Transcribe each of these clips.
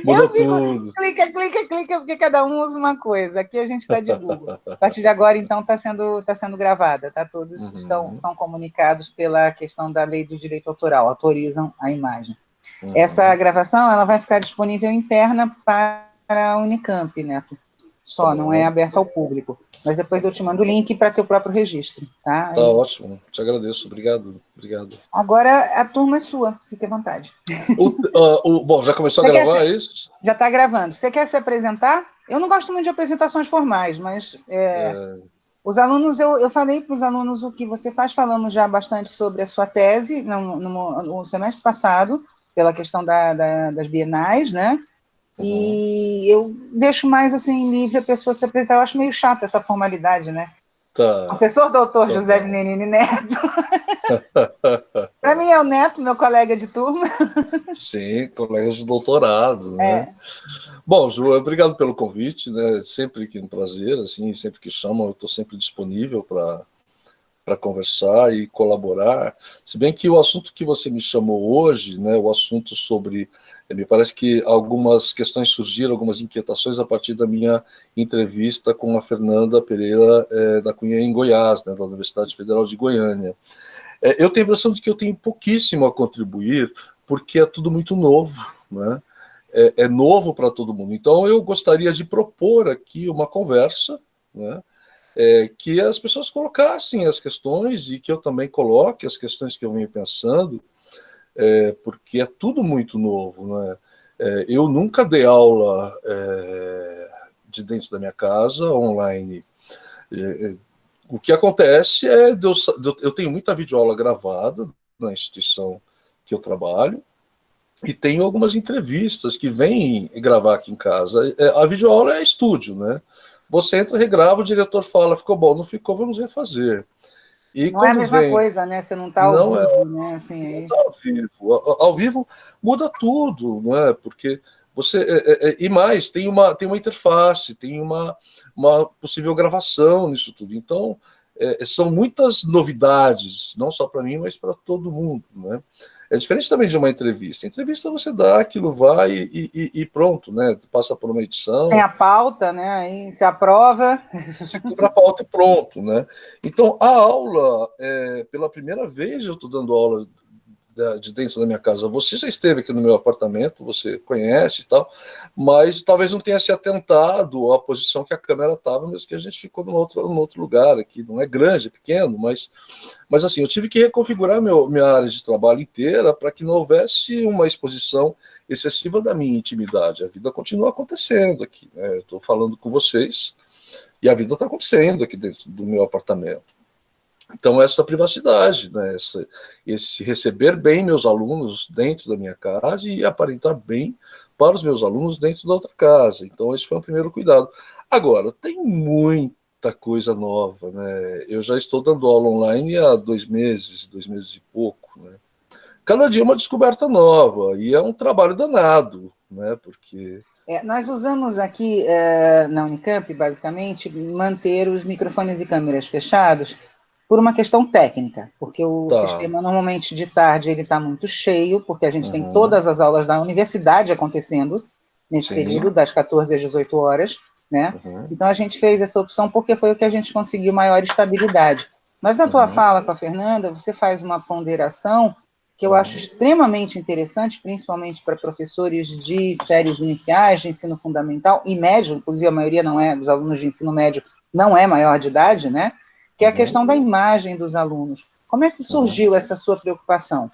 Muda Eu fico, tudo. clica, porque cada um usa uma coisa. Aqui a gente está de Google. A partir de agora, então, está sendo gravada, tá? Todos Uhum, são comunicados pela questão da lei do direito autoral, autorizam a imagem. Essa uhum. gravação ela vai ficar disponível interna para a Unicamp, né? Tá Só, não é bom, aberta ao público. Mas depois eu te mando o link para teu próprio registro, tá? tá Aí, ótimo. Te agradeço, obrigado, obrigado. agora a turma é sua, fique à vontade. Bom, já começou a Você quer gravar, é isso? Já está gravando. Você quer se apresentar? Eu não gosto muito de apresentações formais, mas É, os alunos, eu falei para os alunos o que você faz, falamos já bastante sobre a sua tese no semestre passado, pela questão das bienais, né? uhum. E eu deixo mais assim livre a pessoa se apresentar. Eu acho meio chato essa formalidade, né? Tá, Professor doutor tá José bom. Menini Neto. Para mim é o Neto, meu colega de turma. Sim, colegas de doutorado, né? É, Bom, Ju, obrigado pelo convite, né? Sempre que um prazer, assim, sempre que chamam, eu estou sempre disponível para conversar e colaborar. Se bem que o assunto que você me chamou hoje, né, o assunto sobre. Me parece que algumas questões surgiram, algumas inquietações a partir da minha entrevista com a Fernanda Pereira da Cunha em Goiás, né, da Universidade Federal de Goiânia. Eu tenho a impressão de que eu tenho pouquíssimo a contribuir, porque é tudo muito novo, né? É novo para todo mundo. Então, eu gostaria de propor aqui uma conversa, né? Que as pessoas colocassem as questões e que eu também coloque as questões que eu venho pensando, porque é tudo muito novo, né? Eu nunca dei aula de dentro da minha casa, online. O que acontece é eu tenho muita videoaula gravada na instituição que eu trabalho e tenho algumas entrevistas que vêm gravar aqui em casa. A videoaula é estúdio, né? Você entra, regrava, o diretor fala, ficou bom, não ficou, vamos refazer. E não é a quando mesma vem, coisa, né? Você não está ao não é, vivo, né? Assim, não aí. está ao vivo. Ao vivo muda tudo, não é? Porque você e mais tem uma interface, tem uma possível gravação nisso tudo. Então são muitas novidades, não só para mim, mas para todo mundo, né? É diferente também de uma entrevista. A entrevista você dá, aquilo vai e pronto, né? Passa por uma Tem edição, a pauta, né? Aí se aprova. segura a pauta e pronto, né? Então, a aula, pela primeira vez eu estou dando aula de dentro da minha casa. Você já esteve aqui no meu apartamento, você conhece e tal, mas talvez não tenha se atentado à posição que a câmera estava, mesmo que a gente ficou num outro lugar aqui. Não é grande, é pequeno, mas assim, eu tive que reconfigurar minha área de trabalho inteira para que não houvesse uma exposição excessiva da minha intimidade. A vida continua acontecendo aqui, né? Eu estou falando com vocês e a vida está acontecendo aqui dentro do meu apartamento. Então, essa privacidade, né? Esse receber bem meus alunos dentro da minha casa e aparentar bem para os meus alunos dentro da outra casa. Então, esse foi o primeiro cuidado. Agora, tem muita coisa nova, né? Eu já estou dando aula online há 2 meses e pouco, né? Cada dia uma descoberta nova e é um trabalho danado, né? Porque Nós usamos aqui na Unicamp, basicamente, manter os microfones e câmeras fechados por uma questão técnica, porque o tá, sistema normalmente de tarde ele está muito cheio, porque a gente tem uhum, todas as aulas da universidade acontecendo nesse período, sim, das 14 às 18 horas, né? uhum, Então a gente fez essa opção porque foi o que a gente conseguiu maior estabilidade. Mas na tua uhum, fala com a Fernanda, você faz uma ponderação que eu acho uhum, extremamente interessante, principalmente para professores de séries iniciais, de ensino fundamental e médio, inclusive a maioria não é, dos alunos de ensino médio não é maior de idade, né? Que é a uhum, questão da imagem dos alunos. Como é que uhum. surgiu essa sua preocupação?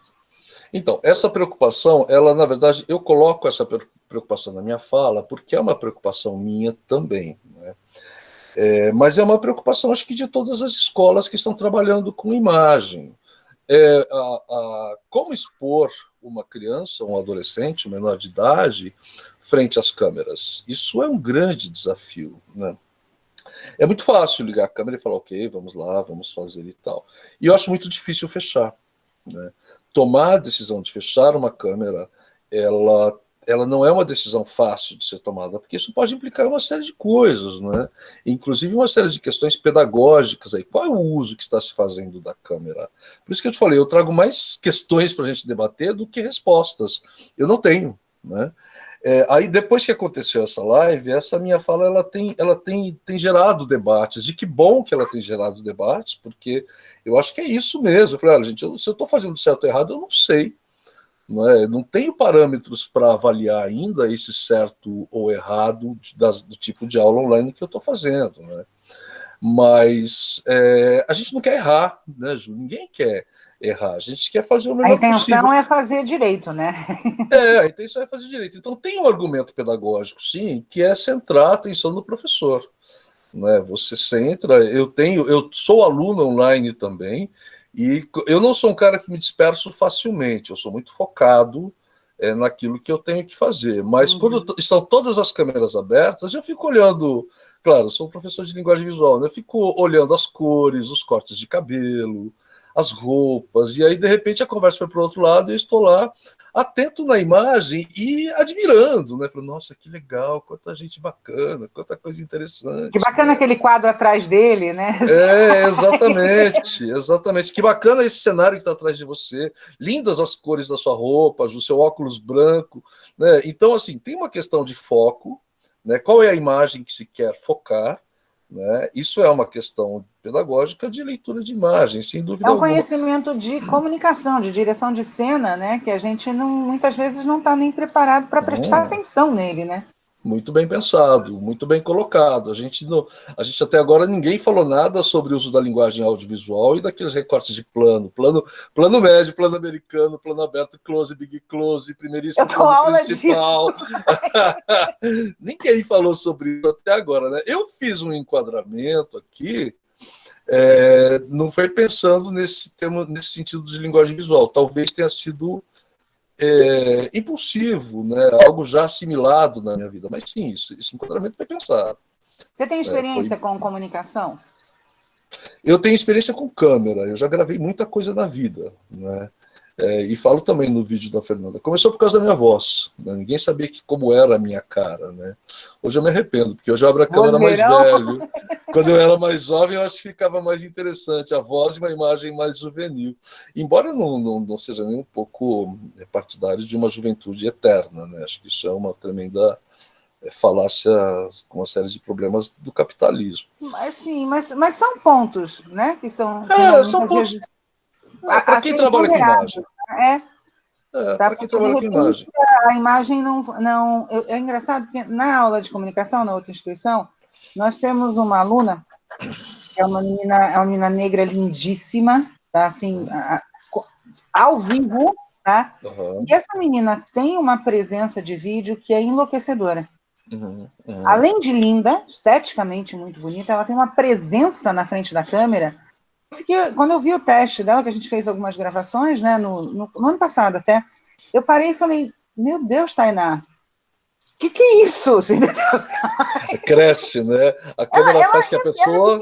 Então, essa preocupação, ela, na verdade, eu coloco essa preocupação na minha fala, porque é uma preocupação minha também, né? Mas é uma preocupação, acho que, de todas as escolas que estão trabalhando com imagem. Como expor uma criança, um adolescente, um menor de idade, frente às câmeras? Isso é um grande desafio, né? É muito fácil ligar a câmera e falar, ok, vamos lá, vamos fazer e tal. E eu acho muito difícil fechar, né? Tomar a decisão de fechar uma câmera, ela não é uma decisão fácil de ser tomada, porque isso pode implicar uma série de coisas, né? Inclusive uma série de questões pedagógicas aí. Qual é o uso que está se fazendo da câmera? Por isso que eu te falei, eu trago mais questões para a gente debater do que respostas. Eu não tenho, né? Aí, depois que aconteceu essa live, essa minha fala tem gerado debates, e que bom que ela tem gerado debates, porque eu acho que é isso mesmo. Eu falei, olha, gente, se eu estou fazendo certo ou errado, eu não sei. Não tenho parâmetros para avaliar ainda esse certo ou errado do tipo de aula online que eu estou fazendo. Né? Mas a gente não quer errar, né, Ju? Ninguém quer errar, a gente quer fazer o A melhor possível. intenção é fazer direito, né? A intenção é fazer direito. Então tem um argumento pedagógico, sim, que é centrar a atenção do professor. Né? Você centra, eu sou aluno online também, e eu não sou um cara que me disperso facilmente, eu sou muito focado naquilo que eu tenho que fazer. Mas quando estão todas as câmeras abertas, eu fico olhando. Claro, eu sou um professor de linguagem visual, né? Eu fico olhando as cores, os cortes de cabelo, as roupas, e aí de repente a conversa foi para o outro lado e eu estou lá atento na imagem e admirando, né? Falei, nossa, que legal, quanta gente bacana, quanta coisa Que interessante. bacana Né? aquele quadro atrás dele, né? Exatamente. Que bacana esse cenário que está atrás de você. Lindas as cores da sua roupa, o seu óculos branco. Né? Então, assim, tem uma questão de foco, né? Qual é a imagem que se quer focar? Né? Isso é uma questão pedagógica de leitura de imagem, sem É dúvida um alguma. conhecimento de comunicação, de direção de cena, né? Que a gente muitas vezes não está nem preparado para prestar atenção nele, né? Muito bem pensado, muito bem colocado. A gente até agora ninguém falou nada sobre o uso da linguagem audiovisual e daqueles recortes de plano médio, plano americano, plano aberto, close, big close, Eu primeiríssimo dou plano aula disso. principal. Ninguém falou sobre isso até agora, né? Eu fiz um enquadramento aqui, não foi pensando nesse sentido de linguagem visual. Talvez tenha sido impulsivo, né? Algo já assimilado na minha vida. Mas sim, esse enquadramento foi pensado. Você tem experiência com comunicação? Eu tenho experiência com câmera, eu já gravei muita coisa na vida. Né? E falo também no vídeo da Fernanda. Começou por causa da minha voz. Né? Ninguém sabia como era a minha cara. Né? Hoje eu me arrependo, porque hoje eu abro a câmera mais Vozeirão? velho. Quando eu era mais jovem, eu acho que ficava mais interessante a voz e uma imagem mais juvenil. Embora eu não seja nem um pouco partidário de uma juventude eterna. Né? Acho que isso é uma tremenda falácia com uma série de problemas do capitalismo. Mas sim, mas são pontos, né? Que não São muitas pontos vezes para a quem serem trabalha com ponderados, imagem. né? Tá? Para quem Porque de trabalha com repente imagem. a imagem não é engraçado porque na aula de comunicação na outra instituição nós temos uma aluna que é uma menina negra lindíssima, tá? Assim, ao vivo, tá? E essa menina tem uma presença de vídeo que é enlouquecedora. Além de linda, esteticamente muito bonita, ela tem uma presença na frente da câmera. Quando eu vi o teste dela, que a gente fez algumas gravações, né, no ano passado até, eu parei e falei, meu Deus, Tainá, que é isso? Assim, Cresce, né? A câmera faz que a pessoa...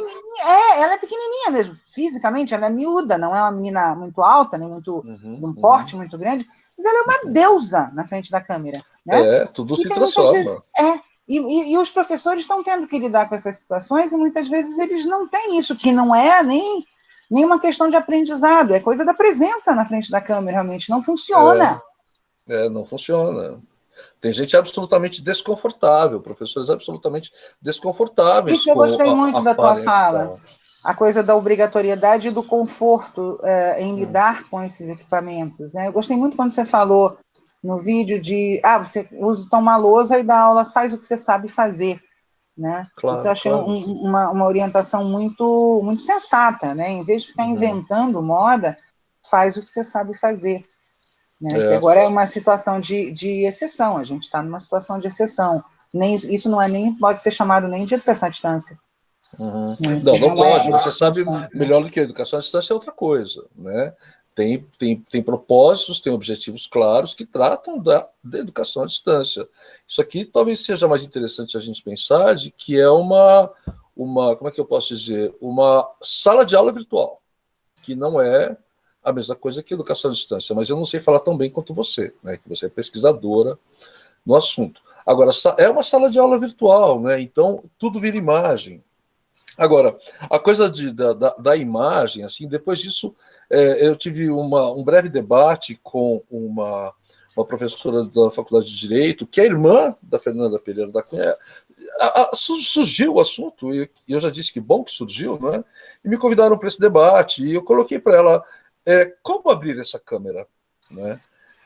ela é pequenininha mesmo, fisicamente, ela é miúda, não é uma menina muito alta, nem muito de um porte muito grande, mas ela é uma deusa na frente da câmera, né? Tudo E se tem muitas vezes, transforma. e os professores estão tendo que lidar com essas situações e muitas vezes eles não têm isso, que não é nem uma questão de aprendizado, é coisa da presença na frente da câmera, realmente, não funciona. Não funciona. Tem gente absolutamente desconfortável, professores absolutamente desconfortáveis Isso eu com gostei a muito da tua fala, palestra. a coisa da obrigatoriedade e do conforto em lidar com esses equipamentos. Né? Eu gostei muito quando você falou no vídeo de você usa uma lousa e dá aula, faz o que você sabe fazer. Né? Isso eu Claro, achei claro. uma orientação muito, muito sensata. Né? Em vez de ficar inventando moda, faz o que você sabe fazer. Né? Que agora é uma situação de exceção, a gente está numa situação de exceção. Isso não é nem, pode ser chamado nem de educação à distância. Não pode. Você sabe melhor do que a educação à distância é outra coisa. Né? Tem propósitos, tem objetivos claros que tratam da educação à distância. Isso aqui talvez seja mais interessante a gente pensar de que é como é que eu posso dizer, uma sala de aula virtual, que não é a mesma coisa que educação à distância, mas eu não sei falar tão bem quanto você, né, que você é pesquisadora no assunto. Agora, é uma sala de aula virtual, né, então tudo vira imagem. Agora, a coisa da imagem, assim, depois disso, eu tive um breve debate com uma professora da Faculdade de Direito, que é irmã da Fernanda Pereira da Cunha. Surgiu o assunto, e eu já disse que bom que surgiu, né? E me convidaram para esse debate, e eu coloquei para ela como abrir essa câmera, né?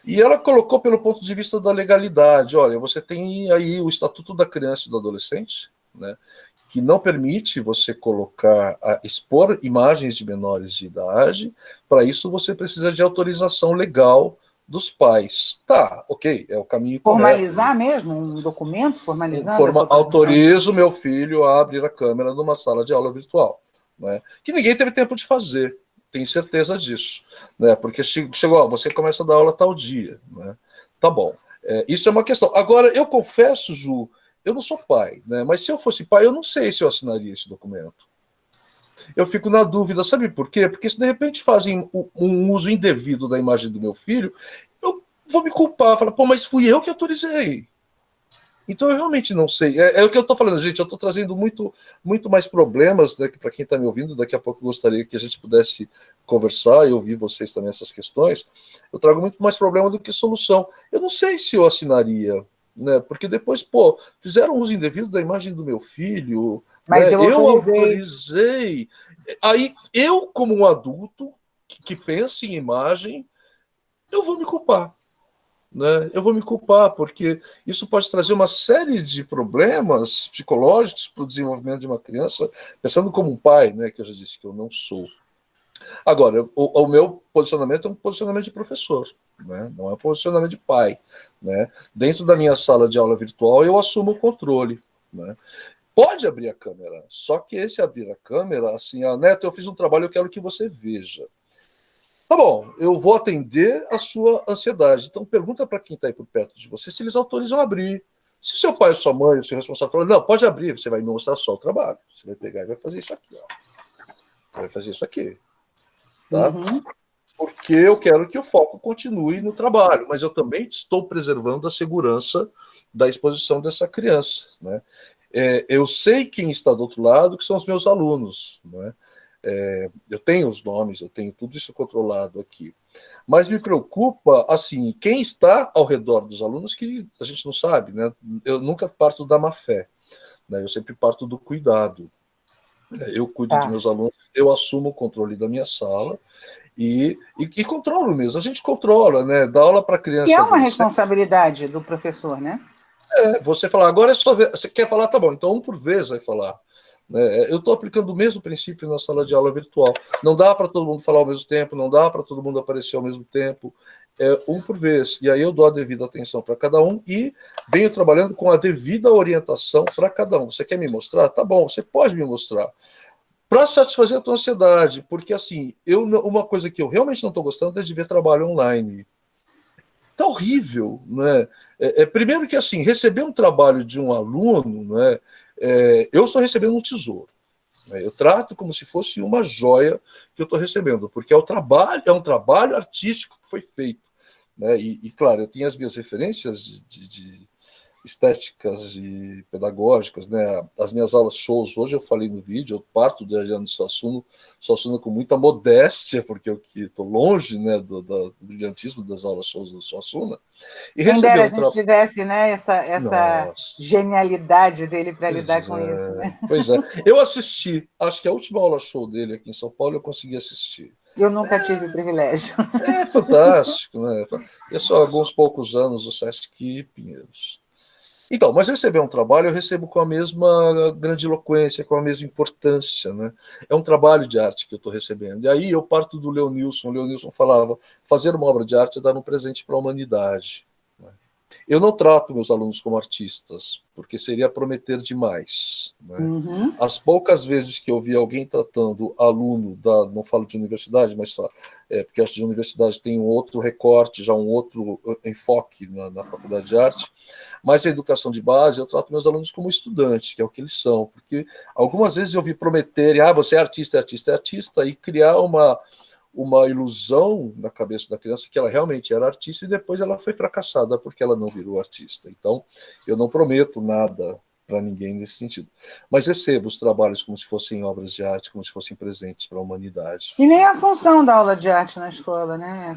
E ela colocou pelo ponto de vista da legalidade. Olha, você tem aí o Estatuto da Criança e do Adolescente, né, que não permite você expor imagens de menores de idade. Para isso, você precisa de autorização legal dos pais. Tá, ok, é o caminho Formalizar correto. mesmo um documento formalizando essa autorização? Autorizo meu filho a abrir a câmera numa sala de aula virtual, né, que ninguém teve tempo de fazer. Tenho certeza disso, né? Porque chegou, você começa a dar aula tal dia, né? Tá bom. Isso é uma questão. Agora, eu confesso, Ju, eu não sou pai, né? Mas se eu fosse pai, eu não sei se eu assinaria esse documento. Eu fico na dúvida, sabe por quê? Porque se de repente fazem um uso indevido da imagem do meu filho, eu vou me culpar, falar, pô, mas fui eu que autorizei. Então eu realmente não sei. É o que eu estou falando, gente. Eu estou trazendo muito mais problemas, né, para quem está me ouvindo. Daqui a pouco eu gostaria que a gente pudesse conversar e ouvir vocês também essas questões. Eu trago muito mais problema do que solução. Eu não sei se eu assinaria, né? Porque depois, pô, fizeram uso indevido da imagem do meu filho, Mas né? eu Eu autorizei. autorizei. Aí eu, como um adulto que pensa em imagem, eu vou me culpar. Né? Eu vou me culpar, porque isso pode trazer uma série de problemas psicológicos para o desenvolvimento de uma criança, pensando como um pai, né, que eu já disse que eu não sou. Agora, o meu posicionamento é um posicionamento de professor, né? Não é um posicionamento de pai. Né? Dentro da minha sala de aula virtual, eu assumo o controle. Né? Pode abrir a câmera, só que esse abrir a câmera, assim, Neto, eu fiz um trabalho, eu quero que você veja. Tá bom, eu vou atender a sua ansiedade. Então pergunta para quem está aí por perto de você se eles autorizam a abrir. Se seu pai ou sua mãe, o seu responsável, falar, não, pode abrir, você vai me mostrar só o trabalho. Você vai pegar e vai fazer isso aqui. Ó. Você vai fazer isso aqui. Tá? Uhum. Porque eu quero que o foco continue no trabalho, mas eu também estou preservando a segurança da exposição dessa criança. Né? Eu sei quem está do outro lado, que são os meus alunos. Né? Eu tenho os nomes, eu tenho tudo isso controlado aqui. Mas me preocupa, assim, quem está ao redor dos alunos que a gente não sabe, né? Eu nunca parto da má fé, né? Eu sempre parto do cuidado. Eu cuido de Tá. meus alunos, eu assumo o controle da minha sala e controlo mesmo. A gente controla, né? Dá aula para Que criança é e uma adolescente. responsabilidade do professor, né? Você falar, agora é sua vez. Você quer falar? Tá bom, então um por vez vai falar. Né? Eu estou aplicando o mesmo princípio na sala de aula virtual. Não dá para todo mundo falar ao mesmo tempo, não dá para todo mundo aparecer ao mesmo tempo. Um por vez. E aí eu dou a devida atenção para cada um e venho trabalhando com a devida orientação para cada um. Você quer me mostrar? Tá bom, você pode me mostrar. Para satisfazer a tua ansiedade, porque assim, uma coisa que eu realmente não estou gostando é de ver trabalho online. Tá horrível, né? Primeiro que assim, receber um trabalho de um aluno, né? Eu estou recebendo um tesouro. Né? Eu trato como se fosse uma joia que eu estou recebendo, porque é um trabalho artístico que foi feito. Né? Claro, eu tenho as minhas referências de estéticas e pedagógicas, né? As minhas aulas shows, hoje eu falei no vídeo, eu parto de Ariano Suassuna com muita modéstia, porque eu estou longe, né, do brilhantismo das aulas shows do Suassuna, e Quem receber dera a um gente trabalho. tivesse, né, essa Nossa, genialidade dele para lidar com isso, né? pois é. Eu assisti, acho que a última aula show dele aqui em São Paulo eu consegui assistir. Eu nunca tive o privilégio. É fantástico, né? Eu só há alguns poucos anos o Sesc Pinheiros. Então, mas receber um trabalho eu recebo com a mesma grandiloquência, com a mesma importância, né? É um trabalho de arte que eu estou recebendo. E aí eu parto do Leonilson. O Leonilson falava, fazer uma obra de arte é dar um presente para a humanidade. Né? Eu não trato meus alunos como artistas, porque seria prometer demais. Né? Uhum. As poucas vezes que eu vi alguém tratando aluno não falo de universidade, mas só, porque acho que de universidade tem um outro recorte, já um outro enfoque na faculdade de arte, mas a educação de base eu trato meus alunos como estudante, que é o que eles são, porque algumas vezes eu vi prometerem, você é artista, é artista, é artista, e criar uma ilusão na cabeça da criança que ela realmente era artista e depois ela foi fracassada porque ela não virou artista. Então, eu não prometo nada para ninguém nesse sentido. Mas recebo os trabalhos como se fossem obras de arte, como se fossem presentes para a humanidade. E nem a função da aula de arte na escola, né?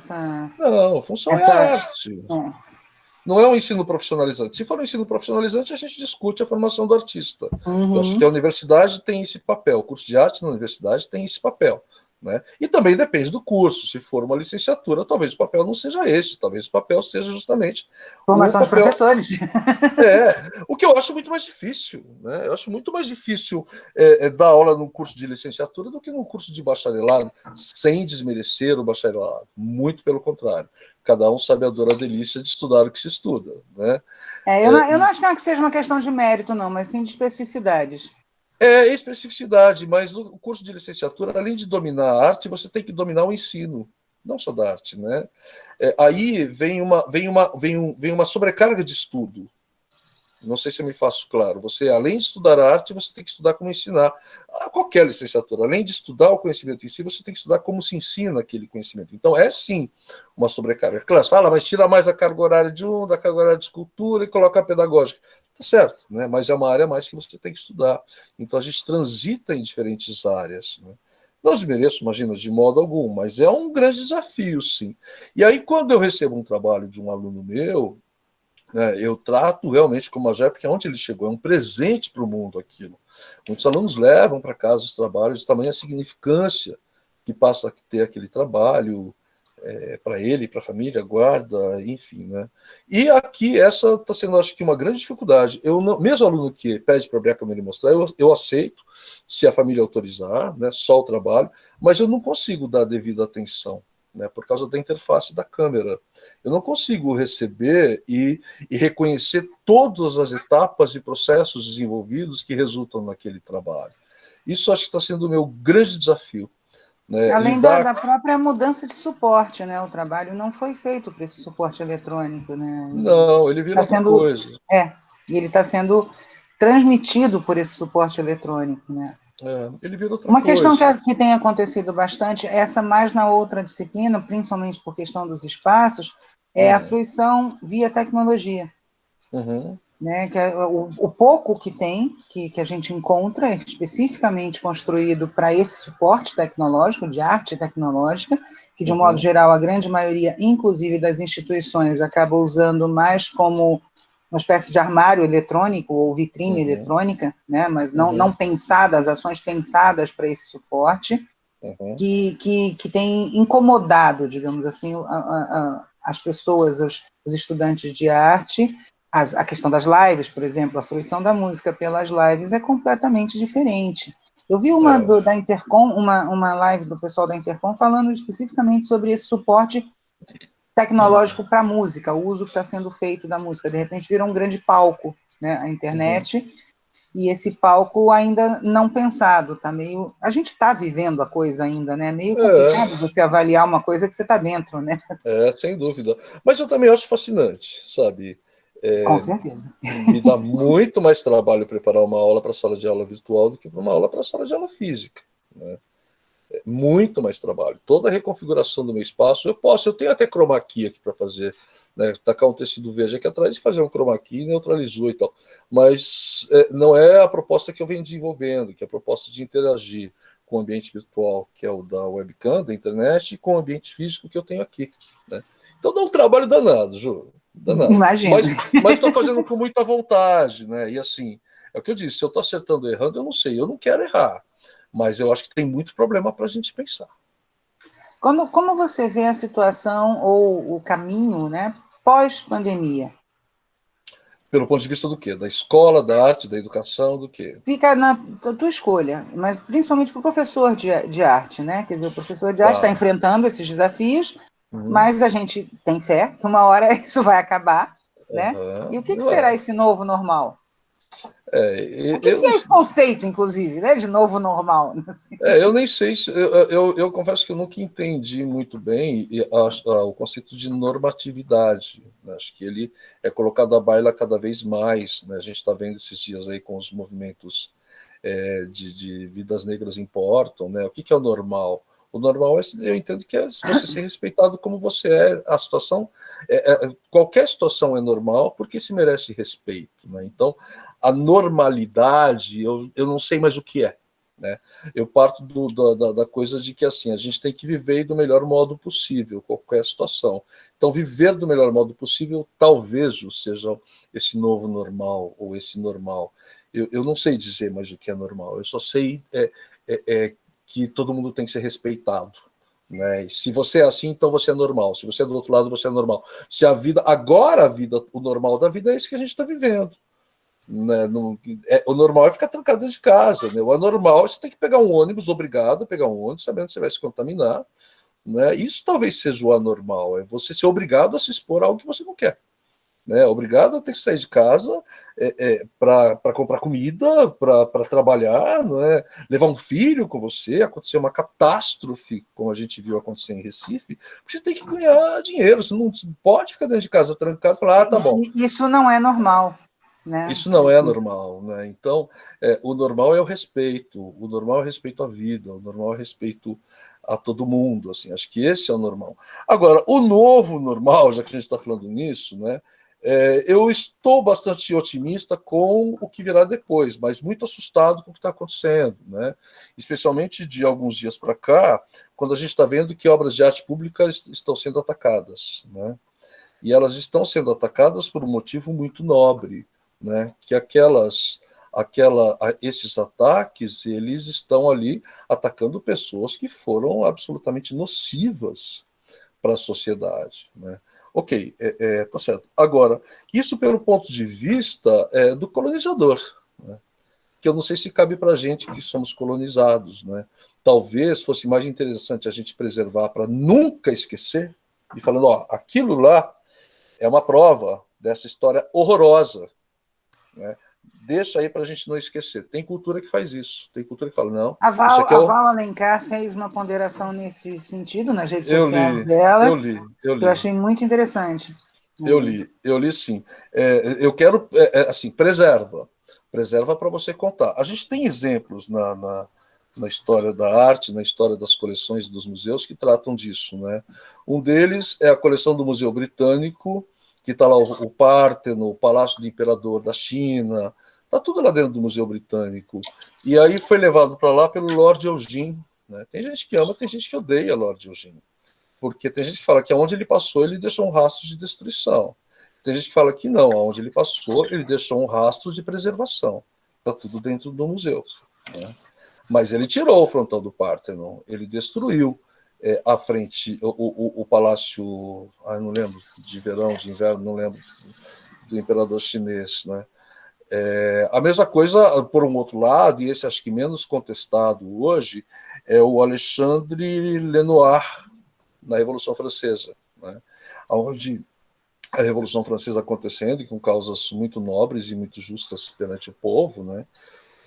Não, a função é a arte. Não é um ensino profissionalizante. Se for um ensino profissionalizante, a gente discute a formação do artista. Eu acho que a universidade tem esse papel, o curso de arte na universidade tem esse papel. Né? E também depende do curso. Se for uma licenciatura, talvez o papel não seja esse, talvez o papel seja justamente formação o papel... de professores. O que eu acho muito mais difícil. Né? Eu acho muito mais difícil dar aula num curso de licenciatura do que num curso de bacharelado, sem desmerecer o bacharelado. Muito pelo contrário. Cada um sabe a dor, a delícia de estudar o que se estuda. Né? Eu não acho que seja uma questão de mérito, não, mas sim de especificidades. É especificidade, mas o curso de licenciatura, além de dominar a arte, você tem que dominar o ensino, não só da arte. Né? Aí vem uma sobrecarga de estudo. Não sei se eu me faço claro. Você, além de estudar a arte, você tem que estudar como ensinar. Qualquer licenciatura, além de estudar o conhecimento em si, você tem que estudar como se ensina aquele conhecimento. Então, é sim uma sobrecarga. Claro, você fala, mas tira mais a carga horária da carga horária de escultura e coloca a pedagógica. Tá certo, né? Mas é uma área a mais que você tem que estudar. Então, a gente transita em diferentes áreas. Né? Não desmereço, imagina, de modo algum, mas é um grande desafio, sim. E aí, quando eu recebo um trabalho de um aluno meu, eu trato realmente como uma joia, porque onde ele chegou é um presente para o mundo aquilo. Muitos alunos levam para casa os trabalhos de tamanha significância que passa a ter aquele trabalho para ele, para a família, guarda, enfim. Né? E aqui, essa está sendo, acho que, uma grande dificuldade. Eu não, mesmo aluno que pede para abrir a câmera e mostrar, eu aceito, se a família autorizar, né, só o trabalho, mas eu não consigo dar a devida atenção. Né, por causa da interface da câmera. Eu não consigo receber e reconhecer todas as etapas e processos desenvolvidos que resultam naquele trabalho. Isso acho que está sendo o meu grande desafio. Né, além da própria mudança de suporte, né? O trabalho não foi feito para esse suporte eletrônico. Né? Não, ele vira outra coisa. E ele está sendo transmitido por esse suporte eletrônico. Né? Ele vira outra Uma coisa. questão que tem acontecido bastante, essa mais na outra disciplina, principalmente por questão dos espaços, é a fruição via tecnologia. Né, que o pouco que tem, que a gente encontra, é especificamente construído para esse suporte tecnológico, de arte tecnológica, que, de um modo geral, a grande maioria, inclusive das instituições, acaba usando mais como uma espécie de armário eletrônico ou vitrine eletrônica, né, mas não pensadas, ações pensadas para esse suporte, que tem incomodado, digamos assim, as pessoas, os estudantes de arte. A questão das lives, por exemplo, a fruição da música pelas lives é completamente diferente. Eu vi uma da Intercom, uma live do pessoal da Intercom falando especificamente sobre esse suporte tecnológico para a música, o uso que está sendo feito da música. De repente virou um grande palco, né, a internet, e esse palco ainda não pensado, tá meio... A gente está vivendo a coisa ainda, né? É meio complicado você avaliar uma coisa que você está dentro, né? Sem dúvida. Mas eu também acho fascinante, sabe? Com certeza. Me dá muito mais trabalho preparar uma aula para a sala de aula virtual do que para uma aula para a sala de aula física. Né? Muito mais trabalho. Toda a reconfiguração do meu espaço, eu tenho até chroma key aqui para fazer, né? Tacar um tecido verde aqui atrás e fazer um chroma key, neutralizou e tal. Mas não é a proposta que eu venho desenvolvendo, que é a proposta de interagir com o ambiente virtual, que é o da webcam, da internet, e com o ambiente físico que eu tenho aqui. Né? Então dá um trabalho danado, Ju. Danado. Imagino. Mas estou fazendo com muita vontade, né? E assim, é o que eu disse, se eu estou acertando ou errando, eu não sei, eu não quero errar. Mas eu acho que tem muito problema para a gente pensar. Como você vê a situação ou o caminho, né, pós-pandemia? Pelo ponto de vista do quê? Da escola, da arte, da educação, do quê? Fica na tua escolha, mas principalmente para o professor de arte, né? Quer dizer, o professor de arte está enfrentando esses desafios, mas a gente tem fé que uma hora isso vai acabar, né? E o que será esse novo normal? O que é esse conceito, inclusive, né, de novo normal? Eu nem sei se. Eu confesso que eu nunca entendi muito bem o conceito de normatividade. Né? Acho que ele é colocado à baila cada vez mais. Né? A gente está vendo esses dias aí com os movimentos de vidas negras importam. Né? O que é o normal? O normal, eu entendo que é você ser respeitado como você é. A situação, qualquer situação é normal porque se merece respeito, né? Então, a normalidade, eu não sei mais o que é, né? Eu parto da coisa de que assim, a gente tem que viver do melhor modo possível, qualquer situação. Então, viver do melhor modo possível, talvez seja esse novo normal, ou esse normal. Eu não sei dizer mais o que é normal, eu só sei que todo mundo tem que ser respeitado, né? E se você é assim, então você é normal. Se você é do outro lado, você é normal. Se a vida, agora a vida, o normal da vida é isso que a gente está vivendo. Né? O normal é ficar trancado dentro de casa. Né? O anormal é você tem que pegar um ônibus, obrigado a pegar um ônibus, sabendo que você vai se contaminar. Né? Isso talvez seja o anormal, é você ser obrigado a se expor a algo que você não quer. Né? Obrigado a ter que sair de casa para comprar comida, para trabalhar, não é? Levar um filho com você, acontecer uma catástrofe, como a gente viu acontecer em Recife, porque você tem que ganhar dinheiro, você não pode ficar dentro de casa trancado e falar, tá bom. Isso não é normal. Né? Isso não é normal, né? Então, o normal é o respeito, o normal é o respeito à vida, o normal é o respeito a todo mundo, assim, acho que esse é o normal. Agora, o novo normal, já que a gente está falando nisso, né? Eu estou bastante otimista com o que virá depois, mas muito assustado com o que está acontecendo, né? Especialmente de alguns dias para cá, quando a gente está vendo que obras de arte pública estão sendo atacadas, né? E elas estão sendo atacadas por um motivo muito nobre, né? Que esses ataques, eles estão ali atacando pessoas que foram absolutamente nocivas para a sociedade, né? Ok, tá certo. Agora, isso pelo ponto de vista do colonizador, né? Que eu não sei se cabe para a gente que somos colonizados, né? Talvez fosse mais interessante a gente preservar para nunca esquecer, e falando, ó, aquilo lá é uma prova dessa história horrorosa, né? Deixa aí para a gente não esquecer. Tem cultura que faz isso, tem cultura que fala, não, isso aqui é A o... Val Alencar fez uma ponderação nesse sentido nas redes Eu sociais li, dela, eu li, eu que eu li. achei muito interessante. Eu li sim. Eu quero, assim, preserva para você contar. A gente tem exemplos na história da arte, na história das coleções dos museus que tratam disso, né? Um deles é a coleção do Museu Britânico, que está lá o Párteno, o Palácio do Imperador da China, está tudo lá dentro do Museu Britânico. E aí foi levado para lá pelo Lord Eugene, né? Tem gente que ama, tem gente que odeia Lord Eugene. Porque tem gente que fala que aonde ele passou, ele deixou um rastro de destruição. Tem gente que fala que não, aonde ele passou, ele deixou um rastro de preservação. Está tudo dentro do museu. Né? Mas ele tirou o frontal do Párteno, ele destruiu a frente, o palácio, não lembro, de verão, de inverno, não lembro, do imperador chinês. Né? A mesma coisa, por um outro lado, e esse acho que menos contestado hoje, é o Alexandre Lenoir, na Revolução Francesa, né? Onde a Revolução Francesa acontecendo, e com causas muito nobres e muito justas perante o povo, né?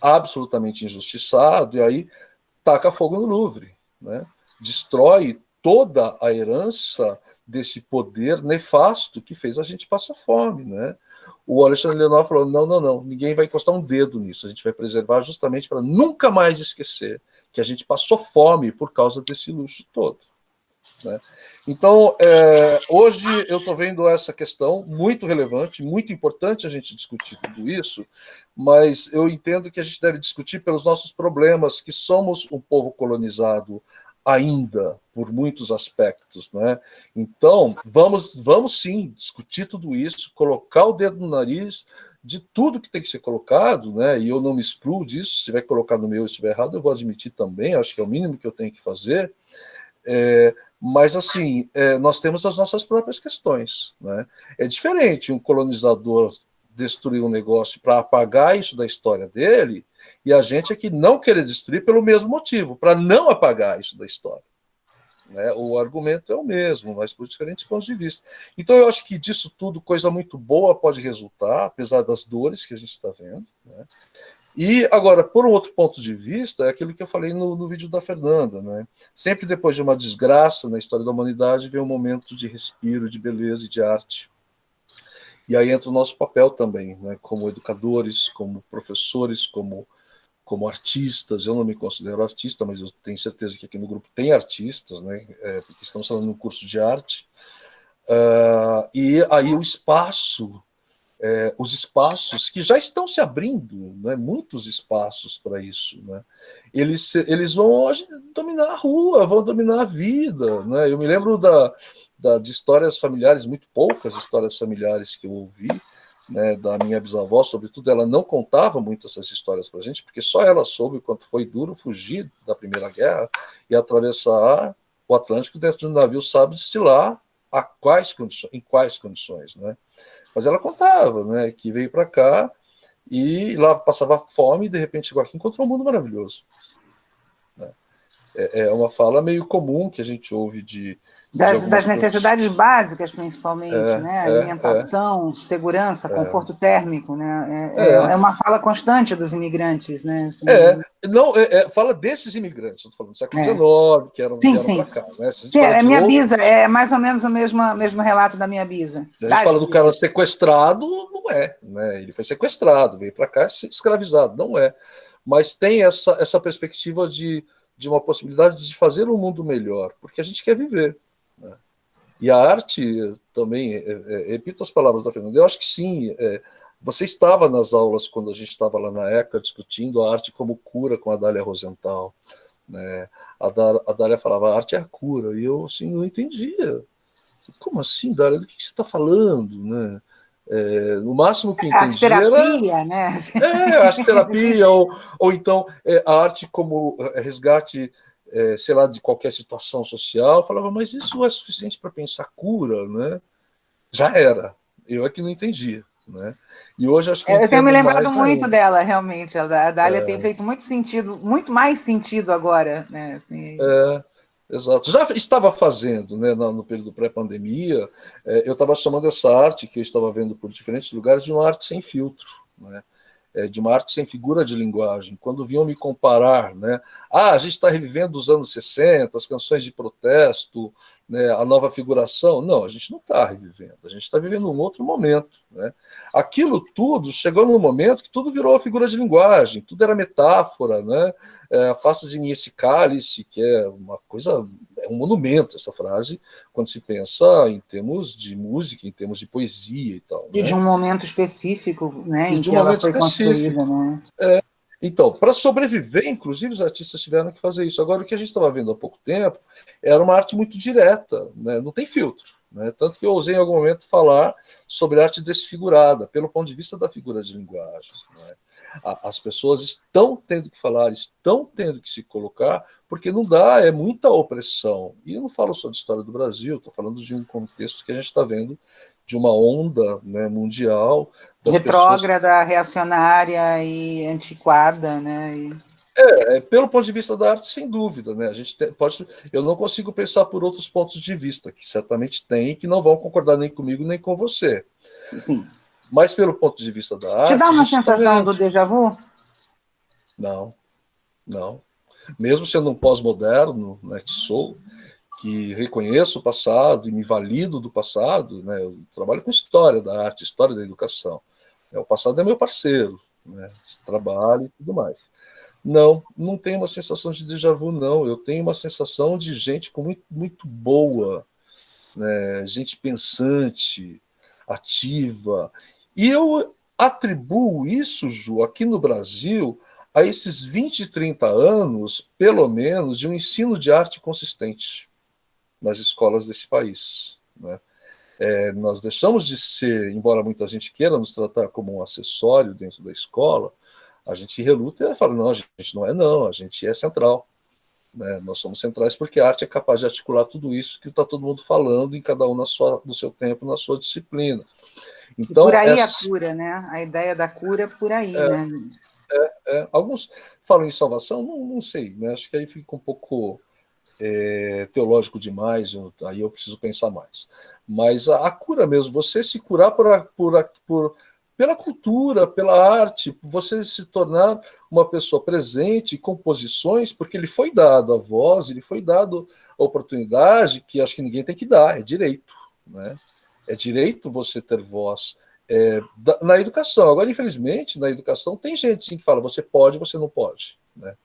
Absolutamente injustiçado, e aí taca fogo no Louvre, né? Destrói toda a herança desse poder nefasto que fez a gente passar fome, né? O Alexandre Lenoir falou, não, ninguém vai encostar um dedo nisso, a gente vai preservar justamente para nunca mais esquecer que a gente passou fome por causa desse luxo todo. Né? Então, hoje eu estou vendo essa questão muito relevante, muito importante a gente discutir tudo isso, mas eu entendo que a gente deve discutir pelos nossos problemas, que somos um povo colonizado ainda, por muitos aspectos. Né? Então, vamos sim discutir tudo isso, colocar o dedo no nariz de tudo que tem que ser colocado, né? E eu não me excluo disso, se tiver que colocar no meu e estiver errado, eu vou admitir também, acho que é o mínimo que eu tenho que fazer. Mas, assim, nós temos as nossas próprias questões. Né? É diferente um colonizador destruir um negócio para apagar isso da história dele, e a gente aqui não querer destruir pelo mesmo motivo, para não apagar isso da história. Né? O argumento é o mesmo, mas por diferentes pontos de vista. Então, eu acho que disso tudo, coisa muito boa pode resultar, apesar das dores que a gente está vendo. Né? E, agora, por um outro ponto de vista, é aquilo que eu falei no vídeo da Fernanda. Né? Sempre depois de uma desgraça na história da humanidade, vem um momento de respiro, de beleza e de arte. E aí entra o nosso papel também, né? Como educadores, como professores, como como artistas. Eu não me considero artista, mas eu tenho certeza que aqui no grupo tem artistas, né? Porque estamos falando de um curso de arte. E aí os espaços que já estão se abrindo, né, muitos espaços para isso, né, eles vão dominar a rua, vão dominar a vida. Né? Eu me lembro de histórias familiares, muito poucas histórias familiares que eu ouvi, né, da minha bisavó, sobretudo. Ela não contava muito essas histórias para a gente, porque só ela soube o quanto foi duro fugir da Primeira Guerra e atravessar o Atlântico dentro de um navio, sabe-se lá em quais condições, né? Mas ela contava, né, que veio para cá e lá passava fome e de repente chegou aqui e encontrou um mundo maravilhoso. Né? É uma fala meio comum que a gente ouve de das necessidades básicas, principalmente, né? Alimentação, segurança, é, conforto térmico, né? É uma fala constante dos imigrantes, né? Assim, não, fala desses imigrantes, estou falando do século XIX, que vieram para cá. Né? Sim, minha bisa, é mais ou menos o mesmo relato da minha bisa. Se a gente fala do cara sequestrado, não é. Né? Ele foi sequestrado, veio para cá escravizado, não é. Mas tem essa perspectiva de uma possibilidade de fazer um mundo melhor, porque a gente quer viver. Né? E a arte também, repito as palavras da Fernanda, eu acho que sim. Você estava nas aulas quando a gente estava lá na ECA discutindo a arte como cura com a Dália Rosenthal. Né? A Dália falava, a arte é a cura, e eu assim, não entendia. Como assim, Dália? Do que você está falando? Né? No máximo que eu entendi terapia, era... né? Arte terapia, ou então a arte como resgate, sei lá, de qualquer situação social. Eu falava, mas isso é suficiente para pensar cura, né? Já era. Eu é que não entendia. Né? E hoje acho que eu tenho me lembrado mais muito ainda. dela, realmente. A Dália tem feito muito sentido, muito mais sentido agora. Né? Assim... Exato. Já estava fazendo, né, no período pré-pandemia, eu estava chamando essa arte que eu estava vendo por diferentes lugares de uma arte sem filtro. Né? De uma arte sem figura de linguagem. Quando vinham me comparar, né? A gente está revivendo os anos 60, as canções de protesto, né? A nova figuração. Não, a gente não está revivendo, a gente está vivendo um outro momento. Né? Aquilo tudo chegou num momento que tudo virou figura de linguagem, tudo era metáfora. Né? Afasta de mim esse cálice, que é uma coisa, é um monumento essa frase, quando se pensa em termos de música, em termos de poesia e tal. Né? De um momento específico, né, em que ela foi construída. Né? Então, para sobreviver, inclusive, os artistas tiveram que fazer isso. Agora, o que a gente estava vendo há pouco tempo era uma arte muito direta, né? Não tem filtro. Né? Tanto que eu ousei em algum momento falar sobre arte desfigurada, pelo ponto de vista da figura de linguagem. Né? As pessoas estão tendo que falar, estão tendo que se colocar, porque não dá, é muita opressão. E eu não falo só de história do Brasil, estou falando de um contexto que a gente está vendo de uma onda, né, mundial. Retrógrada, pessoas... reacionária e antiquada. Né? Pelo ponto de vista da arte, sem dúvida. Né? Eu não consigo pensar por outros pontos de vista, que certamente tem e que não vão concordar nem comigo nem com você. Sim. Mas pelo ponto de vista da arte... Te dá uma sensação do déjà vu? Não. Mesmo sendo um pós-moderno, né, que reconheço o passado e me valido do passado, né, eu trabalho com história da arte, história da educação. O passado é meu parceiro, né, trabalho e tudo mais. Não tenho uma sensação de déjà vu, não. Eu tenho uma sensação de gente muito, muito boa, né, gente pensante, ativa. E eu atribuo isso, Ju, aqui no Brasil, a esses 20, 30 anos, pelo menos, de um ensino de arte consistente nas escolas desse país. Né? Nós deixamos de ser, embora muita gente queira nos tratar como um acessório dentro da escola, a gente reluta e fala, não, a gente não é não, a gente é central. Né? Nós somos centrais porque a arte é capaz de articular tudo isso que está todo mundo falando, em cada um no seu tempo, na sua disciplina. Então, por aí a cura, né? A ideia da cura por aí, né? Alguns falam em salvação, não sei, né? Acho que aí fica um pouco teológico demais, aí eu preciso pensar mais. Mas a cura mesmo, você se curar pela cultura, pela arte, você se tornar uma pessoa presente, com posições, porque lhe foi dado a voz, lhe foi dado a oportunidade, que acho que ninguém tem que dar, é direito. Né? É direito você ter voz, Na educação. Agora, infelizmente, na educação tem gente sim, que fala, você pode, você não pode, né?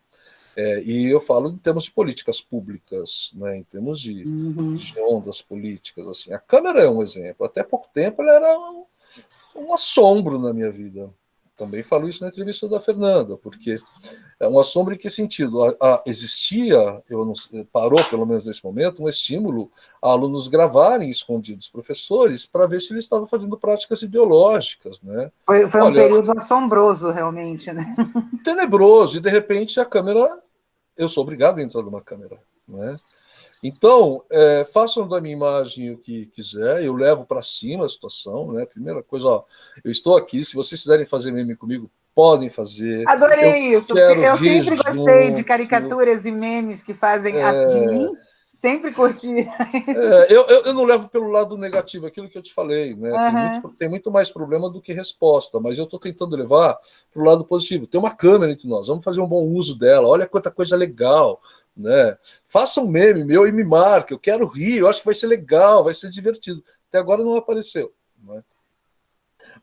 E eu falo em termos de políticas públicas, né, em termos de ondas políticas. Assim. A Câmara é um exemplo. Até pouco tempo ela era um assombro na minha vida. Também falo isso na entrevista da Fernanda, porque é um assombro em que sentido? Existia, parou pelo menos nesse momento, um estímulo a alunos gravarem escondidos professores para ver se eles estavam fazendo práticas ideológicas. Né? Foi um período assombroso, realmente. Né? Tenebroso, e de repente a Câmara, eu sou obrigado a entrar numa Câmara. Né? Então, façam da minha imagem o que quiser, eu levo para cima a situação. Né? Primeira coisa, ó, eu estou aqui, se vocês quiserem fazer meme comigo, podem fazer. Adorei isso, porque eu sempre gostei de junto. caricaturas e memes que fazem de mim, sempre curti. Eu não levo pelo lado negativo, aquilo que eu te falei, né? Tem muito mais problema do que resposta, mas eu estou tentando levar para o lado positivo. Tem uma câmera entre nós, vamos fazer um bom uso dela, olha quanta coisa legal. Né? Faça um meme meu e me marque, eu quero rir, eu acho que vai ser legal, vai ser divertido. Até agora não apareceu. Né?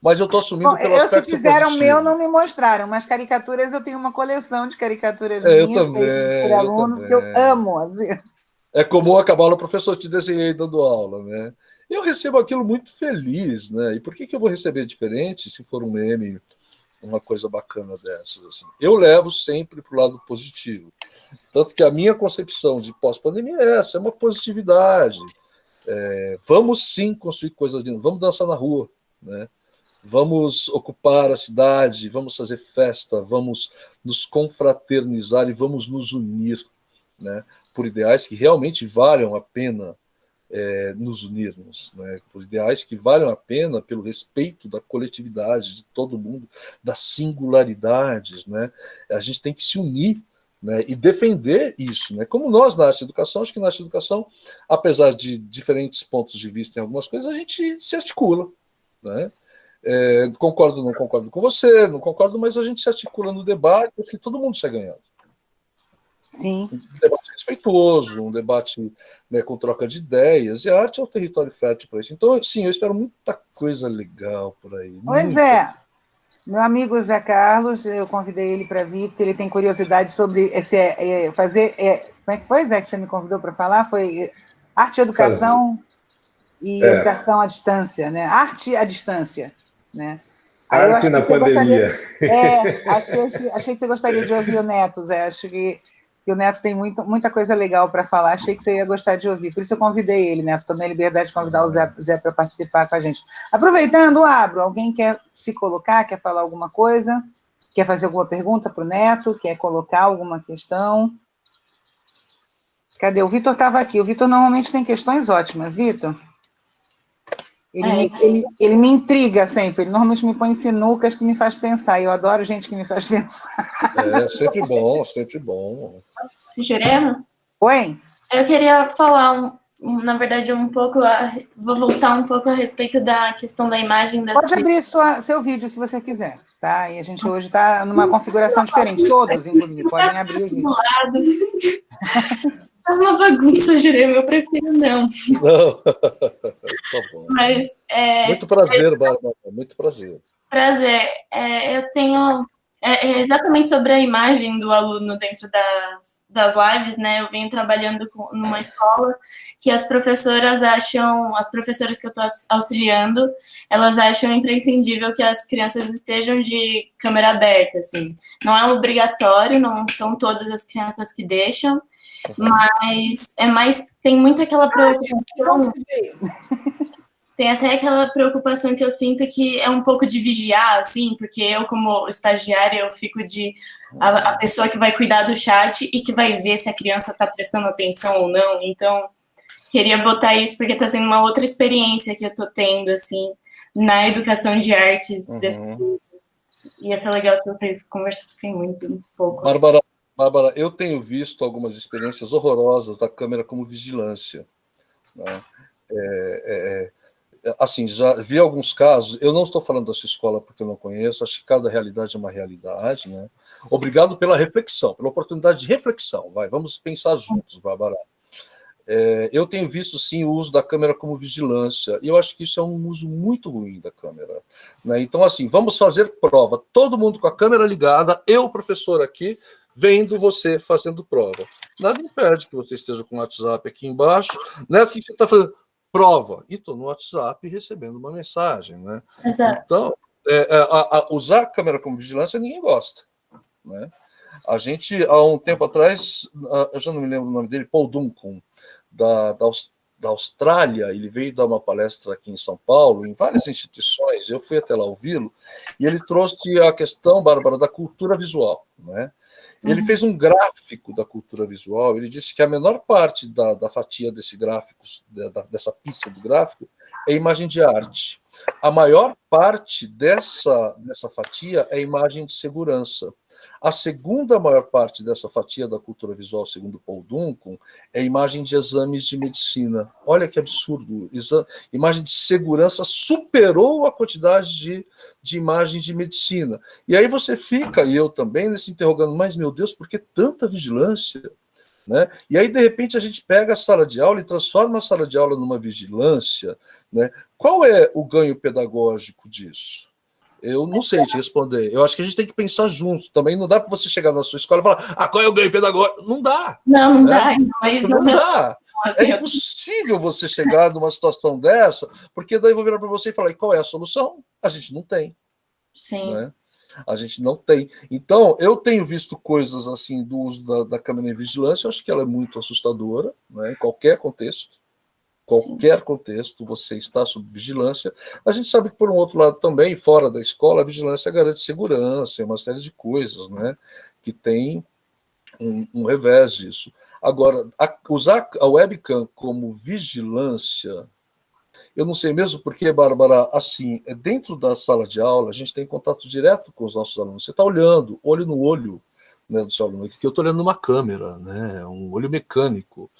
Mas eu estou assumindo pelo aspecto se fizeram positivo. meu, não me mostraram, mas caricaturas, eu tenho uma coleção de caricaturas minhas, por alunos, que eu amo. Assim. É comum acabar o professor, te desenhei dando aula, né? Eu recebo aquilo muito feliz, né? E por que eu vou receber diferente se for um meme, uma coisa bacana dessas? Assim? Eu levo sempre para o lado positivo. Tanto que a minha concepção de pós-pandemia é essa, é uma positividade. Vamos sim construir coisas, vamos dançar na rua, né? Vamos ocupar a cidade, vamos fazer festa, vamos nos confraternizar e vamos nos unir, né, por ideais que realmente valham a pena nos unirmos, né, por ideais que valham a pena pelo respeito da coletividade, de todo mundo, das singularidades. Né, a gente tem que se unir, né, e defender isso. Né, como nós na arte e educação, acho que na arte e educação, apesar de diferentes pontos de vista em algumas coisas, a gente se articula. Né, concordo, não concordo com você, não concordo, mas a gente se articula no debate, porque todo mundo sai ganhando. Sim. Um debate respeitoso, um debate, né, com troca de ideias, e a arte é um território fértil para isso. Então, sim, eu espero muita coisa legal por aí. Pois é. Meu amigo Zé Carlos, eu convidei ele para vir, porque ele tem curiosidade sobre fazer. Como é que foi, Zé, que você me convidou para falar? Foi arte e educação e educação à distância, né? Arte à distância, né? Aí arte na pandemia. Achei que você gostaria de ouvir o Neto, Zé. Acho que o Neto tem muita coisa legal para falar. Achei que você ia gostar de ouvir. Por isso eu convidei ele, Neto. Tomei a liberdade de convidar o Zé para participar com a gente. Aproveitando, Abro, alguém quer se colocar, quer falar alguma coisa? Quer fazer alguma pergunta para o Neto? Quer colocar alguma questão? Cadê? O Vitor estava aqui. O Vitor normalmente tem questões ótimas. Vitor? Ele me intriga sempre, ele normalmente me põe em sinucas que me faz pensar, e eu adoro gente que me faz pensar. Sempre bom, sempre bom. Jurema? Oi? Eu queria falar, na verdade, vou voltar um pouco a respeito da questão da imagem das... Pode abrir seu vídeo se você quiser, tá? E a gente hoje está numa configuração diferente, todos, inclusive, podem abrir os vídeos. É uma bagunça, Jurema, eu prefiro não. Não, tá bom. Mas, muito prazer, Bárbara, muito prazer. Prazer. Eu tenho... exatamente sobre a imagem do aluno dentro das lives, né? Eu venho trabalhando numa escola que as professoras que eu estou auxiliando, elas acham imprescindível que as crianças estejam de câmera aberta, assim. Não é obrigatório, não são todas as crianças que deixam, mas tem muito aquela preocupação. Tem até aquela preocupação que eu sinto que é um pouco de vigiar, assim, porque eu, como estagiária, eu fico a pessoa que vai cuidar do chat e que vai ver se a criança está prestando atenção ou não. Então, queria botar isso porque está sendo uma outra experiência que eu estou tendo, assim, na educação de artes. Ia ser legal se vocês conversassem muito um pouco. Bárbara, eu tenho visto algumas experiências horrorosas da câmera como vigilância. Né? Assim, já vi alguns casos, eu não estou falando da sua escola porque eu não conheço, acho que cada realidade é uma realidade, né? Obrigado pela reflexão, pela oportunidade de reflexão, vamos pensar juntos, Bárbara. Eu tenho visto, sim, o uso da câmera como vigilância, e eu acho que isso é um uso muito ruim da câmera, né? Então, assim, vamos fazer prova, todo mundo com a câmera ligada, eu, professor, aqui, vendo você fazendo prova. Nada impede que você esteja com o WhatsApp aqui embaixo, né? O que você está fazendo? Prova. E estou no WhatsApp recebendo uma mensagem, né? Exato. Então, usar a câmera como vigilância ninguém gosta, né? A gente, há um tempo atrás, eu já não me lembro o nome dele, Paul Duncan, da Austrália, ele veio dar uma palestra aqui em São Paulo, em várias instituições, eu fui até lá ouvi-lo, e ele trouxe a questão, Bárbara, da cultura visual, né? Ele fez um gráfico da cultura visual, ele disse que a menor parte da fatia desse gráfico, dessa pizza do gráfico, é imagem de arte. A maior parte dessa fatia é imagem de segurança. A segunda maior parte dessa fatia da cultura visual, segundo Paul Duncan, é imagem de exames de medicina. Olha que absurdo. Imagem de segurança superou a quantidade de imagem de medicina. E aí você fica, e eu também, se interrogando, mas, meu Deus, por que tanta vigilância? Né? E aí, de repente, a gente pega a sala de aula e transforma a sala de aula numa vigilância. Né? Qual é o ganho pedagógico disso? Eu não sei te responder. Eu acho que a gente tem que pensar juntos. Também não dá para você chegar na sua escola e falar, qual é o ganho pedagógico? Não dá. Não né? dá. Mas não dá. É impossível você chegar numa situação dessa, porque daí eu vou virar para você e falar, e qual é a solução? A gente não tem. Sim. Né? A gente não tem. Então, eu tenho visto coisas assim do uso da câmera em vigilância, eu acho que ela é muito assustadora, né? Em qualquer contexto. Qualquer contexto, você está sob vigilância. A gente sabe que, por um outro lado, também, fora da escola, a vigilância garante segurança, uma série de coisas, né, que tem um revés disso. Agora, usar a webcam como vigilância, eu não sei mesmo porque, Bárbara, assim, dentro da sala de aula, a gente tem contato direto com os nossos alunos. Você está olhando, olho no olho, né, do seu aluno, que eu estou olhando numa câmera, né, um olho mecânico.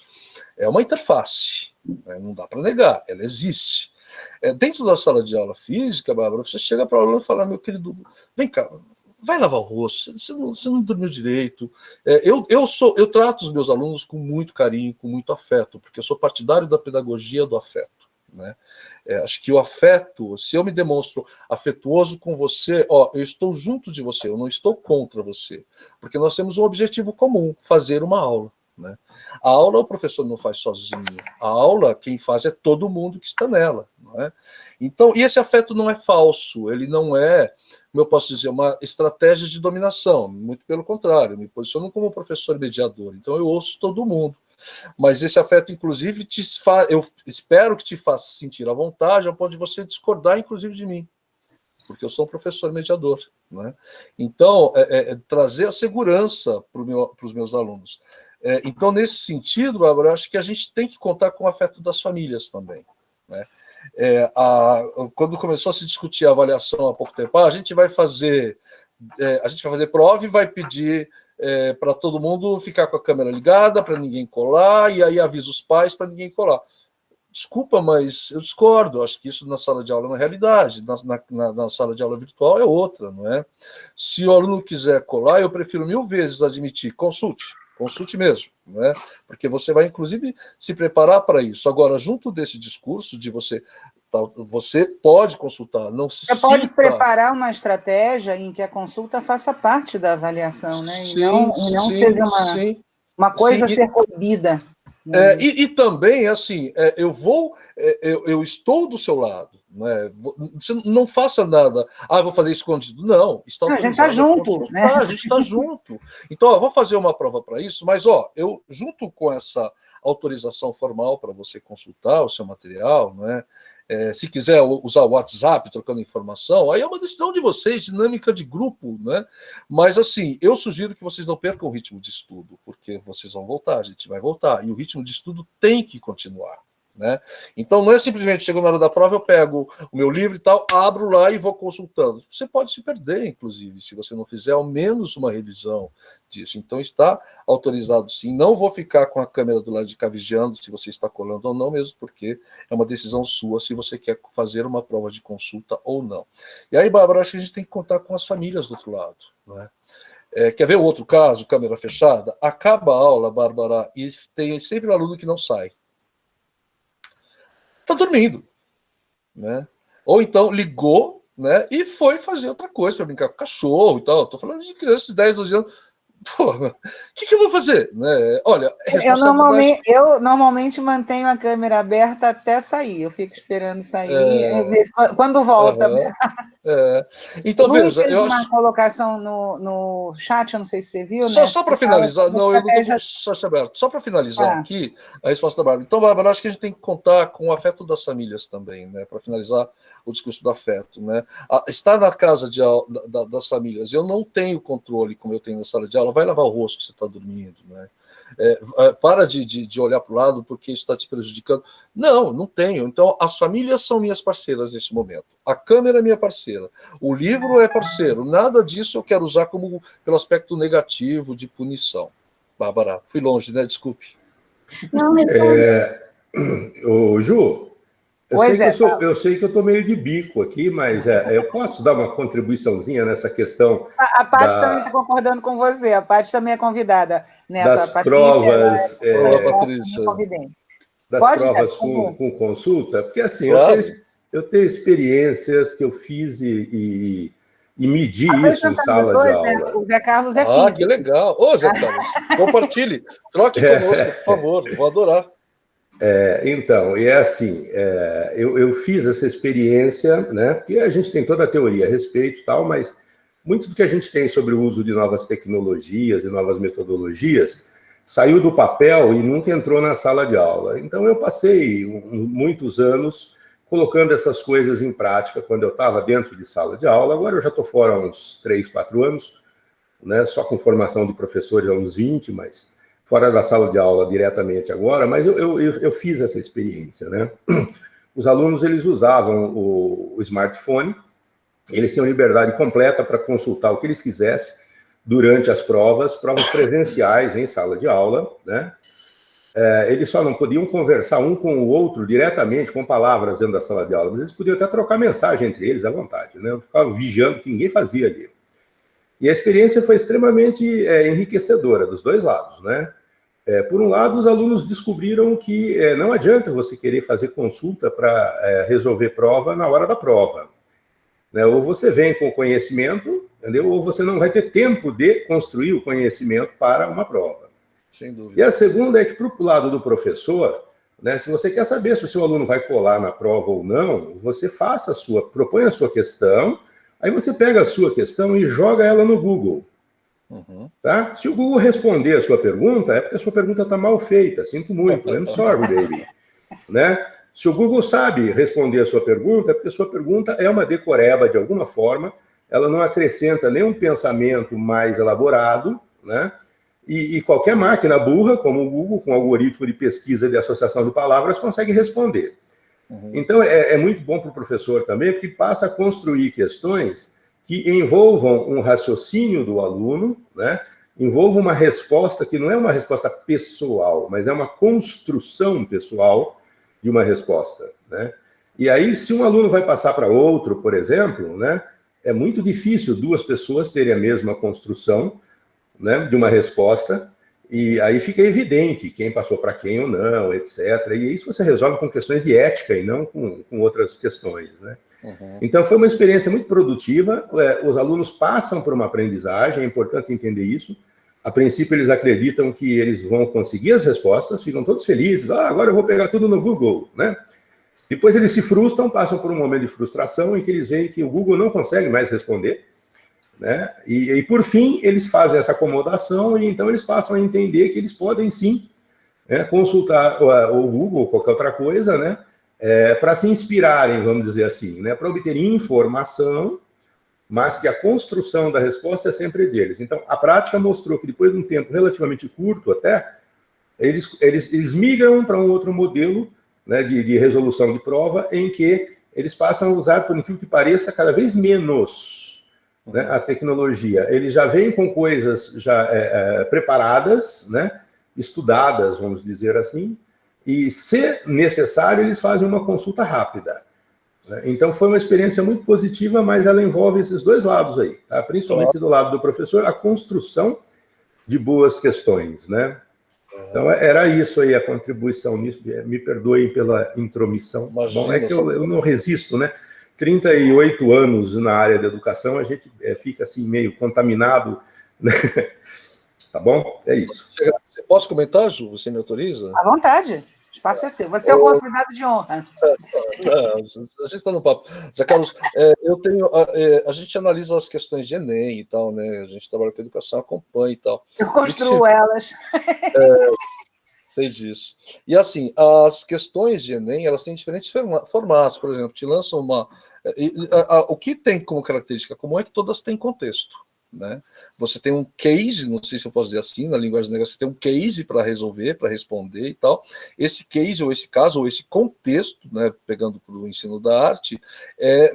É uma interface, né? Não dá para negar, ela existe. Dentro da sala de aula física, Bárbara, você chega para o aluno e fala, meu querido, vem cá, vai lavar o rosto, você não dormiu direito. Eu trato os meus alunos com muito carinho, com muito afeto, porque eu sou partidário da pedagogia do afeto. Né? Acho que o afeto, se eu me demonstro afetuoso com você, eu estou junto de você, eu não estou contra você, porque nós temos um objetivo comum, fazer uma aula. Né? A aula o professor não faz sozinho, a aula quem faz é todo mundo que está nela. Não é? Então, e esse afeto não é falso, ele não é, como eu posso dizer, uma estratégia de dominação, muito pelo contrário, eu me posiciono como professor mediador, então eu ouço todo mundo. Mas esse afeto, inclusive, eu espero que te faça sentir à vontade, ao ponto de você discordar, inclusive, de mim, porque eu sou um professor mediador. Né? Então, trazer a segurança para os meus alunos. Então, nesse sentido, Bárbara, eu acho que a gente tem que contar com o afeto das famílias também. Né? Quando começou a se discutir a avaliação há pouco tempo, a gente vai fazer prova e vai pedir para todo mundo ficar com a câmera ligada, para ninguém colar, e aí avisa os pais para ninguém colar. Desculpa, mas eu discordo. Acho que isso na sala de aula é uma realidade, na sala de aula virtual é outra, não é? Se o aluno quiser colar, eu prefiro 1000 vezes admitir, consulte mesmo, não é? Porque você vai, inclusive, se preparar para isso. Agora, junto desse discurso de você pode consultar, não se Você pode preparar uma estratégia em que a consulta faça parte da avaliação, né? Sim, e não seja uma coisa a ser coibida. E também, assim, eu estou do seu lado. Né? Você não faça nada. Vou fazer escondido. Não, está autorizado. A gente está junto. Né? A gente está junto. Então, vou fazer uma prova para isso, mas, eu, junto com essa autorização formal para você consultar o seu material, né? Se quiser usar o WhatsApp trocando informação, aí é uma decisão de vocês, dinâmica de grupo, né? Mas, assim, eu sugiro que vocês não percam o ritmo de estudo, porque vocês vão voltar, a gente vai voltar, e o ritmo de estudo tem que continuar. né? Então, não é simplesmente, chegou na hora da prova, eu pego o meu livro e tal, abro lá e vou consultando. Você pode se perder, inclusive, se você não fizer ao menos uma revisão disso. Então, está autorizado sim. Não vou ficar com a câmera do lado de cá vigiando se você está colando ou não, mesmo porque é uma decisão sua se você quer fazer uma prova de consulta ou não. E aí, Bárbara, acho que a gente tem que contar com as famílias do outro lado, né? Quer ver o outro caso, câmera fechada? Acaba a aula, Bárbara, e tem sempre um aluno que não sai. Está dormindo, né? Ou então ligou, né, e foi fazer outra coisa, para brincar com o cachorro e tal. Estou falando de crianças de 10, 12 anos. Pô, o que eu vou fazer? Né? Olha, responsabilidade... eu normalmente mantenho a câmera aberta até sair. Eu fico esperando sair. Quando volta... Então, veja... Eu acho uma colocação no chat, eu não sei se você viu, só, né? Só para finalizar, não, eu não estou com o chat aberto. Só para finalizar aqui a resposta da Bárbara. Então, Bárbara, acho que a gente tem que contar com o afeto das famílias também, né? Para finalizar o discurso do afeto, né? Estar na casa das famílias, eu não tenho controle como eu tenho na sala de aula, vai lavar o rosto que você está dormindo, né? Para de olhar para o lado porque isso está te prejudicando. Não tenho. Então, as famílias são minhas parceiras nesse momento. A câmera é minha parceira. O livro é parceiro. Nada disso eu quero usar como pelo aspecto negativo de punição. Bárbara, fui longe, né? Desculpe. Não, Ju, eu sei que eu estou meio de bico aqui, mas eu posso dar uma contribuiçãozinha nessa questão. A Paty também está concordando com você. A Paty também é convidada nessa. Das provas. Olá, Patrícia. Das provas com consulta, porque assim, claro. eu tenho experiências que eu fiz e medi isso em sala de aula. O Zé Carlos é físico. Que legal. Ô, Zé Carlos, compartilhe, troque conosco, por favor, vou adorar. Então, e é assim, eu fiz essa experiência, né, porque a gente tem toda a teoria a respeito e tal, mas muito do que a gente tem sobre o uso de novas tecnologias e novas metodologias saiu do papel e nunca entrou na sala de aula. Então, eu passei muitos anos colocando essas coisas em prática quando eu estava dentro de sala de aula. Agora eu já estou fora há uns 3, 4 anos, né, só com formação de professores há uns 20, mas fora da sala de aula diretamente agora, mas eu fiz essa experiência, né? Os alunos, eles usavam o smartphone, eles tinham liberdade completa para consultar o que eles quisessem durante as provas presenciais em sala de aula, né? Eles só não podiam conversar um com o outro diretamente, com palavras dentro da sala de aula, mas eles podiam até trocar mensagem entre eles à vontade, né? Eu ficava vigiando que ninguém fazia ali. E a experiência foi extremamente enriquecedora dos dois lados, né? Por um lado, os alunos descobriram que não adianta você querer fazer consulta para resolver prova na hora da prova, né? Ou você vem com o conhecimento, entendeu? Ou você não vai ter tempo de construir o conhecimento para uma prova. Sem dúvida. E a segunda é que, para o lado do professor, né, se você quer saber se o seu aluno vai colar na prova ou não, você propõe a sua questão. Aí você pega a sua questão e joga ela no Google. Uhum. Tá? Se o Google responder a sua pergunta, é porque a sua pergunta está mal feita. Sinto muito. I'm sorry, baby. Né? Se o Google sabe responder a sua pergunta, é porque a sua pergunta é uma decoreba de alguma forma, ela não acrescenta nenhum pensamento mais elaborado, né? E qualquer máquina burra, como o Google, com algoritmo de pesquisa de associação de palavras, consegue responder. Uhum. Então, é muito bom para o professor também, porque passa a construir questões que envolvam um raciocínio do aluno, né? Envolvam uma resposta que não é uma resposta pessoal, mas é uma construção pessoal de uma resposta, né? E aí, se um aluno vai passar para outro, por exemplo, né, é muito difícil duas pessoas terem a mesma construção, né, de uma resposta, e aí fica evidente quem passou para quem ou não, etc. E isso você resolve com questões de ética e não com outras questões, né? Uhum. Então, foi uma experiência muito produtiva. Os alunos passam por uma aprendizagem, é importante entender isso. A princípio, eles acreditam que eles vão conseguir as respostas, ficam todos felizes. Agora eu vou pegar tudo no Google, né? Depois eles se frustram, passam por um momento de frustração em que eles veem que o Google não consegue mais responder, né? E por fim, eles fazem essa acomodação e então eles passam a entender que eles podem sim, né, consultar o Google ou qualquer outra coisa, né, para se inspirarem, vamos dizer assim, né, para obter informação, mas que a construção da resposta é sempre deles. Então, a prática mostrou que depois de um tempo relativamente curto até, eles migram para um outro modelo né, de resolução de prova, em que eles passam a usar, por incrível que pareça, cada vez menos, né, a tecnologia. Eles já vêm com coisas já preparadas, né, estudadas, vamos dizer assim, e, se necessário, eles fazem uma consulta rápida. Então, foi uma experiência muito positiva, mas ela envolve esses dois lados aí, tá? Principalmente do lado do professor, a construção de boas questões, né? Então, era isso aí, a contribuição nisso. Me perdoem pela intromissão. Imagina, bom, é que eu não resisto, né? 38 anos na área da educação, a gente fica assim meio contaminado, né? Tá bom? É isso. Você posso comentar, Ju? Você me autoriza? À vontade. O espaço é seu. Você é o convidado de honra. A gente está no papo. Zé Carlos, a gente analisa as questões de Enem e tal, né? A gente trabalha com educação, acompanha e tal. Eu construo elas. Sei disso. E assim, as questões de Enem, elas têm diferentes formatos. Por exemplo, te lançam uma... O que tem como característica comum é que todas têm contexto. Né? Você tem um case, não sei se eu posso dizer assim, na linguagem do negócio, você tem um case para resolver, para responder e tal. Esse case, ou esse caso, ou esse contexto, né, pegando para o ensino da arte,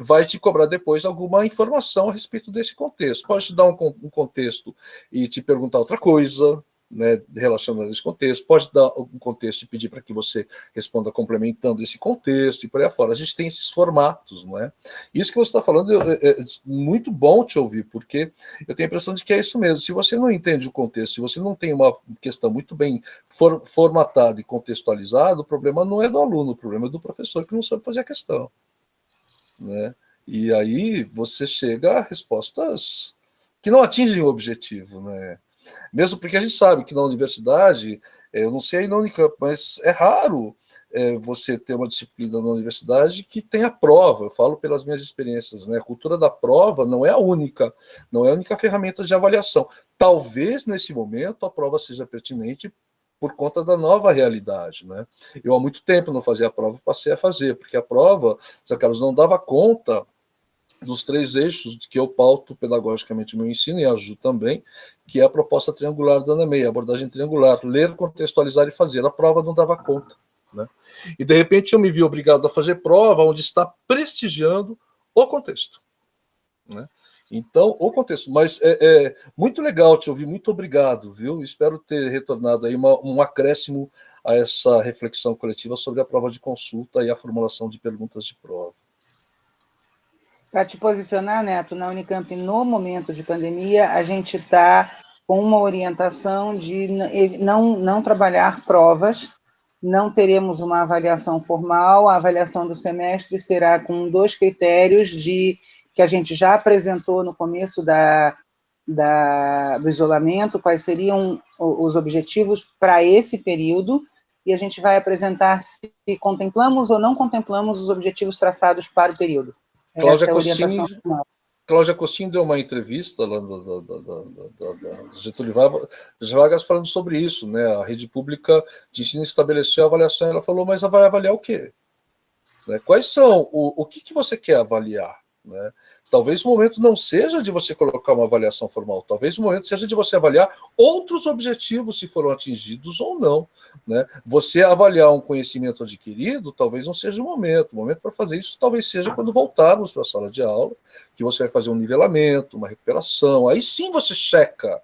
vai te cobrar depois alguma informação a respeito desse contexto. Pode te dar um contexto e te perguntar outra coisa, né, relacionado a esse contexto, pode dar um contexto e pedir para que você responda complementando esse contexto e por aí afora. A gente tem esses formatos, não é? Isso que você está falando é muito bom te ouvir, porque eu tenho a impressão de que é isso mesmo. Se você não entende o contexto, se você não tem uma questão muito bem formatada e contextualizada, o problema não é do aluno, o problema é do professor que não sabe fazer a questão, né? E aí você chega a respostas que não atingem o objetivo, né? Mesmo porque a gente sabe que na universidade, eu não sei aí na Unicamp, mas é raro você ter uma disciplina na universidade que tenha prova. Eu falo pelas minhas experiências, né? A cultura da prova não é a única ferramenta de avaliação. Talvez nesse momento a prova seja pertinente por conta da nova realidade, né? Eu há muito tempo não fazia a prova, passei a fazer, porque a prova, Zé Carlos, não dava conta dos 3 eixos que eu pauto pedagogicamente o meu ensino, e ajudo também, que é a proposta triangular da ANEMEI, a abordagem triangular, ler, contextualizar e fazer. A prova não dava conta, né? E, de repente, eu me vi obrigado a fazer prova onde está prestigiando o contexto, né? Então, o contexto. Mas é muito legal te ouvir, muito obrigado, viu? Espero ter retornado aí um acréscimo a essa reflexão coletiva sobre a prova de consulta e a formulação de perguntas de prova. Para te posicionar, Neto, na Unicamp, no momento de pandemia, a gente está com uma orientação de não trabalhar provas, não teremos uma avaliação formal, a avaliação do semestre será com 2 critérios que a gente já apresentou no começo do isolamento, quais seriam os objetivos para esse período, e a gente vai apresentar se contemplamos ou não contemplamos os objetivos traçados para o período. Cláudia Costin deu uma entrevista lá da Getúlio Vargas falando sobre isso, né? A rede pública de ensino estabeleceu a avaliação, ela falou, mas vai avaliar o quê? Né? Quais são? O que você quer avaliar? Né? Talvez o momento não seja de você colocar uma avaliação formal, talvez o momento seja de você avaliar outros objetivos, se foram atingidos ou não, né? Você avaliar um conhecimento adquirido, talvez não seja o momento para fazer isso talvez seja quando voltarmos para a sala de aula, que você vai fazer um nivelamento, uma recuperação, aí sim você checa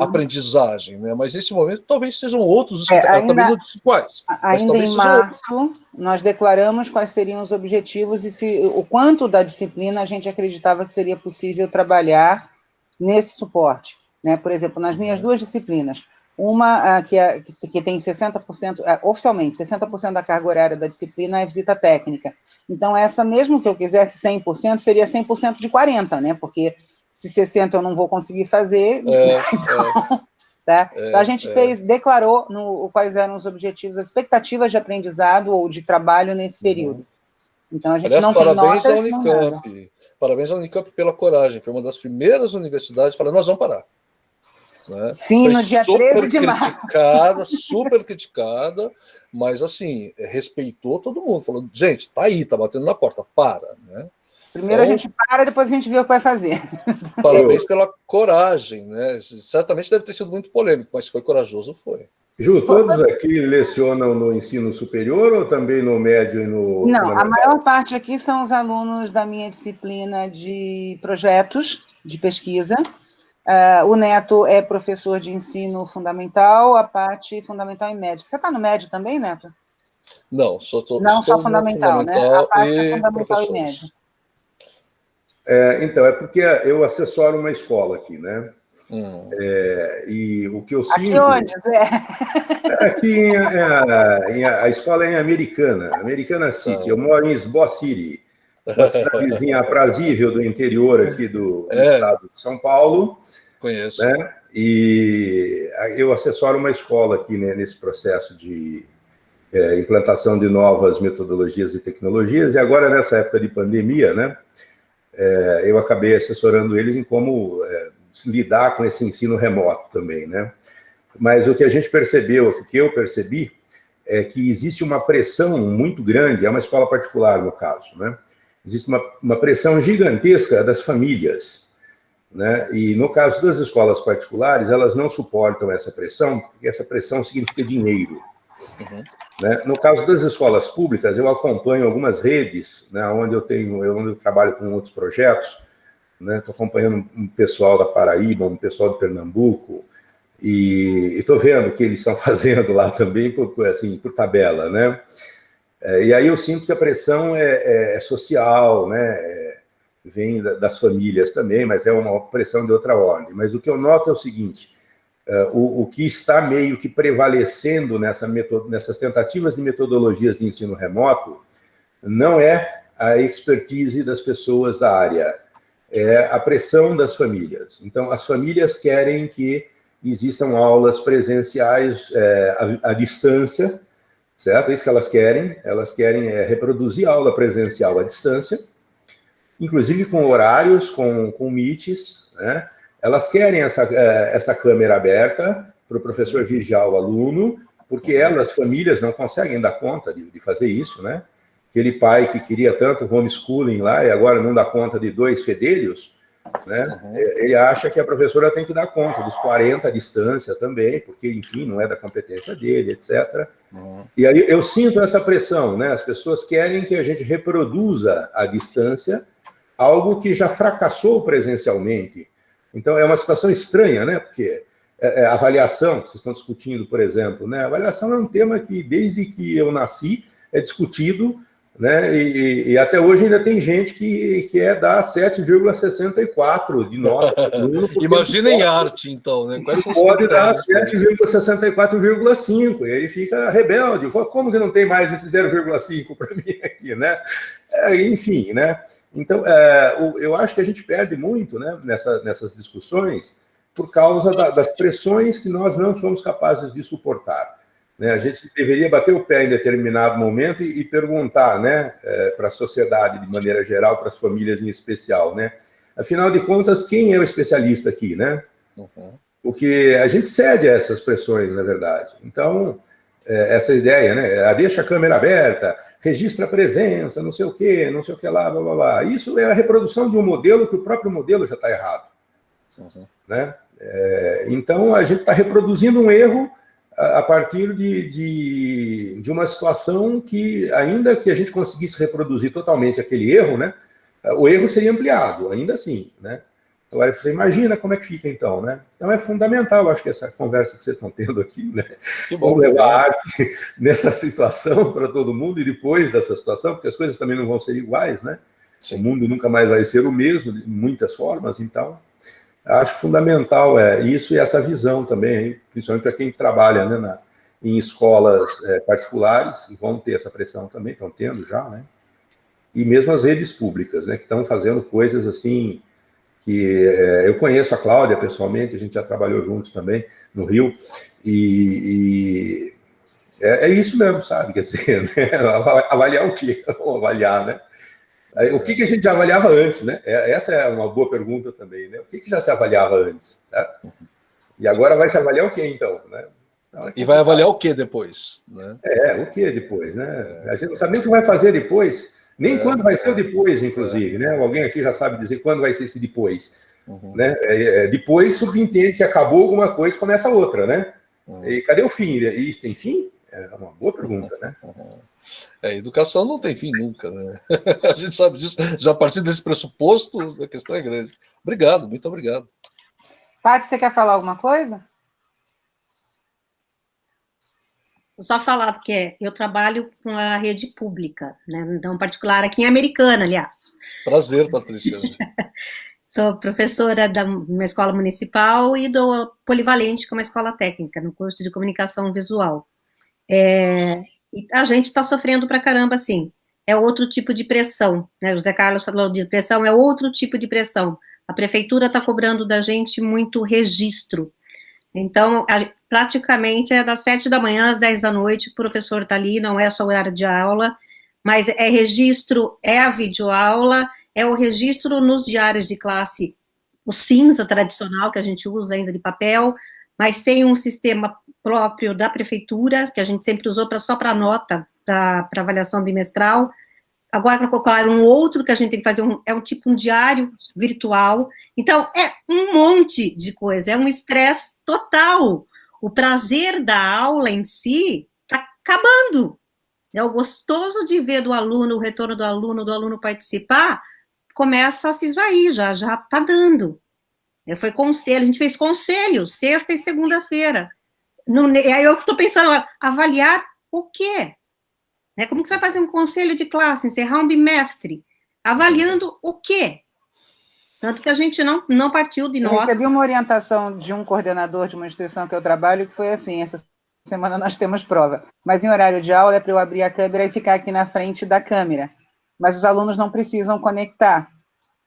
aprendizagem, né? Mas nesse momento talvez sejam outros, também não disse quais. Ainda em março, nós declaramos quais seriam os objetivos e o quanto da disciplina a gente acreditava que seria possível trabalhar nesse suporte, né? Por exemplo, nas minhas 2 disciplinas, uma que tem 60%, oficialmente, 60% da carga horária da disciplina é visita técnica. Então, essa, mesmo que eu quisesse 100%, seria 100% de 40%, né? Porque se 60% eu não vou conseguir fazer, então, tá? Então, a gente declarou quais eram os objetivos, as expectativas de aprendizado ou de trabalho nesse período. Então, a gente não tem notas, à Unicamp. Parabéns à Unicamp pela coragem. Foi uma das primeiras universidades falando, nós vamos parar. Né? Sim, no dia 13 de março. Super criticada, mas assim, respeitou todo mundo, falou, gente, tá aí, tá batendo na porta, para, né? Primeiro então, a gente para, depois a gente vê o que vai fazer. Parabéns pela coragem, né? Certamente deve ter sido muito polêmico, mas foi corajoso, foi. Ju, todos aqui lecionam no ensino superior ou também no médio e no... Não, a maior parte aqui são os alunos da minha disciplina de projetos de pesquisa. O Neto é professor de ensino fundamental, a Paty fundamental e médio. Você está no médio também, Neto? Não, não só fundamental, né? A Paty é fundamental e médio. Então, é porque eu assessoro uma escola aqui, né? E o que eu sinto... Aqui onde, Zé? Aqui a escola é em Americana City. Eu moro em Esbo City, uma cidadezinha aprazível do interior aqui do estado de São Paulo. Conheço. Né? E eu assessoro uma escola aqui, né, nesse processo de implantação de novas metodologias e tecnologias. E agora, nessa época de pandemia, né, eu acabei assessorando eles em como lidar com esse ensino remoto também, né? Mas o que a gente percebeu, o que eu percebi, é que existe uma pressão muito grande, é uma escola particular no caso, né? Existe uma pressão gigantesca das famílias, né? E no caso das escolas particulares, elas não suportam essa pressão, porque essa pressão significa dinheiro. Né? No caso das escolas públicas, eu acompanho algumas redes, né, onde eu trabalho com outros projetos, né? Estou acompanhando um pessoal da Paraíba, um pessoal de Pernambuco, e estou vendo o que eles estão fazendo lá também, por tabela, né? E aí eu sinto que a pressão é social, né? Vem das famílias também, mas é uma pressão de outra ordem. Mas o que eu noto é o seguinte, o que está meio que prevalecendo nessas tentativas de metodologias de ensino remoto não é a expertise das pessoas da área, é a pressão das famílias. Então, as famílias querem que existam aulas presenciais à distância, certo? É isso que elas querem reproduzir a aula presencial à distância, inclusive com horários, com meets, né? Elas querem essa câmera aberta para o professor vigiar o aluno, porque as famílias, não conseguem dar conta de fazer isso, né? Aquele pai que queria tanto homeschooling lá e agora não dá conta de 2 fedelhos, né? Ele acha que a professora tem que dar conta dos 40 à distância também, porque, enfim, não é da competência dele, etc. E aí eu sinto essa pressão, né? As pessoas querem que a gente reproduza à distância algo que já fracassou presencialmente. Então, é uma situação estranha, né? Porque a avaliação, que vocês estão discutindo, por exemplo, né? A avaliação é um tema que, desde que eu nasci, é discutido, né? E até hoje ainda tem gente que dar 7,64 de nota. Imagina em arte, então, né? Quais são os pode dar 7,64,5, e aí fica rebelde. Como que não tem mais esse 0,5 para mim aqui, né? Enfim, né? Então, eu acho que a gente perde muito, né, nessas discussões por causa das pressões que nós não somos capazes de suportar. Né? A gente deveria bater o pé em determinado momento e perguntar, né, para a sociedade de maneira geral, para as famílias em especial, né? Afinal de contas, quem é o especialista aqui, né? Porque a gente cede a essas pressões, na verdade. Então, essa ideia, né? Deixa a câmera aberta, registra a presença, não sei o que lá, blá, blá, blá. Isso é a reprodução de um modelo que o próprio modelo já está errado. Né? Então, a gente está reproduzindo um erro a partir de uma situação que, ainda que a gente conseguisse reproduzir totalmente aquele erro, né? O erro seria ampliado, ainda assim, né? Agora, você imagina como é que fica, então, né? Então, é fundamental, acho que essa conversa que vocês estão tendo aqui, né? Que bom, vamos levar a arte nessa situação para todo mundo e depois dessa situação, porque as coisas também não vão ser iguais, né? Sim. O mundo nunca mais vai ser o mesmo, de muitas formas, então, acho fundamental isso e essa visão também, principalmente para quem trabalha, né, em escolas particulares, que vão ter essa pressão também, estão tendo já, né? E mesmo as redes públicas, né, que estão fazendo coisas assim, que eu conheço a Cláudia pessoalmente, a gente já trabalhou juntos também no Rio, e é isso mesmo, sabe? Quer dizer, né? Avaliar o quê? Avaliar, né? O que a gente já avaliava antes, né? Essa é uma boa pergunta também, né? O que já se avaliava antes, certo? E agora vai se avaliar o quê, então, né? Então, e vai avaliar o quê depois, né? O quê depois, né? A gente não sabe nem o que vai fazer depois, nem quando vai ser o depois, inclusive, né? Alguém aqui já sabe dizer quando vai ser esse depois, né? Depois subentende que acabou alguma coisa e começa outra, né? E cadê o fim? E isso tem fim? É uma boa pergunta, né? Educação não tem fim nunca, né? A gente sabe disso. Já a partir desse pressuposto, a questão é grande. Obrigado, muito obrigado. Paty, você quer falar alguma coisa? Vou só falar que eu trabalho com a rede pública, né? Então, particular aqui em Americana, aliás. Prazer, Patrícia. Sou professora de uma escola municipal e do Polivalente, que é uma escola técnica, no curso de comunicação visual. E a gente está sofrendo pra caramba, sim. É outro tipo de pressão, né? O Zé Carlos falou de pressão, é outro tipo de pressão. A prefeitura está cobrando da gente muito registro. Então, praticamente é das 7 da manhã às 10 da noite, o professor está ali, não é só o horário de aula, mas é registro, é a videoaula, é o registro nos diários de classe, o cinza tradicional, que a gente usa ainda de papel, mas sem um sistema próprio da prefeitura, que a gente sempre usou só para nota, para avaliação bimestral. Agora, para colocar um outro que a gente tem que fazer, é um diário virtual. Então, é um monte de coisa, é um estresse total. O prazer da aula em si está acabando. É o gostoso de ver do aluno, o retorno do aluno participar, começa a se esvair, já está dando. Foi conselho, a gente fez conselho, sexta e segunda-feira. E aí eu estou pensando, avaliar o quê? Como que você vai fazer um conselho de classe, encerrar um bimestre? Avaliando o quê? Tanto que a gente não partiu de nota. Eu recebi uma orientação de um coordenador de uma instituição que eu trabalho, que foi assim, essa semana nós temos prova, mas em horário de aula é para eu abrir a câmera e ficar aqui na frente da câmera, mas os alunos não precisam conectar.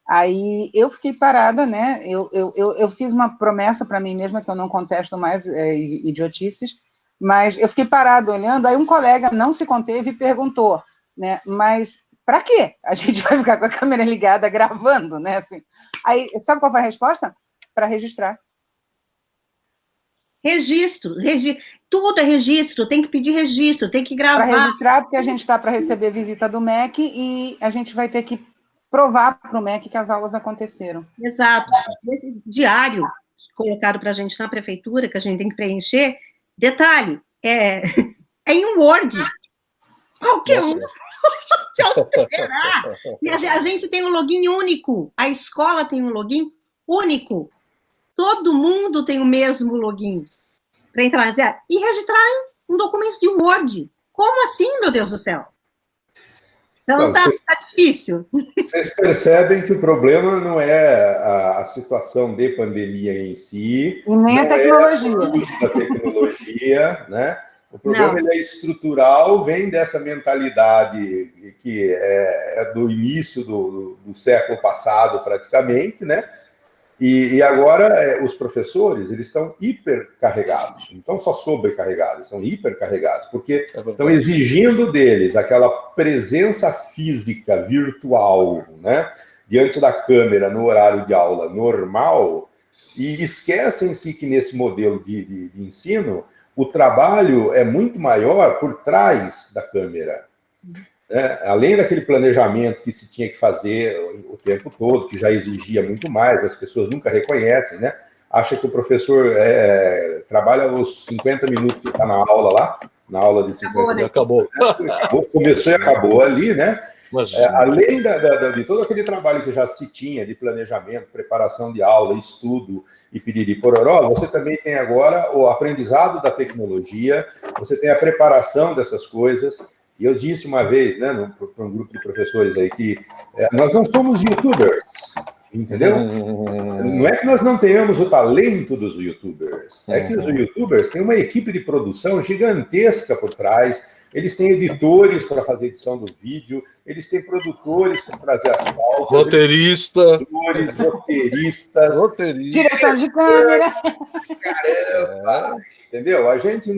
Aí eu fiquei parada, né? Eu fiz uma promessa para mim mesma que eu não contesto mais idiotices, mas eu fiquei parado olhando, aí um colega não se conteve e perguntou, né, mas para quê? A gente vai ficar com a câmera ligada gravando, né, assim. Aí, sabe qual foi a resposta? Para registrar. Registro, tudo é registro, tem que pedir registro, tem que gravar. Para registrar, porque a gente está para receber visita do MEC e a gente vai ter que provar para o MEC que as aulas aconteceram. Exato. Esse diário que colocaram para a gente na prefeitura, que a gente tem que preencher, detalhe, é em um Word. Qualquer um pode alterar. E a gente tem um login único. A escola tem um login único. Todo mundo tem o mesmo login para entrar e registrar em um documento de Word. Como assim, meu Deus do céu? Então, tá difícil. Vocês percebem que o problema não é a situação de pandemia em si, e nem a tecnologia. É o uso da tecnologia, né? O problema ele é estrutural, vem dessa mentalidade que é do início do século passado, praticamente, né? E agora os professores, eles estão hipercarregados, não estão só sobrecarregados, estão hipercarregados, porque estão exigindo deles aquela presença física virtual, né, diante da câmera no horário de aula normal, e esquecem-se que nesse modelo de ensino, o trabalho é muito maior por trás da câmera. Além daquele planejamento que se tinha que fazer o tempo todo, que já exigia muito mais, as pessoas nunca reconhecem, né? Acha que o professor trabalha os 50 minutos que está na aula lá, na aula de 50 minutos. Acabou. Começou e acabou ali, né? Além de todo aquele trabalho que já se tinha de planejamento, preparação de aula, estudo e piriri pororó, você também tem agora o aprendizado da tecnologia, você tem a preparação dessas coisas. E eu disse uma vez, né, para um grupo de professores aí, que nós não somos youtubers, entendeu? Não é que nós não tenhamos o talento dos youtubers, é que os youtubers têm uma equipe de produção gigantesca por trás, eles têm editores para fazer edição do vídeo, eles têm produtores para trazer as pautas, roteiristas, direção de câmera. Caramba! Entendeu? A gente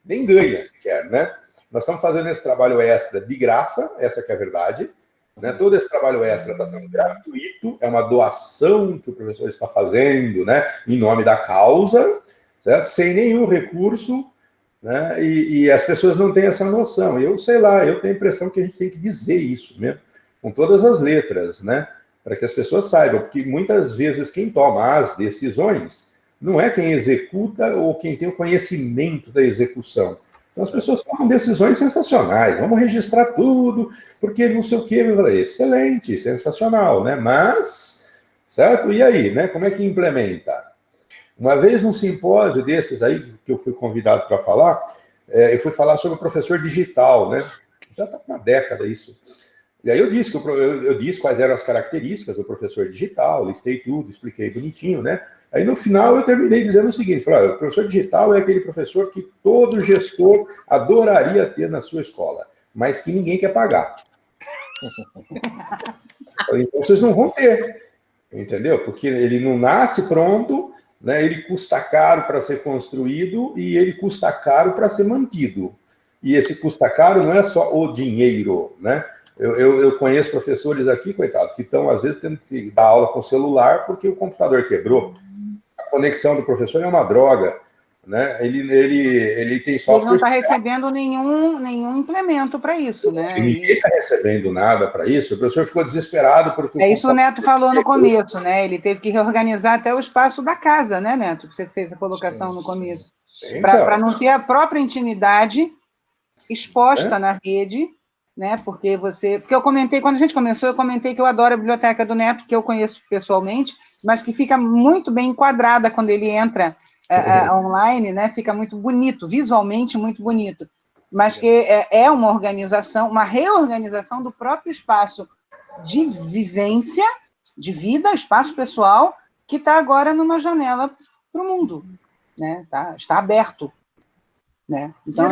nem ganha sequer, né? Nós estamos fazendo esse trabalho extra de graça, essa que é a verdade, né? Todo esse trabalho extra está sendo gratuito, é uma doação que o professor está fazendo, né? Em nome da causa, certo? Sem nenhum recurso, né? E as pessoas não têm essa noção. Eu sei lá, eu tenho a impressão que a gente tem que dizer isso mesmo, com todas as letras, né? Para que as pessoas saibam, porque muitas vezes quem toma as decisões não é quem executa ou quem tem o conhecimento da execução. Então as pessoas tomam decisões sensacionais, vamos registrar tudo, porque não sei o quê. Excelente, sensacional, né? Mas, certo? E aí, né? Como é que implementa? Uma vez num simpósio desses aí, que eu fui convidado para falar, eu fui falar sobre o professor digital, né? Já está com uma década isso. E aí eu disse quais eram as características do professor digital, listei tudo, expliquei bonitinho, né? Aí no final eu terminei dizendo o seguinte, falei, o professor digital é aquele professor que todo gestor adoraria ter na sua escola, mas que ninguém quer pagar. Então vocês não vão ter, entendeu? Porque ele não nasce pronto, né? Ele custa caro para ser construído e ele custa caro para ser mantido. E esse custa caro não é só o dinheiro, né? Eu conheço professores aqui, coitados, que estão, às vezes, tendo que dar aula com celular porque o computador quebrou. A conexão do professor é uma droga, né? Ele tem software... Ele não está recebendo nenhum implemento para isso, né? Ninguém está recebendo nada para isso. O professor ficou desesperado porque... É isso o Neto falou no começo, né? Ele teve que reorganizar até o espaço da casa, né, Neto? Que você fez a colocação no começo. Para não ter a própria intimidade exposta na rede, né? Porque eu comentei, quando a gente começou, eu comentei que eu adoro a biblioteca do Neto, que eu conheço pessoalmente, mas que fica muito bem enquadrada quando ele entra online, né? Fica muito bonito, visualmente muito bonito. Mas que é uma organização, uma reorganização do próprio espaço de vivência, de vida, espaço pessoal, que está agora numa janela para o mundo, né? Está aberto, né? Então,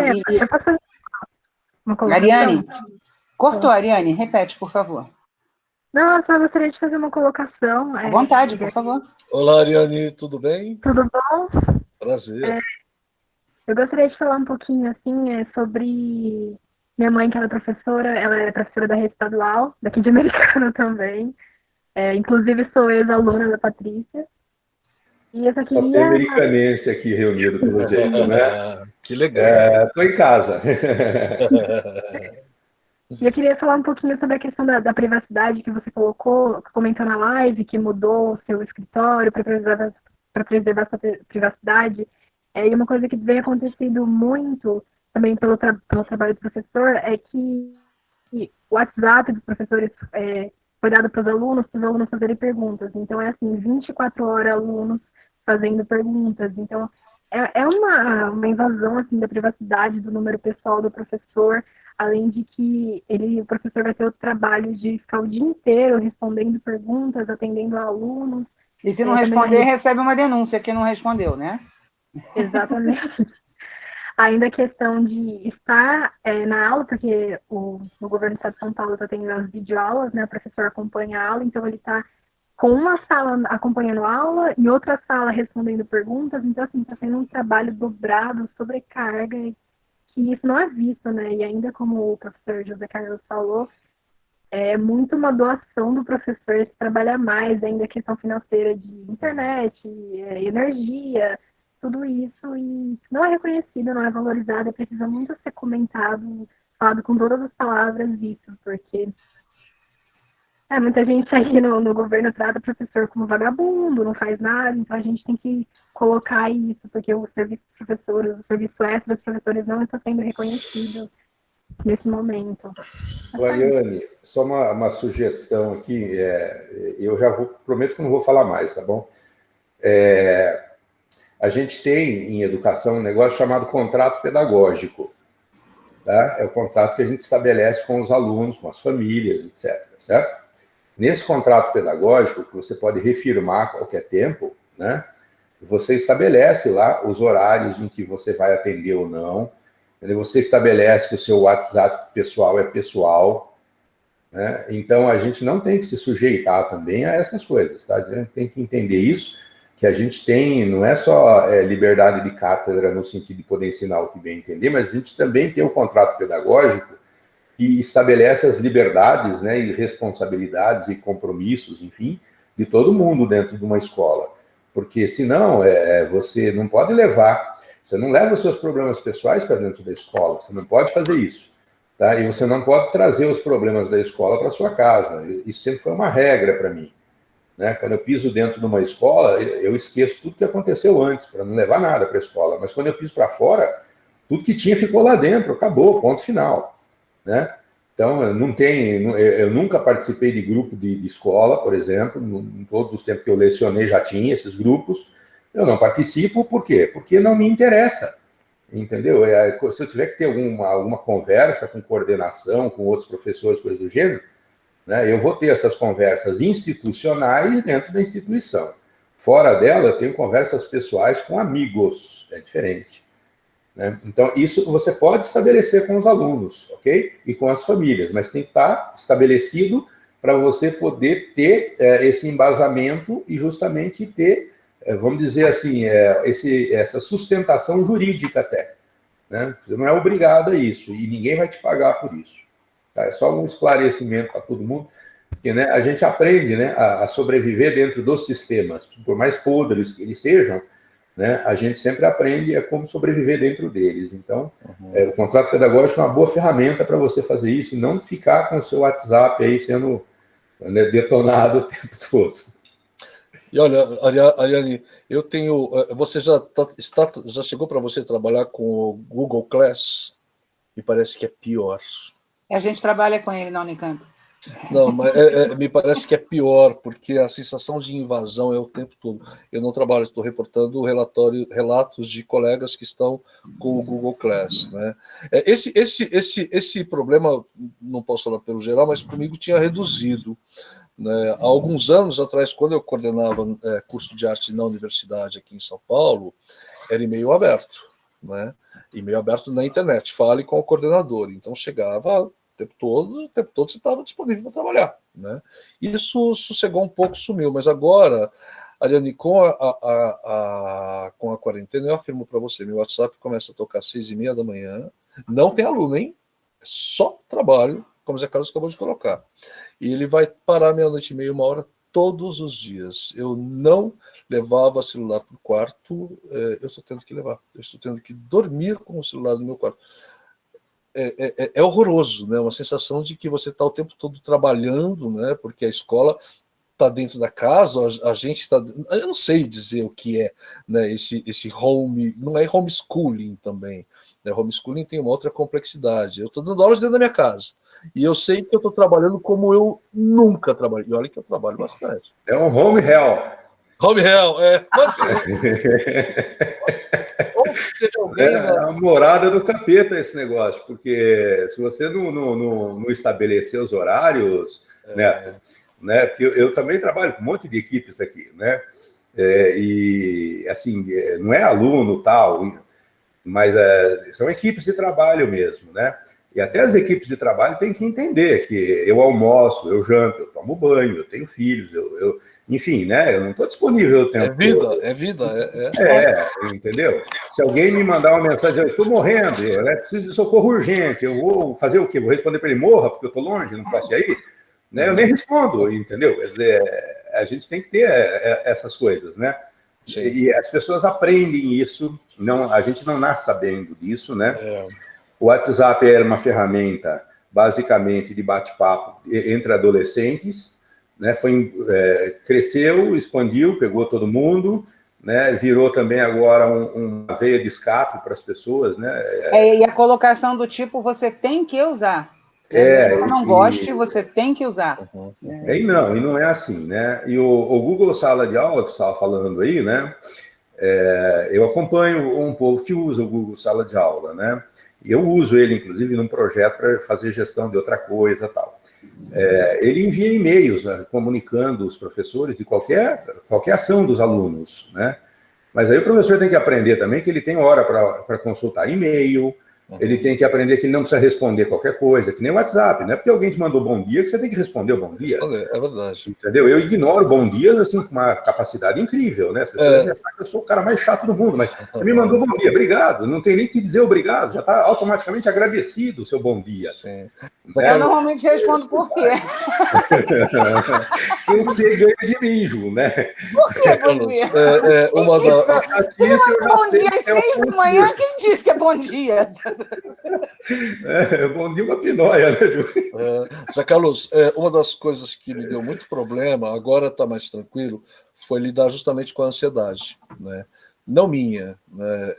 Ariane, cortou, Ariane? Repete, por favor. Não, eu só gostaria de fazer uma colocação. À vontade, por favor. Olá, Ariane, tudo bem? Tudo bom? Prazer. Eu gostaria de falar um pouquinho, assim, sobre minha mãe, que ela é professora da rede estadual, daqui de Americana também. Inclusive, sou ex-aluna da Patrícia. E eu só tem americanense aqui reunido, pelo jeito, né? Que legal. Estou em casa. E eu queria falar um pouquinho sobre a questão da privacidade que você comentou na live, que mudou o seu escritório para preservar a sua privacidade. E uma coisa que vem acontecendo muito também pelo trabalho do professor é que o WhatsApp dos professores foi dado para os alunos fazerem perguntas. Então, é assim, 24 horas alunos fazendo perguntas. Então, é uma invasão assim, da privacidade do número pessoal do professor, além de que o professor vai ter o trabalho de ficar o dia inteiro respondendo perguntas, atendendo alunos. E se não responder, recebe uma denúncia que não respondeu, né? Exatamente. Ainda a questão de estar na aula, porque o governo do estado de São Paulo está tendo as videoaulas, né? O professor acompanha a aula, então ele está com uma sala acompanhando a aula e outra sala respondendo perguntas. Então, assim, está sendo um trabalho dobrado, sobrecarga, que isso não é visto, né? E ainda como o professor José Carlos falou, é muito uma doação do professor se trabalhar mais, ainda a questão financeira de internet, energia, tudo isso, e não é reconhecido, não é valorizado, precisa muito ser comentado, falado com todas as palavras isso, porque muita gente aí no governo trata o professor como vagabundo, não faz nada, então a gente tem que colocar isso, porque o serviço dos professores, o serviço extra dos professores não está sendo reconhecido nesse momento. Ariane, só uma sugestão aqui, eu já prometo que não vou falar mais, tá bom? A gente tem em educação um negócio chamado contrato pedagógico, tá? É o contrato que a gente estabelece com os alunos, com as famílias, etc, certo? Nesse contrato pedagógico, que você pode refirmar a qualquer tempo, né? Você estabelece lá os horários em que você vai atender ou não, você estabelece que o seu WhatsApp pessoal é pessoal, né? Então, a gente não tem que se sujeitar também a essas coisas, tá? A gente tem que entender isso, que a gente tem, não é só liberdade de cátedra no sentido de poder ensinar o que bem entender, mas a gente também tem um contrato pedagógico e estabelece as liberdades, né, e responsabilidades e compromissos, enfim, de todo mundo dentro de uma escola. Porque, senão, você não pode você não leva os seus problemas pessoais para dentro da escola, você não pode fazer isso, tá? E você não pode trazer os problemas da escola para sua casa. Isso sempre foi uma regra para mim. né? Quando eu piso dentro de uma escola, eu esqueço tudo que aconteceu antes, para não levar nada para a escola. Mas quando eu piso para fora, tudo que tinha ficou lá dentro, acabou, ponto final, né? Então, eu nunca participei de grupo de escola, por exemplo, em todos os tempos que eu lecionei já tinha esses grupos. Eu não participo, por quê? Porque não me interessa, entendeu? Se eu tiver que ter alguma conversa com coordenação, com outros professores, coisa do gênero, né, eu vou ter essas conversas institucionais dentro da instituição. Fora dela, eu tenho conversas pessoais com amigos, é diferente. Né? Então, isso você pode estabelecer com os alunos, ok? E com as famílias, mas tem que estar estabelecido para você poder ter esse embasamento e justamente ter, vamos dizer assim, essa sustentação jurídica até. Né? Você não é obrigado a isso, e ninguém vai te pagar por isso. Tá? É só um esclarecimento para todo mundo, porque, né, a gente aprende, né, a sobreviver dentro dos sistemas, por mais podres que eles sejam, né, a gente sempre aprende a como sobreviver dentro deles. Então, o contrato pedagógico é uma boa ferramenta para você fazer isso e não ficar com o seu WhatsApp aí sendo, né, detonado o tempo todo. E olha, Ariane, eu tenho... Você já chegou para você trabalhar com o Google Class? Me parece que é pior. A gente trabalha com ele na Unicamp. Não, mas me parece que é pior, porque a sensação de invasão é o tempo todo. Eu não trabalho, estou reportando relatos de colegas que estão com o Google Class, né? Esse problema, não posso falar pelo geral, mas comigo tinha reduzido. Né? Há alguns anos atrás, quando eu coordenava curso de arte na universidade aqui em São Paulo, era e-mail aberto, né? E-mail aberto na internet, fale com o coordenador. Então chegava... O tempo todo você estava disponível para trabalhar, né? Isso sossegou um pouco, sumiu, mas agora, Ariane, com a quarentena, eu afirmo para você, meu WhatsApp começa a tocar às 6h30 da manhã, não tem aluno, hein? É só trabalho, como o Zé Carlos acabou de colocar. E ele vai parar meia-noite e meia, 1h, todos os dias. Eu não levava celular para o quarto, eu estou tendo que levar. Eu estou tendo que dormir com o celular no meu quarto. É horroroso, né? Uma sensação de que você está o tempo todo trabalhando, né? Porque a escola está dentro da casa, a gente está... Eu não sei dizer o que é, né? Esse home... Não é homeschooling também. Né? Homeschooling tem uma outra complexidade. Eu estou dando aulas dentro da minha casa. E eu sei que eu estou trabalhando como eu nunca trabalhei. E olha que eu trabalho bastante. É um home hell. Home hell, pode ser. É a morada do capeta esse negócio, porque se você não estabelecer os horários, né, porque eu também trabalho com um monte de equipes aqui, né, e assim, não é aluno tal, mas são equipes de trabalho mesmo, né, e até as equipes de trabalho têm que entender que eu almoço, eu janto, eu tomo banho, eu tenho filhos, enfim, né? Eu não estou disponível o tempo todo. É vida. Entendeu? Se alguém me mandar uma mensagem, eu estou morrendo, preciso de socorro urgente, eu vou fazer o quê? Vou responder para ele, morra, porque eu estou longe, não posso ir aí? Né? Eu nem respondo, entendeu? Quer dizer, a gente tem que ter essas coisas, né? Sim. E as pessoas aprendem isso, a gente não nasce sabendo disso, né? O WhatsApp era uma ferramenta, basicamente, de bate-papo entre adolescentes, né, cresceu, expandiu, pegou todo mundo, né, virou também agora uma veia de escape para as pessoas, né? E a colocação do tipo, você tem que usar. Se não goste, você tem que usar. E não é assim, né? E o Google Sala de Aula, que você estava falando aí, né? Eu acompanho um povo que usa o Google Sala de Aula, né? E eu uso ele, inclusive, num projeto para fazer gestão de outra coisa e tal. Ele envia e-mails, né, comunicando os professores de qualquer ação dos alunos, né? Mas aí o professor tem que aprender também que ele tem hora para consultar e-mail, ele tem que aprender que ele não precisa responder qualquer coisa, que nem o WhatsApp, não é porque alguém te mandou bom dia que você tem que responder o bom dia. É verdade. Entendeu? Eu ignoro bom dias assim, com uma capacidade incrível, né? As pessoas acham que eu sou o cara mais chato do mundo, mas você me mandou bom dia, obrigado, não tem nem que te dizer obrigado, já está automaticamente agradecido o seu bom dia. Sim. Eu normalmente respondo por quê? Eu sei ganha de mim, Ju, né? Por que bom dia? Bom dia às 6 da manhã, quem disse que é bom dia? Bom dia, uma pinóia, né, Ju? Zé Carlos, uma das coisas que me deu muito problema, agora está mais tranquilo, foi lidar justamente com a ansiedade, né? Não minha, né?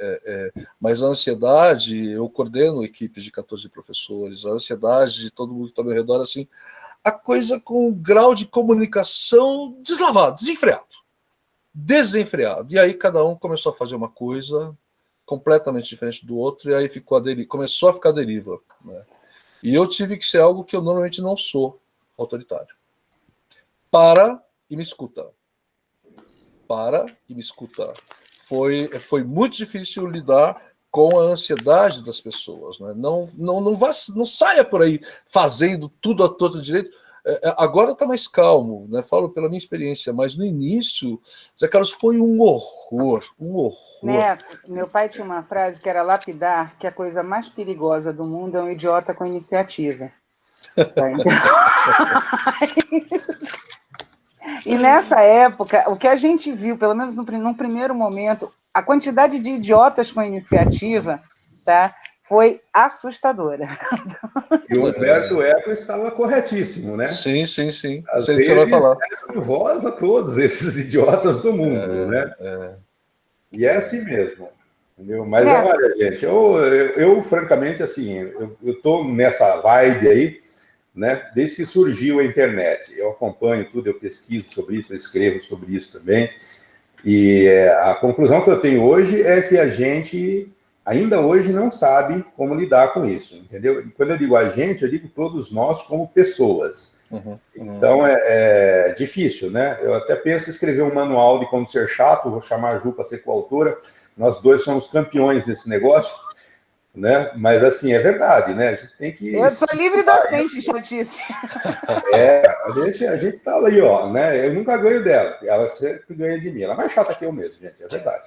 Mas a ansiedade, eu coordeno equipes de 14 professores, a ansiedade de todo mundo que está ao meu redor, assim, a coisa com um grau de comunicação deslavado, desenfreado. E aí cada um começou a fazer uma coisa completamente diferente do outro, e aí começou a ficar deriva, né? E eu tive que ser algo que eu normalmente não sou, autoritário. Para e me escuta. Para e me escuta. Foi muito difícil lidar com a ansiedade das pessoas, né? Não saia por aí fazendo tudo a todo direito. Agora está mais calmo, né? Falo pela minha experiência, mas no início, Zé Carlos, foi um horror. Neto, meu pai tinha uma frase que era lapidar, que a coisa mais perigosa do mundo é um idiota com iniciativa. Tá, então... E nessa época, o que a gente viu, pelo menos num primeiro momento, a quantidade de idiotas com iniciativa, tá, foi assustadora. E o Humberto Eco estava corretíssimo, né? Sim. Às vezes, você vai falar. Voz a todos esses idiotas do mundo, né? E é assim mesmo. Entendeu? Mas olha, gente, eu francamente, assim, eu estou nessa vibe aí, né? Desde que surgiu a internet. Eu acompanho tudo, eu pesquiso sobre isso, eu escrevo sobre isso também. E a conclusão que eu tenho hoje é que a gente ainda hoje não sabe como lidar com isso, entendeu? E quando eu digo a gente, eu digo todos nós como pessoas. Então é difícil, né? Eu até penso em escrever um manual de como ser chato, vou chamar a Ju para ser coautora. Nós dois somos campeões desse negócio, né? Mas assim, é verdade, né? A gente tem que... Eu sou livre docente, chatice. A gente tá ali, ó, né? Eu nunca ganho dela, ela sempre ganha de mim. Ela é mais chata que eu mesmo, gente, é verdade.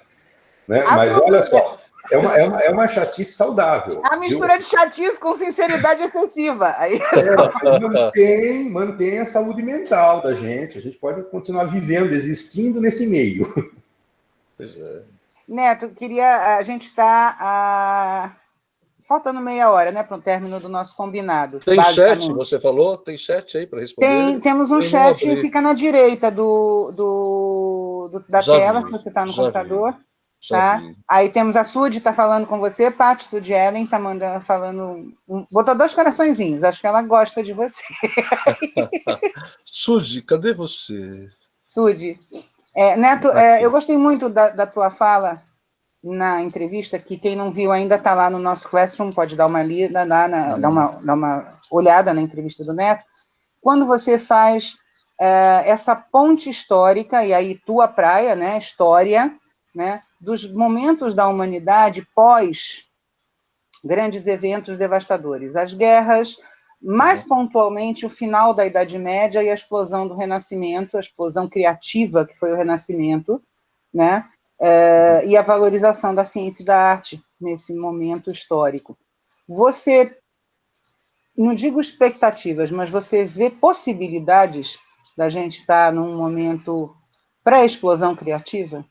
Né? Mas olha só, é uma chatice saudável. A mistura de chatice com sinceridade excessiva. Aí... mantém a saúde mental da gente. A gente pode continuar vivendo, existindo nesse meio. Pois é. Neto, a gente está faltando meia hora, né, para o término do nosso combinado. Tem chat, você falou? Tem chat aí para responder? Temos um chat que fica na direita da tela, se você está no computador. Tá? Aí temos a Sudi, está falando com você, Paty Sudi Ellen está falando, botou 2 coraçõezinhos, acho que ela gosta de você. Sudi, cadê você? Sudi. Neto, eu gostei muito da tua fala na entrevista, que quem não viu ainda está lá no nosso Classroom, pode dar uma lida, dar uma olhada na entrevista do Neto, quando você faz essa ponte histórica, e aí tua praia, né, história, né, dos momentos da humanidade pós grandes eventos devastadores, as guerras, mais pontualmente o final da Idade Média e a explosão do Renascimento, a explosão criativa que foi o Renascimento, né, e a valorização da ciência e da arte nesse momento histórico. Você, não digo expectativas, mas você vê possibilidades da gente estar num momento pré-explosão criativa?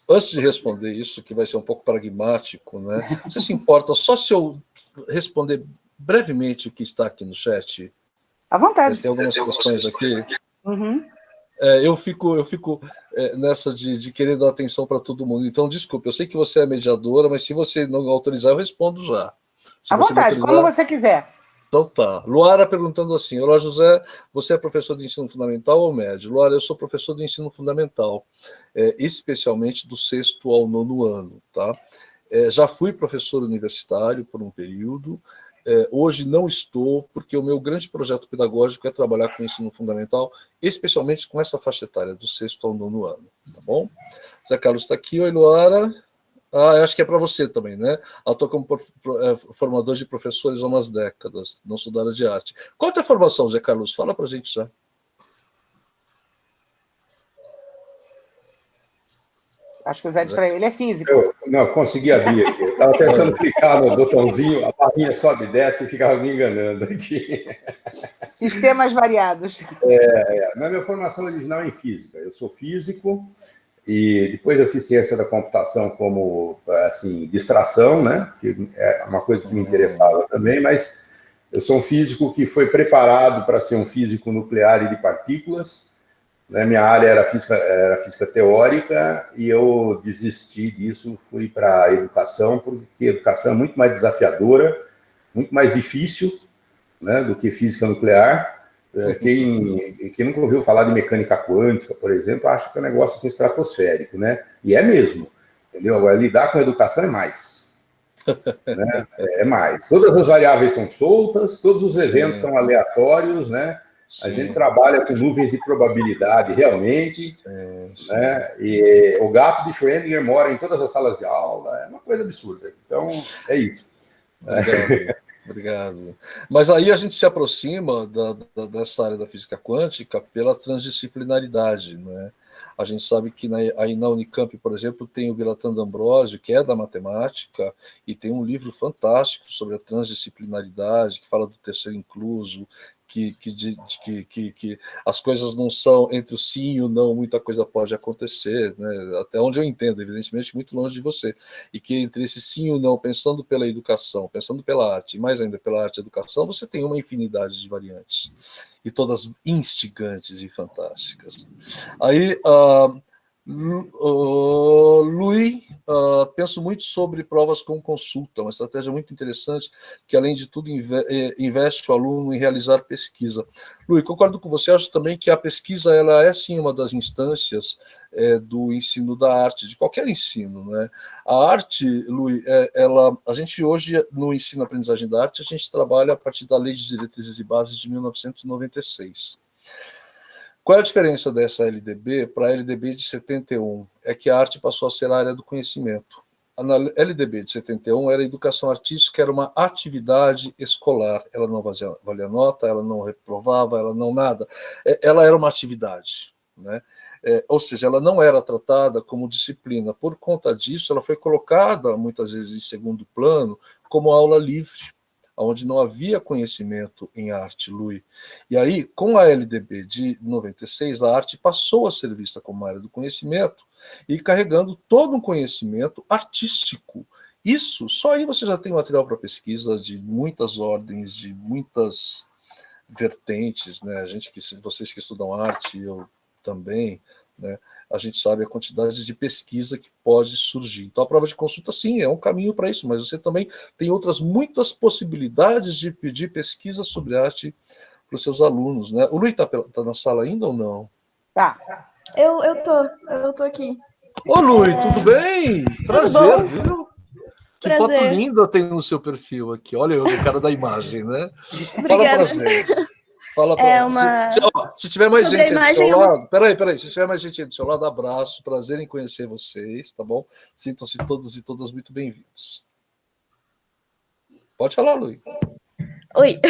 Antes de responder isso, que vai ser um pouco pragmático, né? Você se importa só se eu responder brevemente o que está aqui no chat? À vontade. Tem algumas questões aqui. Uhum. Eu fico nessa de querer dar atenção para todo mundo. Então, desculpe, eu sei que você é mediadora, mas se você não autorizar, eu respondo já. À vontade, como você quiser. Então tá. Luara perguntando assim: olá, José, você é professor de ensino fundamental ou médio? Luara, eu sou professor de ensino fundamental, especialmente do 6º ao 9º ano, tá? Já fui professor universitário por um período, hoje não estou, porque o meu grande projeto pedagógico é trabalhar com o ensino fundamental, especialmente com essa faixa etária, do 6º ao 9º ano, tá bom? Zé Carlos está aqui. Oi, Luara. Eu acho que é para você também, né? Atuo como formador de professores há umas décadas, não sou da área de arte. Qual é a tua formação, Zé Carlos? Fala para a gente já. Acho que o Zé disse para ele é físico. Não, consegui abrir aqui. Eu estava tentando clicar no botãozinho, a barrinha sobe e desce e ficava me enganando aqui. Sistemas variados. Na minha formação original é em física. Eu sou físico E depois eu fiz ciência da computação como, assim, distração, né? Que é uma coisa que me interessava também, mas eu sou um físico que foi preparado para ser um físico nuclear e de partículas, né? Minha área era física teórica, e eu desisti disso, fui para a educação, porque a educação é muito mais desafiadora, muito mais difícil, né, do que física nuclear. Quem nunca ouviu falar de mecânica quântica, por exemplo, acha que é um negócio assim, estratosférico, né? E é mesmo, entendeu? Agora, lidar com a educação é mais. Né? É mais. Todas as variáveis são soltas, todos os eventos são aleatórios, né? A gente trabalha com nuvens de probabilidade, realmente. Né? E o gato de Schrödinger mora em todas as salas de aula, é uma coisa absurda. Então, é isso. Obrigado. Mas aí a gente se aproxima dessa área da física quântica pela transdisciplinaridade, né? A gente sabe que aí na Unicamp, por exemplo, tem o Biratan D'Ambrosio, que é da matemática, e tem um livro fantástico sobre a transdisciplinaridade, que fala do terceiro incluso, que as coisas não são entre o sim e o não, muita coisa pode acontecer, né? Até onde eu entendo, evidentemente, muito longe de você, e que entre esse sim e o não, pensando pela educação, pensando pela arte, e mais ainda pela arte e educação, você tem uma infinidade de variantes, e todas instigantes e fantásticas. Aí, Luiz, penso muito sobre provas com consulta, uma estratégia muito interessante que, além de tudo, investe o aluno em realizar pesquisa. Luiz, concordo com você, acho também que a pesquisa ela é, sim, uma das instâncias do ensino da arte, de qualquer ensino, né? A arte, Luiz, a gente hoje, no ensino-aprendizagem da arte, a gente trabalha a partir da Lei de Diretrizes e Bases de 1996. Qual é a diferença dessa LDB para a LDB de 71? É que a arte passou a ser a área do conhecimento. Na LDB de 71 era a educação artística, era uma atividade escolar. Ela não valia nota, ela não reprovava, ela não nada. Ela era uma atividade, né? Ou seja, ela não era tratada como disciplina. Por conta disso, ela foi colocada, muitas vezes, em segundo plano, como aula livre, onde não havia conhecimento em arte, Luiz. E aí, com a LDB de 96, a arte passou a ser vista como área do conhecimento e carregando todo um conhecimento artístico. Isso, só aí você já tem material para pesquisa de muitas ordens, de muitas vertentes, né? Vocês que estudam arte, eu também, né? A gente sabe a quantidade de pesquisa que pode surgir. Então, a prova de consulta, sim, é um caminho para isso, mas você também tem outras muitas possibilidades de pedir pesquisa sobre arte para os seus alunos, né? O Luiz está na sala ainda ou não? Tá. Eu tô aqui. Ô, Luiz, tudo bem? Prazer, viu? Que Prazer. foto linda tem no seu perfil aqui. Olha eu, o cara da imagem, né? Fala pra gente. Fala pra... se tiver mais gente aí do seu lado... Peraí. Se tiver mais gente aí do seu lado, abraço. Prazer em conhecer vocês, tá bom? Sintam-se todos e todas muito bem-vindos. Pode falar, Luiz. Oi.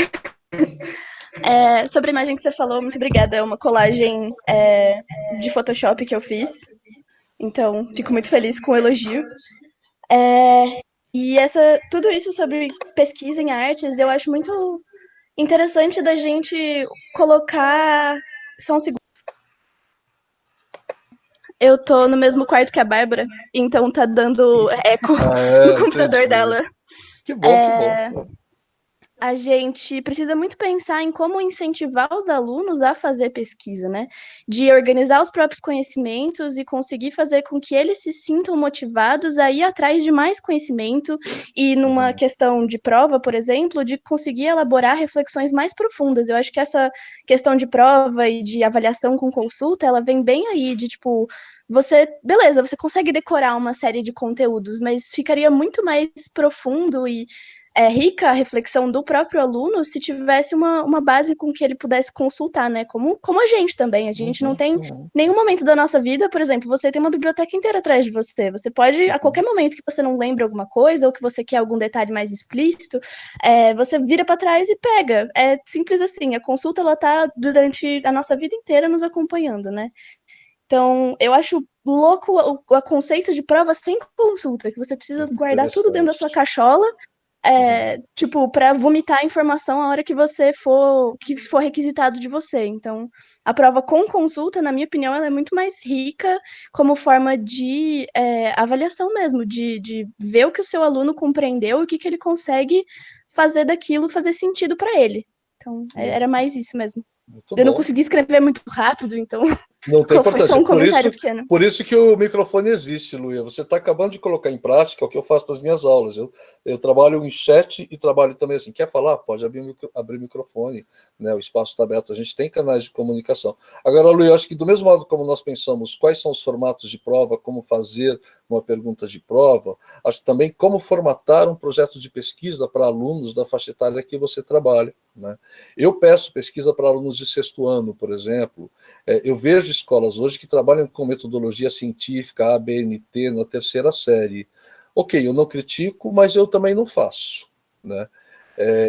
Sobre a imagem que você falou, muito obrigada. É uma colagem de Photoshop que eu fiz. Então, fico muito feliz com o elogio. E tudo isso sobre pesquisa em artes, eu acho muito interessante da gente colocar... Só um segundo. Eu tô no mesmo quarto que a Bárbara, então tá dando eco no computador dela. Que bom, que bom. A gente precisa muito pensar em como incentivar os alunos a fazer pesquisa, né? De organizar os próprios conhecimentos e conseguir fazer com que eles se sintam motivados a ir atrás de mais conhecimento e, numa questão de prova, por exemplo, de conseguir elaborar reflexões mais profundas. Eu acho que essa questão de prova e de avaliação com consulta, ela vem bem aí, de tipo... você consegue decorar uma série de conteúdos, mas ficaria muito mais profundo e rica a reflexão do próprio aluno se tivesse uma base com que ele pudesse consultar, né? Como a gente também. A gente não tem nenhum momento da nossa vida, por exemplo, você tem uma biblioteca inteira atrás de você. Você pode, a qualquer momento que você não lembra alguma coisa ou que você quer algum detalhe mais explícito, você vira para trás e pega. É simples assim. A consulta, ela tá durante a nossa vida inteira nos acompanhando, né? Então, eu acho louco o conceito de prova sem consulta, que você precisa guardar tudo dentro da sua cachola tipo, para vomitar a informação a hora que for requisitado de você. Então, a prova com consulta, na minha opinião, ela é muito mais rica como forma de avaliação mesmo, de ver o que o seu aluno compreendeu e o que ele consegue fazer daquilo fazer sentido para ele. Então, era mais isso mesmo. Muito Eu não bom. consegui escrever muito rápido, então Não tem foi importância. só um comentário pequeno. Por isso que o microfone existe, Luia. Você está acabando de colocar em prática o que eu faço nas minhas aulas. Eu trabalho em chat e trabalho também assim. Quer falar? Pode abrir o microfone, né? O espaço está aberto. A gente tem canais de comunicação. Agora, Luia, eu acho que do mesmo modo como nós pensamos quais são os formatos de prova, como fazer uma pergunta de prova, acho também como formatar um projeto de pesquisa para alunos da faixa etária que você trabalha, né? Eu peço pesquisa para alunos de 6º ano, por exemplo. Eu vejo escolas hoje que trabalham com metodologia científica, ABNT, na 3ª série. Ok, eu não critico, mas eu também não faço, né?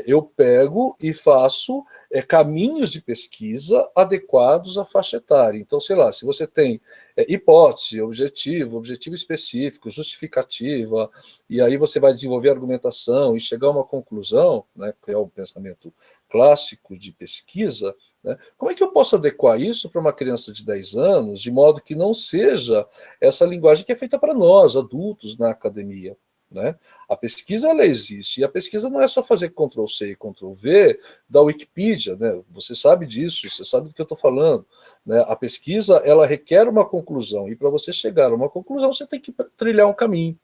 Eu pego e faço caminhos de pesquisa adequados à faixa etária. Então, sei lá, se você tem hipótese, objetivo específico, justificativa, e aí você vai desenvolver argumentação e chegar a uma conclusão, né, que é um pensamento clássico de pesquisa, né, como é que eu posso adequar isso para uma criança de 10 anos, de modo que não seja essa linguagem que é feita para nós, adultos, na academia? Né? A pesquisa ela existe, e a pesquisa não é só fazer Ctrl+C e Ctrl+V da Wikipedia, né? Você sabe disso, você sabe do que eu estou falando, né? A pesquisa ela requer uma conclusão, e para você chegar a uma conclusão você tem que trilhar um caminho.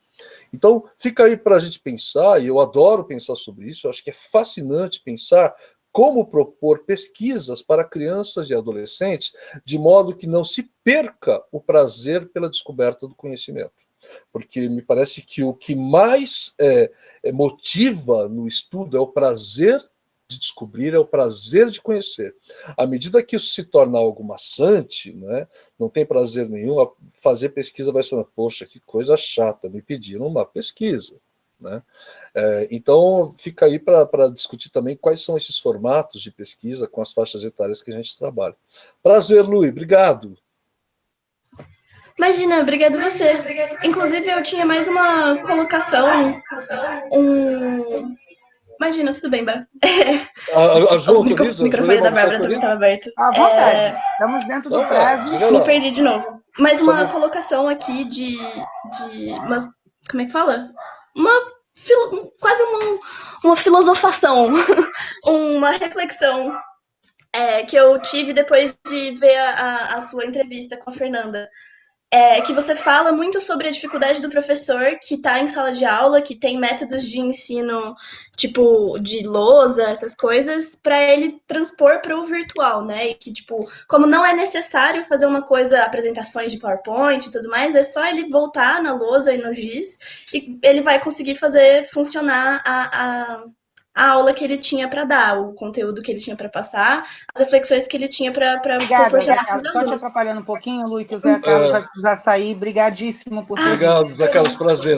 Então fica aí para a gente pensar, e eu adoro pensar sobre isso, eu acho que é fascinante pensar como propor pesquisas para crianças e adolescentes de modo que não se perca o prazer pela descoberta do conhecimento. Porque me parece que o que mais motiva no estudo é o prazer de descobrir, é o prazer de conhecer. À medida que isso se torna algo maçante, né, não tem prazer nenhum, fazer pesquisa vai ser, poxa, que coisa chata, me pediram uma pesquisa. Né? Então, fica aí para discutir também quais são esses formatos de pesquisa com as faixas etárias que a gente trabalha. Prazer, Lui, obrigado. Imagina, obrigado você. Inclusive, eu tinha mais uma colocação. Imagina, tudo bem, Bárbara. A Ju autoriza? O microfone da Bárbara também estava aberto. À vontade, estamos dentro do prazo. Me perdi de novo. Mais uma colocação aqui de como é que fala? Quase uma filosofação, uma reflexão que eu tive depois de ver a sua entrevista com a Fernanda. Que você fala muito sobre a dificuldade do professor que está em sala de aula, que tem métodos de ensino, tipo, de lousa, essas coisas, para ele transpor para o virtual, né? E que, tipo, como não é necessário fazer uma coisa, apresentações de PowerPoint e tudo mais, é só ele voltar na lousa e no giz e ele vai conseguir fazer funcionar a aula que ele tinha para dar, o conteúdo que ele tinha para passar, as reflexões que ele tinha para proporcionar. Só te atrapalhando um pouquinho, Lu, que o Zé Carlos vai precisar sair. Brigadíssimo por ter Obrigado, Zé Carlos. Prazer,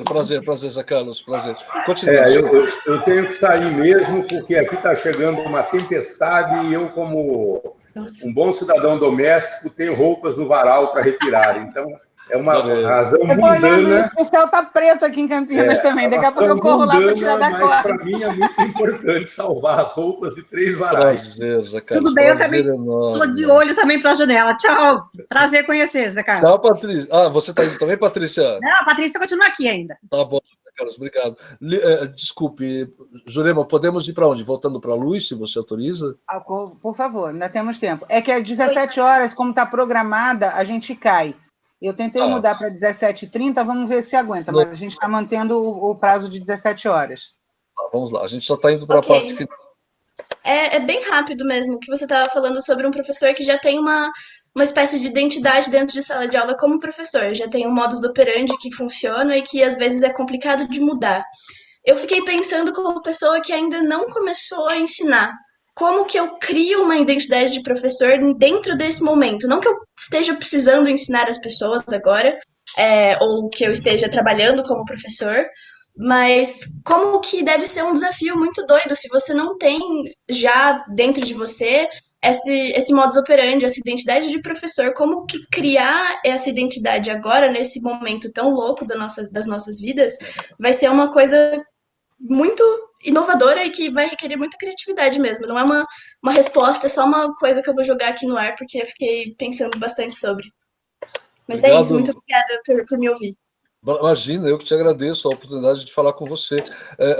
Zé Carlos. Prazer. Continue. Eu tenho que sair mesmo, porque aqui está chegando uma tempestade e eu, como um bom cidadão doméstico, tenho roupas no varal para retirar. Então, é uma razão mundana. O céu está preto aqui em Campinas também. Daqui a pouco eu corro lá para tirar da mas para mim é muito importante salvar as roupas de 3 varais. Prazer, Zé Carlos. Tudo bem, eu também estou de olho também para a janela. Tchau. Prazer conhecer, Zé Carlos. Tchau, Patrícia. Você está indo também, Patrícia? Não, a Patrícia continua aqui ainda. Tá bom, Zé Carlos, obrigado. Desculpe, Jurema, podemos ir para onde? Voltando para a Luz, se você autoriza? Por favor, ainda temos tempo. É que às 17 horas, como está programada, a gente cai. Eu tentei mudar para 17h30, vamos ver se aguenta, mas a gente está mantendo o prazo de 17 horas. Vamos lá, a gente só está indo para a parte final. É bem rápido mesmo, que você estava falando sobre um professor que já tem uma espécie de identidade dentro de sala de aula como professor, já tem um modus operandi que funciona e que às vezes é complicado de mudar. Eu fiquei pensando como pessoa que ainda não começou a ensinar. Como que eu crio uma identidade de professor dentro desse momento? Não que eu esteja precisando ensinar as pessoas agora, ou que eu esteja trabalhando como professor, mas como que deve ser um desafio muito doido se você não tem já dentro de você esse modus operandi, essa identidade de professor, como que criar essa identidade agora, nesse momento tão louco das nossas vidas, vai ser uma coisa muito inovadora e que vai requerer muita criatividade mesmo. Não é uma resposta, é só uma coisa que eu vou jogar aqui no ar, porque eu fiquei pensando bastante sobre. Mas Obrigado. é isso, muito obrigada por me ouvir. Imagina, eu que te agradeço a oportunidade de falar com você.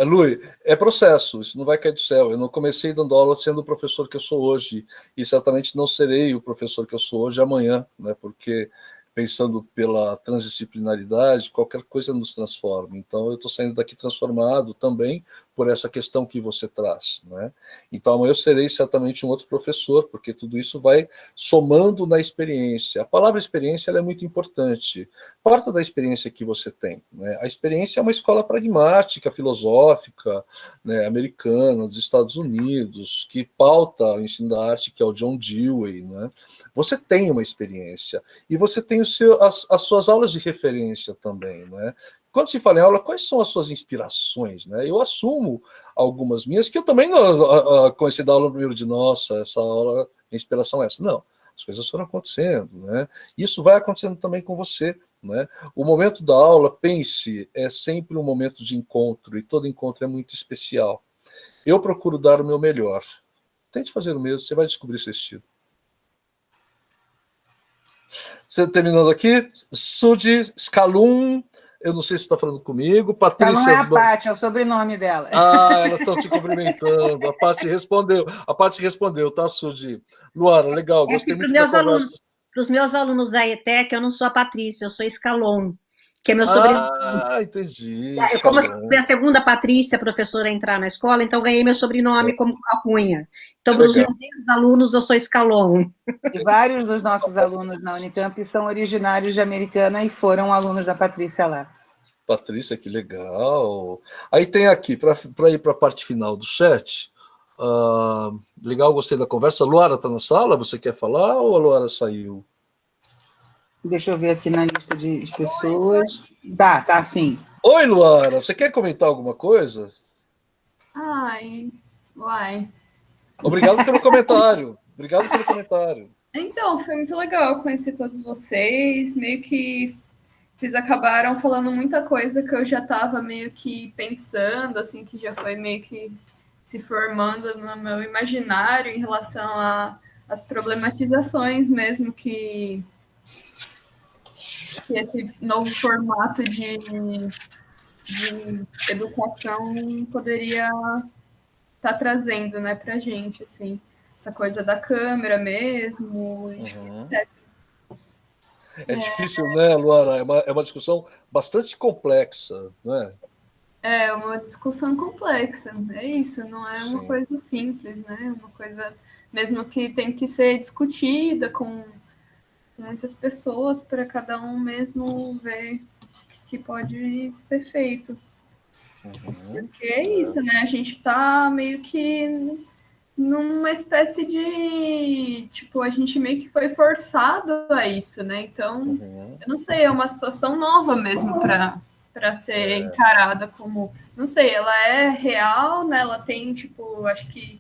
Lui, é processo, isso não vai cair do céu. Eu não comecei dando aula sendo o professor que eu sou hoje, e certamente não serei o professor que eu sou hoje amanhã, né? Porque, pensando pela transdisciplinaridade, qualquer coisa nos transforma. Então, eu estou saindo daqui transformado também por essa questão que você traz, né? Então, amanhã eu serei certamente um outro professor, porque tudo isso vai somando na experiência. A palavra experiência ela é muito importante. Parta da experiência que você tem, né? A experiência é uma escola pragmática, filosófica, né, americana, dos Estados Unidos, que pauta o ensino da arte, que é o John Dewey, né? Você tem uma experiência, e você tem as suas aulas de referência também, né? Quando se fala em aula, quais são as suas inspirações, né? Eu assumo algumas minhas, que eu também não comecei a dar aula no primeiro de nossa, essa aula, a inspiração é essa. Não, as coisas foram acontecendo, né? Isso vai acontecendo também com você, né? O momento da aula, pense, é sempre um momento de encontro, e todo encontro é muito especial. Eu procuro dar o meu melhor. Tente fazer o mesmo, você vai descobrir seu estilo. Você terminando aqui, Sudi Scalum, eu não sei se está falando comigo, Patrícia... Não é a Paty, é o sobrenome dela. Elas estão se cumprimentando, a Paty respondeu, tá, Sudi? Luara, legal, gostei muito da conversa. Para os meus alunos da ETEC, eu não sou a Patrícia, eu sou Scalon, que é meu sobrenome. Entendi. Como eu fui a segunda Patrícia professora a entrar na escola, então ganhei meu sobrenome como alcunha. Então, para os meus alunos, eu sou Scalon. E vários dos nossos alunos na Unicamp são originários de Americana e foram alunos da Patrícia lá. Patrícia, que legal. Aí tem aqui, para ir para a parte final do chat, legal, gostei da conversa. A Luara está na sala? Você quer falar ou a Luara saiu? Deixa eu ver aqui na lista de pessoas. Tá sim. Oi, Luara, você quer comentar alguma coisa? Uai. Obrigado pelo comentário. Então, foi muito legal conhecer todos vocês. Meio que vocês acabaram falando muita coisa que eu já estava meio que pensando, assim, que já foi meio que se formando no meu imaginário em relação às problematizações mesmo que esse novo formato de educação poderia estar trazendo, né, para a gente, assim, essa coisa da câmera mesmo, etc. É difícil, né, Luara? É uma discussão bastante complexa, né? É uma discussão complexa, é isso, não é uma coisa simples, né? É uma coisa mesmo que tem que ser discutida com muitas pessoas para cada um mesmo ver o que pode ser feito. Porque é isso, né? A gente está meio que numa espécie de... Tipo, a gente meio que foi forçado a isso, né? Então, eu não sei, é uma situação nova mesmo para ser encarada como... Não sei, ela é real, né? Ela tem, tipo, acho que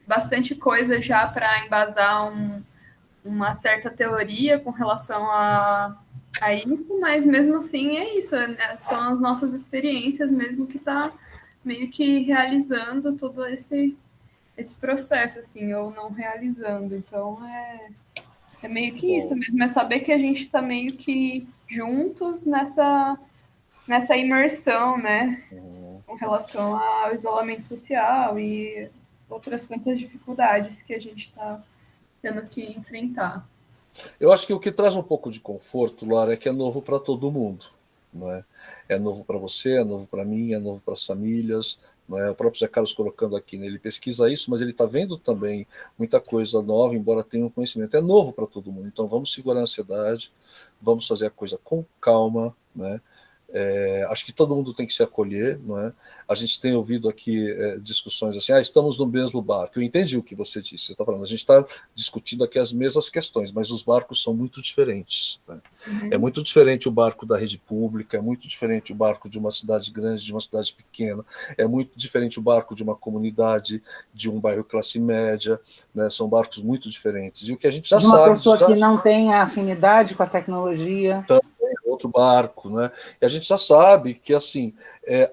bastante coisa já para embasar uma certa teoria com relação a isso, mas mesmo assim é isso, são as nossas experiências mesmo que está meio que realizando todo esse processo, assim, ou não realizando. Então, é meio que isso mesmo, é saber que a gente está meio que juntos nessa imersão, né, com relação ao isolamento social e outras tantas dificuldades que a gente está tendo que enfrentar. Eu acho que o que traz um pouco de conforto, Laura, é que é novo para todo mundo. Não é? É novo para você, é novo para mim, é novo para as famílias. Não é? O próprio Zé Carlos colocando aqui, né? Ele pesquisa isso, mas ele está vendo também muita coisa nova, embora tenha um conhecimento. É novo para todo mundo, então vamos segurar a ansiedade, vamos fazer a coisa com calma, né? Acho que todo mundo tem que se acolher, não é? A gente tem ouvido aqui discussões assim, estamos no mesmo barco. Eu entendi o que você disse, você está falando, a gente está discutindo aqui as mesmas questões, mas os barcos são muito diferentes, né? É muito diferente o barco da rede pública, é muito diferente o barco de uma cidade grande, de uma cidade pequena, é muito diferente o barco de uma comunidade, de um bairro classe média, né? São barcos muito diferentes. E o que a gente já sabe... De uma pessoa que não tem afinidade com a tecnologia... outro barco, né? E a gente já sabe que, assim,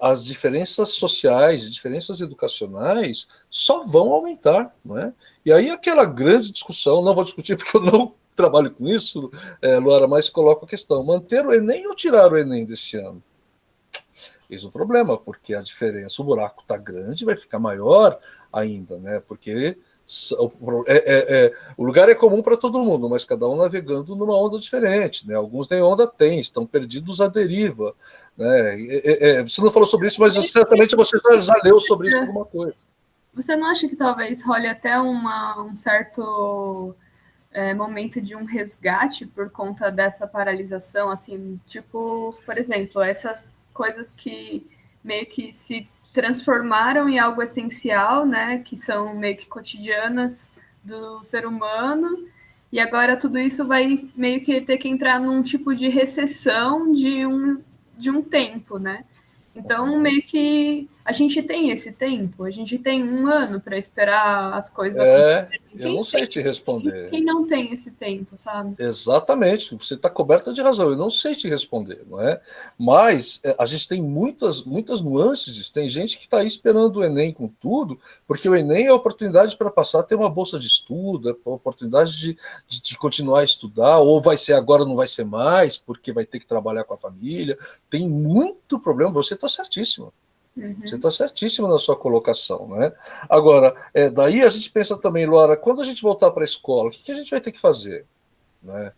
as diferenças sociais, diferenças educacionais só vão aumentar, não é? E aí aquela grande discussão, não vou discutir porque eu não trabalho com isso, Luara, mas coloco a questão, manter o Enem ou tirar o Enem desse ano? Eis o problema, porque a diferença, o buraco está grande, vai ficar maior ainda, né? Porque o lugar é comum para todo mundo, mas cada um navegando numa onda diferente, né? Alguns nem onda têm, estão perdidos à deriva, né? Você não falou sobre isso, mas certamente você já leu sobre isso alguma coisa. Você não acha que talvez role até um certo momento de um resgate por conta dessa paralisação, assim, tipo, por exemplo, essas coisas que meio que se transformaram em algo essencial, né, que são meio que cotidianas do ser humano, e agora tudo isso vai meio que ter que entrar num tipo de recessão de um tempo, né? Então, meio que a gente tem esse tempo, a gente tem 1 ano para esperar as coisas acontecerem. Eu não sei te responder. Quem não tem esse tempo, sabe? Exatamente, você está coberta de razão, eu não sei te responder, não é? Mas a gente tem muitas nuances, tem gente que está aí esperando o Enem com tudo, porque o Enem é a oportunidade para passar a ter uma bolsa de estudo, é a oportunidade de continuar a estudar, ou vai ser agora, não vai ser mais, porque vai ter que trabalhar com a família, tem muito problema, você está certíssimo. Você está certíssimo na sua colocação, né? Agora, daí a gente pensa também, Laura, quando a gente voltar para a escola, o que a gente vai ter que fazer? Né?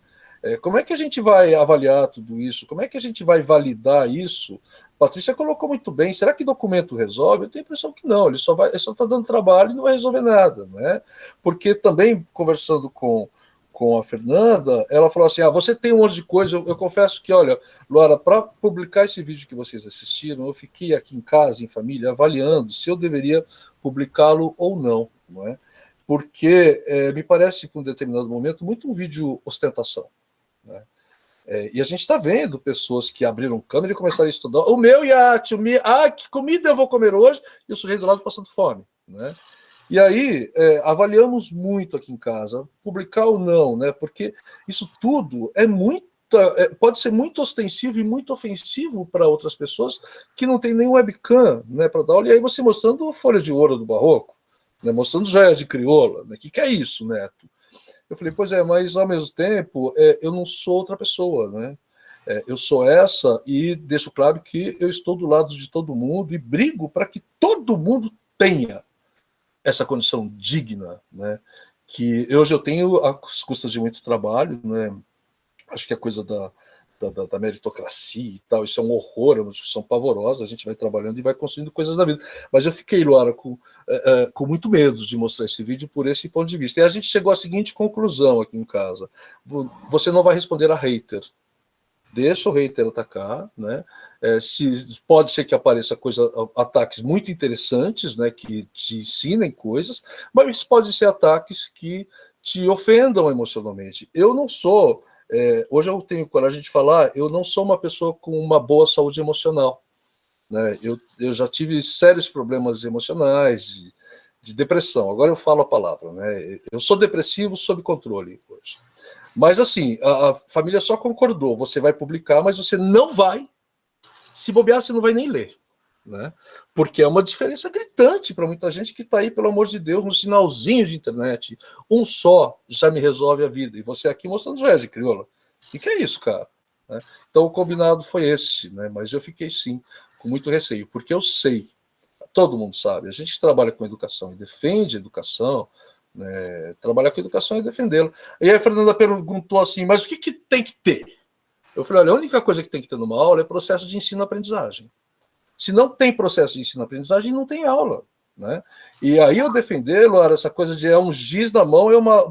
Como é que a gente vai avaliar tudo isso? Como é que a gente vai validar isso? Patrícia colocou muito bem, será que documento resolve? Eu tenho a impressão que não, ele só está dando trabalho e não vai resolver nada, né? Porque também, conversando com a Fernanda, ela falou assim, você tem um monte de coisa, eu confesso que, olha, Laura, para publicar esse vídeo que vocês assistiram, eu fiquei aqui em casa, em família, avaliando se eu deveria publicá-lo ou não, não é? Porque me parece, com um determinado momento, muito um vídeo ostentação, né? E a gente está vendo pessoas que abriram câmera e começaram a estudar, o meu iate, que comida eu vou comer hoje, e o sujeito do lado passando fome, né? E aí, avaliamos muito aqui em casa, publicar ou não, né? Porque isso tudo pode ser muito ostensivo e muito ofensivo para outras pessoas que não tem nem webcam, né, para dar aula. E aí você mostrando folha de ouro do barroco, né, mostrando joia de crioula, né? Que é isso, Neto? Eu falei, pois mas ao mesmo tempo, eu não sou outra pessoa, né? Eu sou essa e deixo claro que eu estou do lado de todo mundo e brigo para que todo mundo tenha essa condição digna, né? Que hoje eu tenho às custas de muito trabalho, né? Acho que a coisa da meritocracia e tal, isso é um horror, é uma discussão pavorosa, a gente vai trabalhando e vai construindo coisas da vida. Mas eu fiquei, Laura, com muito medo de mostrar esse vídeo por esse ponto de vista. E a gente chegou à seguinte conclusão aqui em casa: você não vai responder a hater. Deixa o hater atacar, né? Pode ser que apareça ataques muito interessantes, né, que te ensinem coisas, mas pode ser ataques que te ofendam emocionalmente. Eu não sou, hoje eu tenho coragem de falar, eu não sou uma pessoa com uma boa saúde emocional, né? Eu já tive sérios problemas emocionais, de depressão, agora eu falo a palavra, né? Eu sou depressivo sob controle hoje. Mas, assim, a família só concordou. Você vai publicar, mas você não vai. Se bobear, você não vai nem ler, né? Porque é uma diferença gritante para muita gente que está aí, pelo amor de Deus, no sinalzinho de internet. Um só já me resolve a vida. E você aqui mostrando joia de crioula. O que é isso, cara? Né? Então, o combinado foi esse, né? Mas eu fiquei, sim, com muito receio. Porque eu sei, todo mundo sabe, a gente que trabalha com educação e defende a educação, né, trabalhar com educação e defendê-la. E aí a Fernanda perguntou assim, mas o que tem que ter? Eu falei, olha, a única coisa que tem que ter numa aula é processo de ensino-aprendizagem. Se não tem processo de ensino-aprendizagem, não tem aula, né? E aí eu defender, Laura, essa coisa de um giz na mão,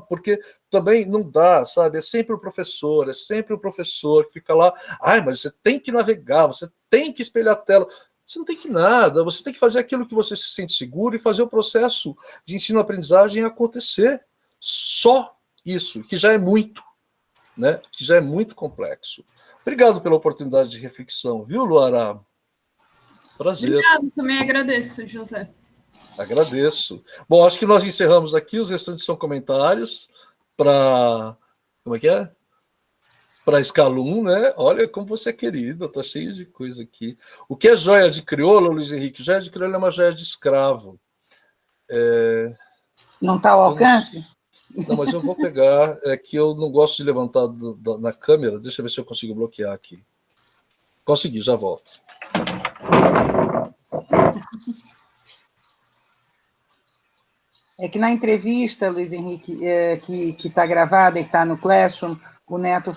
porque também não dá, sabe? É sempre o professor que fica lá, mas você tem que navegar, você tem que espelhar a tela. Você não tem que nada, você tem que fazer aquilo que você se sente seguro e fazer o processo de ensino-aprendizagem acontecer. Só isso, que já é muito, né? Que já é muito complexo. Obrigado pela oportunidade de reflexão, viu, Luara? Prazer. Obrigado, também agradeço, José. Agradeço. Bom, acho que nós encerramos aqui, os restantes são comentários para... Como é que é? para Scalum, né? Olha como você é querida, tá cheio de coisa aqui. O que é joia de crioula, Luiz Henrique? Joia de crioula é uma joia de escravo. Não está ao alcance? Não, mas eu vou pegar. É que eu não gosto de levantar na câmera. Deixa eu ver se eu consigo bloquear aqui. Consegui, já volto. É que na entrevista, Luiz Henrique, que está gravada e que está no Classroom, o Neto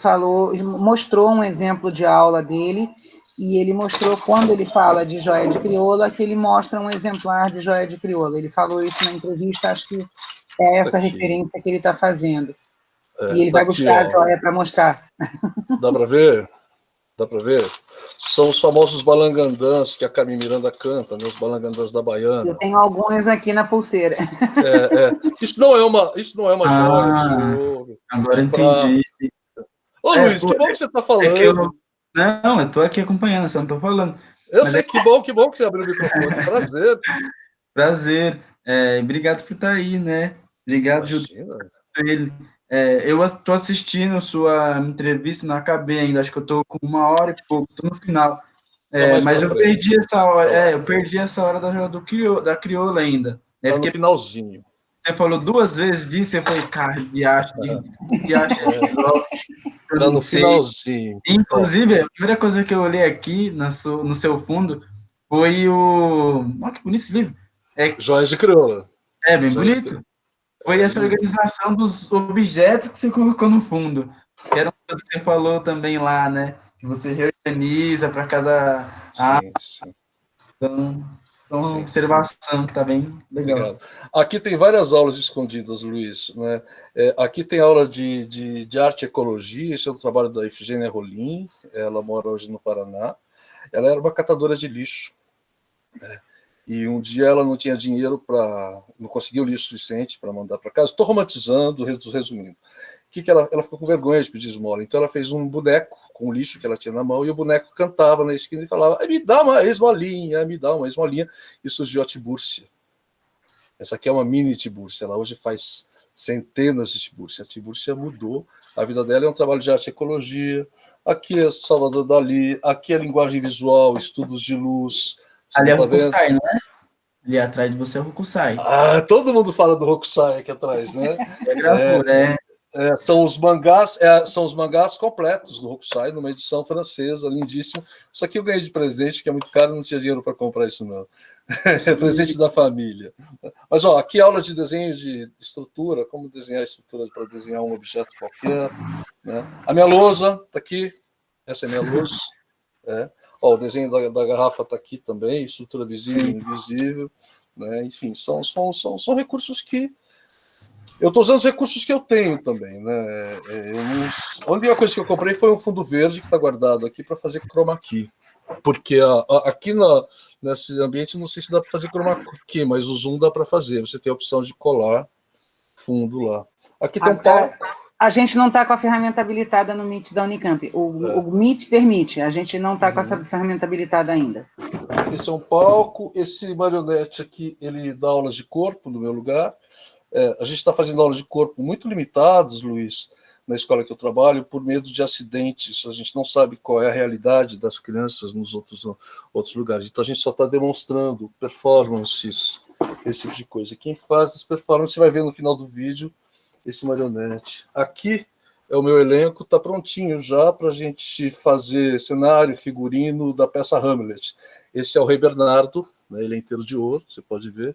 mostrou um exemplo de aula dele, e ele mostrou, quando ele fala de joia de crioula, que ele mostra um exemplar de joia de crioula. Ele falou isso na entrevista, acho que é essa referência que ele está fazendo. E ele vai buscar a joia para mostrar. Dá para ver? Dá para ver? São os famosos balangandãs que a Carmen Miranda canta, né? Os balangandãs da Baiana. Eu tenho alguns aqui na pulseira. Isso não é uma joia de ouro. Agora entendi. Ô, Luiz, que bom que você está falando. Não, eu estou aqui acompanhando, só não estou falando. Eu sei, que bom que você abriu o microfone. Prazer. Prazer. Obrigado por estar aí, né? Obrigado, ele. Eu estou assistindo sua entrevista, não acabei ainda, acho que eu estou com 1h e pouco, estou no final. Mas eu perdi essa hora, eu perdi essa hora da joia da crioula ainda. No finalzinho. Você falou 2 vezes disso, eu falei, cara, viagem. Tá no finalzinho. Inclusive, a primeira coisa que eu olhei aqui no seu fundo foi o... Olha que bonito esse livro. Joias de crioula. Bem bonito. Foi essa organização dos objetos que você colocou no fundo. Que era uma coisa que você falou também lá, né? Que você reorganiza para cada... Sim. Então, uma observação que está bem legal. Obrigado. Aqui tem várias aulas escondidas, Luiz, né? Aqui tem aula de arte e ecologia, esse é um trabalho da Efigênia Rolim, ela mora hoje no Paraná. Ela era uma catadora de lixo, né? E um dia ela não tinha dinheiro não conseguiu lixo suficiente para mandar para casa. Estou romantizando, resumindo. Que ela ficou com vergonha de pedir esmola, então ela fez um boneco com o lixo que ela tinha na mão, e o boneco cantava na esquina e falava: me dá uma esmolinha, me dá uma esmolinha. E surgiu a Tibúrcia. Essa aqui é uma mini Tibúrcia, ela hoje faz centenas de Tibúrcia. A Tibúrcia mudou a vida dela, é um trabalho de arte e ecologia. Aqui é Salvador Dalí, aqui é linguagem visual, estudos de luz. Ali é o Hokusai, não é? Ali atrás de você é o Hokusai. Todo mundo fala do Hokusai aqui atrás, né? Gravura, são os mangás completos do Hokusai, numa edição francesa, lindíssimo. Isso aqui eu ganhei de presente, que é muito caro, não tinha dinheiro para comprar isso, não. É presente da família. Mas, aqui aula de desenho de estrutura, como desenhar estrutura para desenhar um objeto qualquer, né? A minha lousa está aqui, essa é a minha lousa. O desenho da garrafa está aqui também, estrutura visível e invisível, né? Enfim, são recursos que... Eu estou usando os recursos que eu tenho também, né? A única coisa que eu comprei foi um fundo verde que está guardado aqui para fazer chroma key. Porque aqui nesse ambiente não sei se dá para fazer chroma key, mas o zoom dá para fazer. Você tem a opção de colar fundo lá. Aqui tem um palco. A gente não está com a ferramenta habilitada no Meet da Unicamp. O Meet permite, a gente não está com essa ferramenta habilitada ainda. Esse é um palco. Esse marionete aqui, ele dá aulas de corpo no meu lugar. A gente está fazendo aulas de corpo muito limitadas, Luiz, na escola que eu trabalho, por medo de acidentes. A gente não sabe qual é a realidade das crianças nos outros lugares. Então a gente só está demonstrando performances, esse tipo de coisa. Quem faz as performances, você vai ver no final do vídeo esse marionete. Aqui é o meu elenco, está prontinho já para a gente fazer cenário, figurino da peça Hamlet. Esse é o Rei Bernardo, né, ele é inteiro de ouro, você pode ver.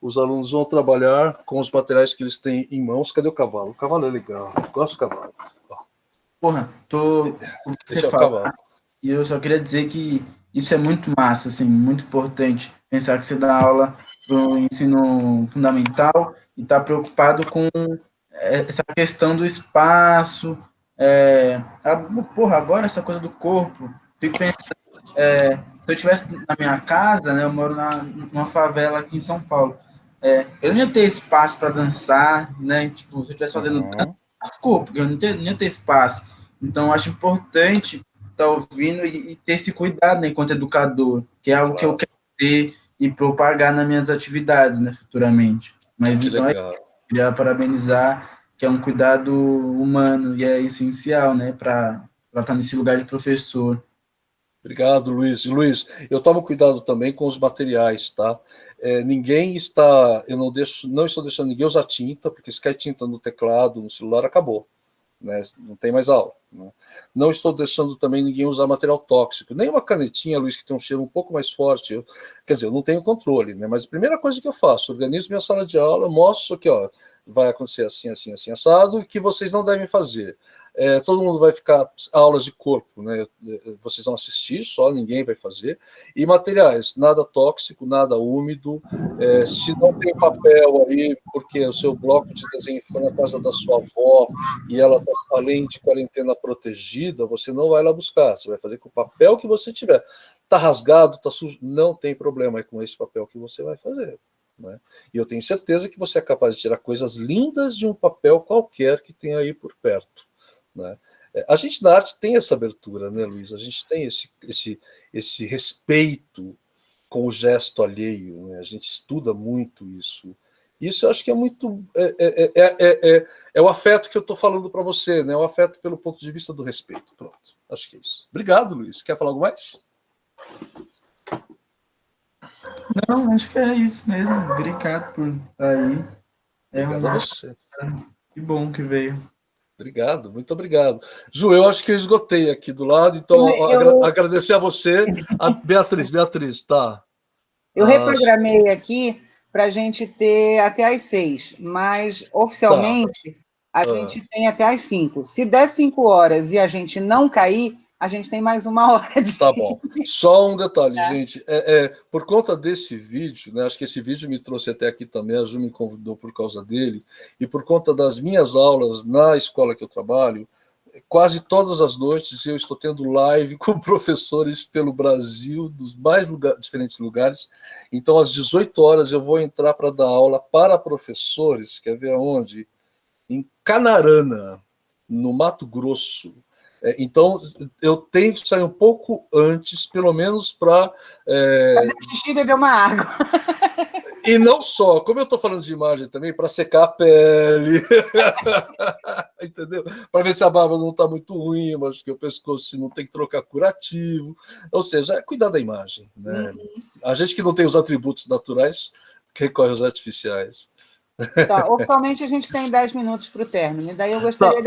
Os alunos vão trabalhar com os materiais que eles têm em mãos. Cadê o cavalo? O cavalo é legal, eu gosto do cavalo. Porra, Esse é o cavalo. E eu só queria dizer que isso é muito massa, assim, muito importante. Pensar que você dá aula para o ensino fundamental e está preocupado com essa questão do espaço. Agora essa coisa do corpo. Fico pensando, se eu estivesse na minha casa, né, eu moro numa favela aqui em São Paulo, eu não ia ter espaço para dançar, né? Tipo, se eu estivesse fazendo dança, porque eu não ia ter espaço. Então, eu acho importante estar ouvindo e ter esse cuidado, né, enquanto educador, que é algo que eu quero ter e propagar nas minhas atividades, né, futuramente. Mas então, queria parabenizar, que é um cuidado humano e é essencial, né, para estar nesse lugar de professor. Obrigado, Luiz. Luiz, eu tomo cuidado também com os materiais, tá? Ninguém está, eu não estou deixando ninguém usar tinta, porque se cai tinta no teclado, no celular, acabou, né? Não tem mais aula, né? Não estou deixando também ninguém usar material tóxico, nem uma canetinha, Luiz, que tem um cheiro um pouco mais forte. Quer dizer, eu não tenho controle, né? Mas a primeira coisa que eu faço, organizo minha sala de aula, mostro que, ó, vai acontecer assim, assim, assim, assado, e que vocês não devem fazer. Todo mundo vai ficar aulas de corpo, né? Vocês vão assistir só, ninguém vai fazer. E materiais, nada tóxico, nada úmido. Se não tem papel aí, porque o seu bloco de desenho foi na casa da sua avó e ela está, além de quarentena, protegida, você não vai lá buscar. Você vai fazer com o papel que você tiver. Está rasgado, está sujo, não tem problema, é com esse papel que você vai fazer. Né? E eu tenho certeza que você é capaz de tirar coisas lindas de um papel qualquer que tenha aí por perto. Né? A gente na arte tem essa abertura, né, Luiz? A gente tem esse respeito com o gesto alheio, né? A gente estuda muito isso. Isso eu acho que é muito... É o afeto que eu estou falando para você, né? O afeto pelo ponto de vista do respeito. Pronto, acho que é isso. Obrigado, Luiz. Quer falar algo mais? Não, acho que é isso mesmo. Obrigado por estar aí. Obrigado a você. Que bom que veio. Obrigado, muito obrigado. Ju, eu acho que eu esgotei aqui do lado, então agradecer a você. A Beatriz, tá? Eu reprogramei aqui para a gente ter até às 6, mas oficialmente a gente tem até às 5. Se der 5 horas e a gente não cair, a gente tem mais 1 hora de... Tá bom. Só um detalhe, gente. Por conta desse vídeo, né, acho que esse vídeo me trouxe até aqui também, a Ju me convidou por causa dele, e por conta das minhas aulas na escola que eu trabalho, quase todas as noites eu estou tendo live com professores pelo Brasil, dos mais diferentes lugares. Então, às 18 horas, eu vou entrar para dar aula para professores, quer ver aonde? Em Canarana, no Mato Grosso. Então, eu tenho que sair um pouco antes, pelo menos para... Fazer xixi e beber uma água. E não só, como eu estou falando de imagem também, para secar a pele, entendeu? Para ver se a barba não está muito ruim, mas que o pescoço se não tem que trocar curativo. Ou seja, é cuidar da imagem. Né? A gente que não tem os atributos naturais, recorre aos artificiais. Tá, oficialmente a gente tem 10 minutos para o término. E daí eu gostaria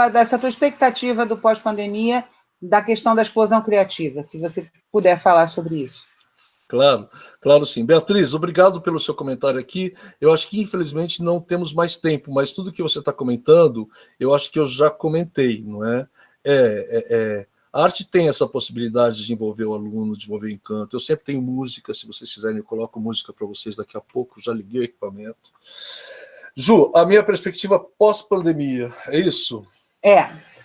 dessa tua expectativa do pós-pandemia, da questão da explosão criativa, se você puder falar sobre isso. Claro sim. Beatriz, obrigado pelo seu comentário aqui. Eu acho que, infelizmente, não temos mais tempo, mas tudo que você está comentando, eu acho que eu já comentei, não é? A arte tem essa possibilidade de envolver o aluno, de envolver o encanto. Eu sempre tenho música, se vocês quiserem, eu coloco música para vocês daqui a pouco, já liguei o equipamento. Ju, a minha perspectiva pós-pandemia, é isso?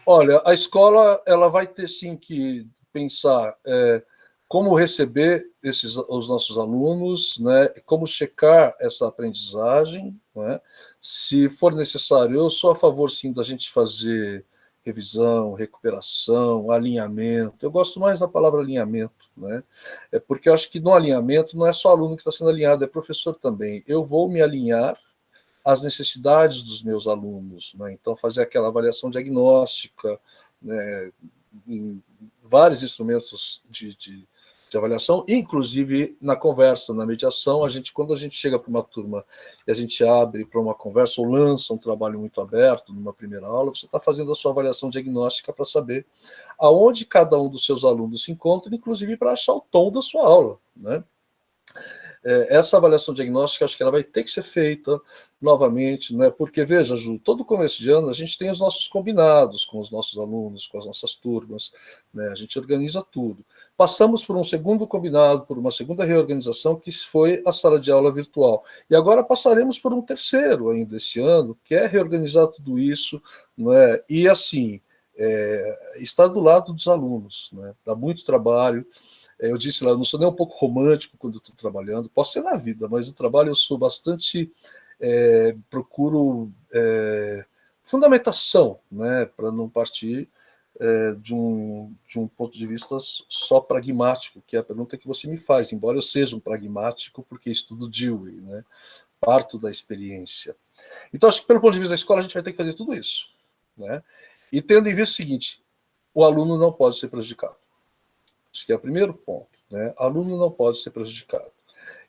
Olha, a escola ela vai ter sim que pensar como receber os nossos alunos, né? Como checar essa aprendizagem, né? Se for necessário, eu sou a favor sim da gente fazer revisão, recuperação, alinhamento. Eu gosto mais da palavra alinhamento, né? Porque eu acho que no alinhamento não é só aluno que está sendo alinhado, é professor também. Eu vou me alinhar às necessidades dos meus alunos, né? Então fazer aquela avaliação diagnóstica, né? Em vários instrumentos de avaliação, inclusive na conversa, na mediação, quando a gente chega para uma turma e a gente abre para uma conversa ou lança um trabalho muito aberto numa primeira aula, você está fazendo a sua avaliação diagnóstica para saber aonde cada um dos seus alunos se encontra, inclusive para achar o tom da sua aula, né? Essa avaliação diagnóstica, acho que ela vai ter que ser feita novamente, né? Porque, veja, Ju, todo começo de ano a gente tem os nossos combinados com os nossos alunos, com as nossas turmas, né? A gente organiza tudo. Passamos por um segundo combinado, por uma segunda reorganização, que foi a sala de aula virtual. E agora passaremos por um terceiro ainda esse ano, que é reorganizar tudo isso, não é? E, assim, estar do lado dos alunos, né? Dá muito trabalho. Eu disse lá, eu não sou nem um pouco romântico quando estou trabalhando, posso ser na vida, mas no trabalho eu sou bastante, procuro fundamentação, né, para não partir de um ponto de vista só pragmático, que é a pergunta que você me faz, embora eu seja um pragmático, porque estudo Dewey, né, parto da experiência. Então, acho que pelo ponto de vista da escola, a gente vai ter que fazer tudo isso, né, e tendo em vista o seguinte, o aluno não pode ser prejudicado. Acho que é o primeiro ponto, né? O aluno não pode ser prejudicado.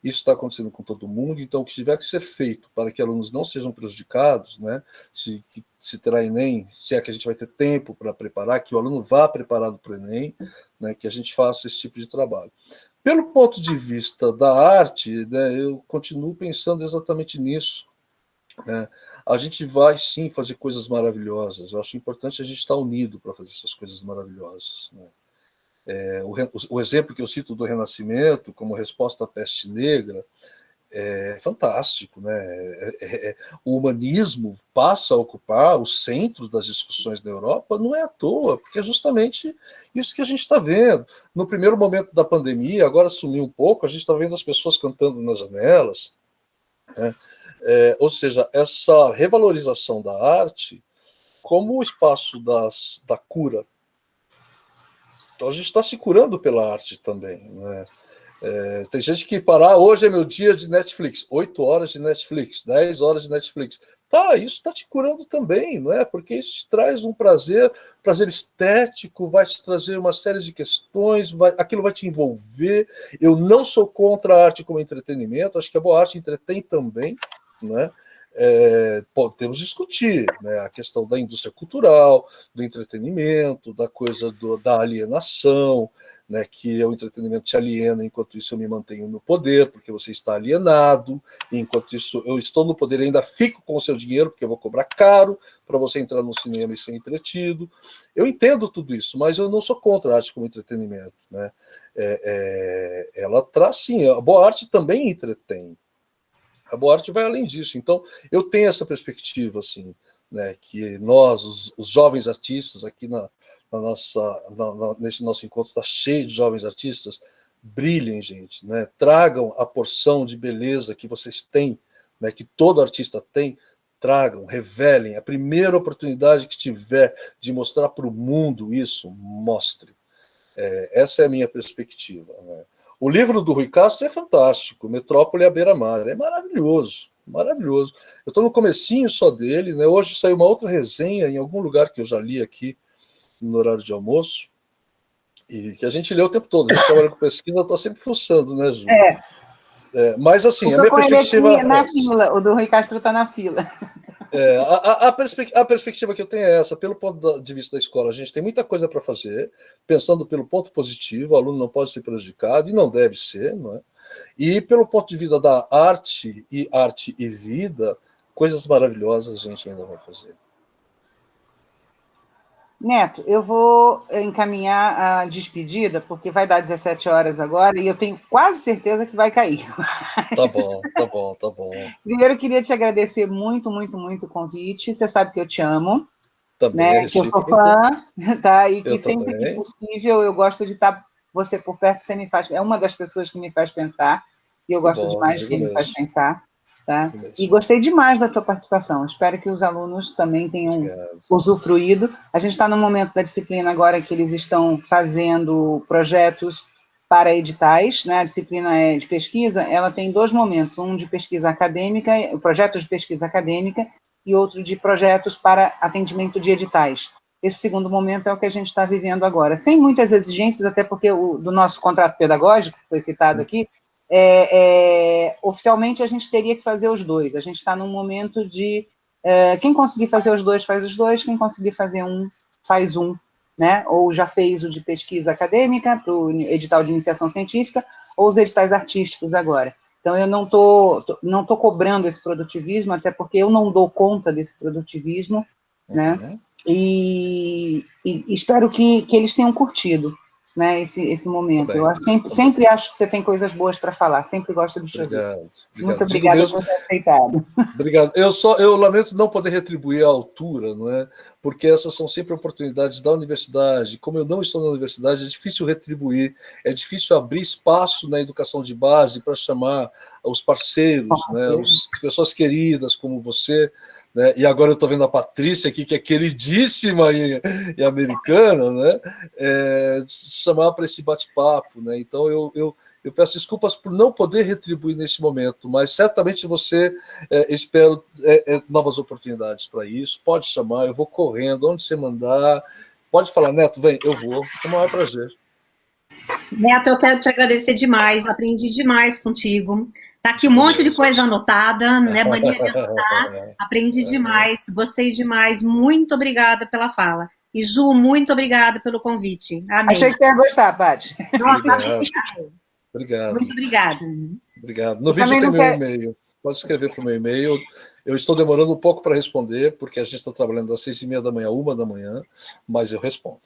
Isso está acontecendo com todo mundo, então o que tiver que ser feito para que alunos não sejam prejudicados, né? Se terá Enem, se é que a gente vai ter tempo para preparar, que o aluno vá preparado para o Enem, né? Que a gente faça esse tipo de trabalho. Pelo ponto de vista da arte, né, eu continuo pensando exatamente nisso, né? A gente vai sim fazer coisas maravilhosas. Eu acho importante a gente estar unido para fazer essas coisas maravilhosas, né? O exemplo que eu cito do Renascimento como resposta à peste negra é fantástico, né? O humanismo passa a ocupar o centro das discussões na Europa, não é à toa, porque é justamente isso que a gente está vendo. No primeiro momento da pandemia, agora sumiu um pouco, a gente está vendo as pessoas cantando nas janelas, né? Ou seja, essa revalorização da arte como o espaço da cura. Então a gente está se curando pela arte também, né? Tem gente que hoje é meu dia de Netflix, 8 horas de Netflix, 10 horas de Netflix. Tá, isso está te curando também, não é? Porque isso te traz um prazer estético, vai te trazer uma série de questões, aquilo vai te envolver. Eu não sou contra a arte como entretenimento, acho que a boa arte entretém também, né? Podemos discutir, né, a questão da indústria cultural, do entretenimento, da coisa da alienação, né, que o entretenimento te aliena, enquanto isso eu me mantenho no poder, porque você está alienado, e enquanto isso eu estou no poder e ainda fico com o seu dinheiro, porque eu vou cobrar caro para você entrar no cinema e ser entretido. Eu entendo tudo isso, mas eu não sou contra a arte como entretenimento, né? Ela traz, sim, a boa arte também entretém. A boa arte vai além disso. Então, eu tenho essa perspectiva, assim, né, que nós, os jovens artistas, aqui nesse nosso encontro, está cheio de jovens artistas, brilhem, gente, né, tragam a porção de beleza que vocês têm, né, que todo artista tem, tragam, revelem. A primeira oportunidade que tiver de mostrar para o mundo isso, mostre. Essa é a minha perspectiva, né? O livro do Rui Castro é fantástico, Metrópole à beira-mar, é maravilhoso, maravilhoso. Eu estou no comecinho só dele, né? Hoje saiu uma outra resenha em algum lugar que eu já li aqui no horário de almoço, e que a gente lê o tempo todo, a gente trabalha com pesquisa, está sempre fuçando, né, Ju? Mas assim, a minha perspectiva... Na fila, o do Rui Castro está na fila. A perspectiva que eu tenho é essa, pelo ponto de vista da escola, a gente tem muita coisa para fazer, pensando pelo ponto positivo, o aluno não pode ser prejudicado, e não deve ser, não é? E pelo ponto de vista da arte e vida, coisas maravilhosas a gente ainda vai fazer. Neto, eu vou encaminhar a despedida, porque vai dar 17 horas agora, e eu tenho quase certeza que vai cair. Tá bom, tá bom, tá bom. Primeiro, eu queria te agradecer muito, muito, muito o convite. Você sabe que eu te amo, também, né? Que eu sou fã, tá? E que sempre que possível eu gosto de estar você por perto, você me faz... É uma das pessoas que me faz pensar, e eu gosto demais que ele me faz pensar. Tá? E gostei demais da tua participação. Espero que os alunos também tenham usufruído. A gente está no momento da disciplina agora que eles estão fazendo projetos para editais, né? A disciplina é de pesquisa, ela tem 2 momentos, um de pesquisa acadêmica, projetos de pesquisa acadêmica, e outro de projetos para atendimento de editais. Esse segundo momento é o que a gente está vivendo agora, sem muitas exigências, até porque do nosso contrato pedagógico, que foi citado aqui, oficialmente a gente teria que fazer os 2. A gente está num momento de quem conseguir fazer os 2 faz os 2, quem conseguir fazer um faz um, né? Ou já fez o de pesquisa acadêmica para o edital de iniciação científica, ou os editais artísticos agora. Então eu não tô cobrando esse produtivismo, até porque eu não dou conta desse produtivismo, né? E espero que eles tenham curtido, né, esse momento. Eu sempre acho que você tem coisas boas para falar, sempre gosto de te ouvir. Muito obrigada por ter aceitado. Obrigado. Eu lamento não poder retribuir à altura, não é? Porque essas são sempre oportunidades da universidade. Como eu não estou na universidade, é difícil retribuir, é difícil abrir espaço na educação de base para chamar os parceiros, né, as pessoas queridas como você, né? E agora eu estou vendo a Patrícia aqui, que é queridíssima e americana, né? Chamar para esse bate-papo, né? Então eu peço desculpas por não poder retribuir nesse momento, mas certamente você espero novas oportunidades para isso. Pode chamar, eu vou correndo, onde você mandar, Pode falar, Neto, vem, eu vou. É o maior prazer. Neto, eu quero te agradecer demais, aprendi demais contigo. Tá aqui um monte de coisa anotada, né? Mania de anotar. Aprendi demais, gostei demais. Muito obrigada pela fala. E Ju, muito obrigada pelo convite. Amém. Achei que você ia gostar, Paty. Nossa, Obrigado. Muito obrigada. Obrigado. No vídeo tem meu e-mail. Pode escrever para o meu e-mail. Eu estou demorando um pouco para responder, porque a gente está trabalhando das 6h30 da manhã, 1h, mas eu respondo.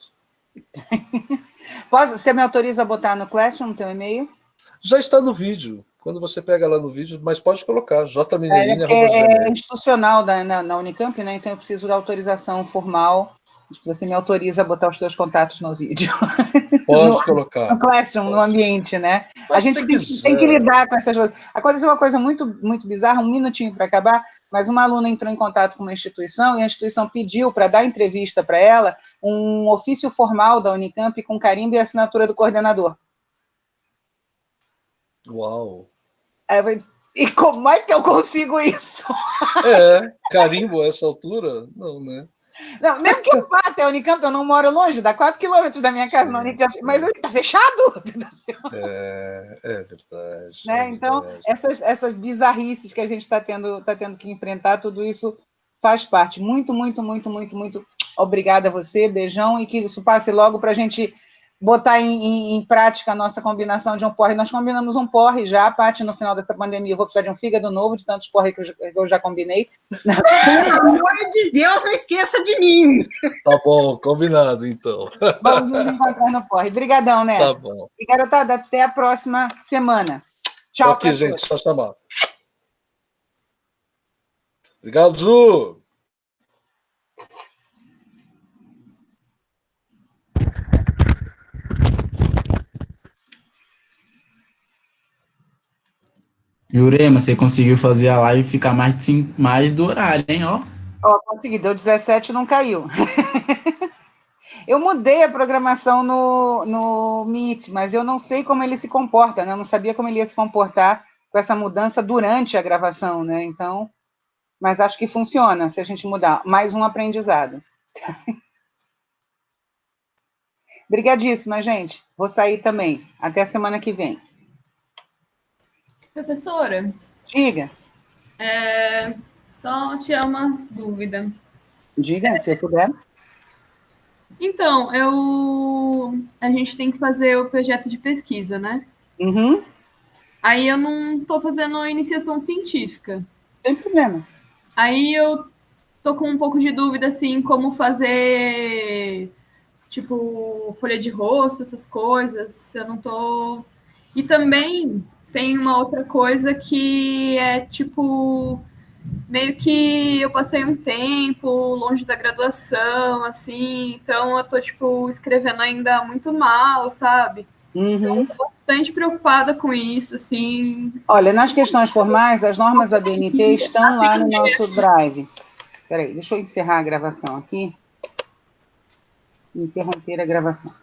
Você me autoriza a botar no Classroom, no teu e-mail? Já está no vídeo. Quando você pega lá no vídeo, mas pode colocar, jmineirinha. É institucional na Unicamp, né? Então eu preciso da autorização formal. Você me autoriza a botar os teus contatos no vídeo. Pode colocar. No Classroom, no ambiente, né? Mas a gente tem que lidar com essas coisas. Aconteceu uma coisa muito, muito bizarra, um minutinho para acabar, mas uma aluna entrou em contato com uma instituição e a instituição pediu para dar entrevista para ela um ofício formal da Unicamp com carimbo e assinatura do coordenador. Uau! E como é que eu consigo isso? Carimbo a essa altura? Não, né? Não, mesmo que eu vá até a Unicamp, eu não moro longe, dá 4 quilômetros da minha casa na Unicamp, mas está fechado. É verdade. Né? Então, essas bizarrices que a gente está tendo que enfrentar, tudo isso faz parte. Muito, muito, muito, muito, muito obrigada a você, beijão, e que isso passe logo para a gente botar em prática a nossa combinação de um porre. Nós combinamos um porre já, Paty, no final dessa pandemia. Eu vou precisar de um fígado novo, de tantos porre que eu já combinei. Pelo amor de Deus, não esqueça de mim. Tá bom, combinado, então. Vamos nos encontrar no porre. Obrigadão, né? Tá bom. E, garotada, até a próxima semana. Tchau. Aqui, gente, só chamar. Obrigado, Ju. Jurema, você conseguiu fazer a live ficar mais do horário, hein? Consegui, deu 17 e não caiu. Eu mudei a programação no Meet, mas eu não sei como ele se comporta, né? Eu não sabia como ele ia se comportar com essa mudança durante a gravação, né? Então, mas acho que funciona se a gente mudar. Mais um aprendizado. Obrigadíssima, gente. Vou sair também. Até a semana que vem. Professora. Diga. Só tinha uma dúvida. Diga, se eu puder. Então, a gente tem que fazer o projeto de pesquisa, né? Uhum. Aí eu não estou fazendo a iniciação científica. Sem problema. Aí eu tô com um pouco de dúvida, assim, como fazer, tipo, folha de rosto, essas coisas. Eu não tô... E também tem uma outra coisa que é, tipo... Meio que eu passei um tempo longe da graduação, assim, então eu tô, tipo, escrevendo ainda muito mal, sabe? Uhum. Então, eu tô bastante preocupada com isso, assim. Olha, nas questões formais, as normas ABNT estão lá no nosso Drive. Espera aí, deixa eu encerrar a gravação aqui. Interromper a gravação.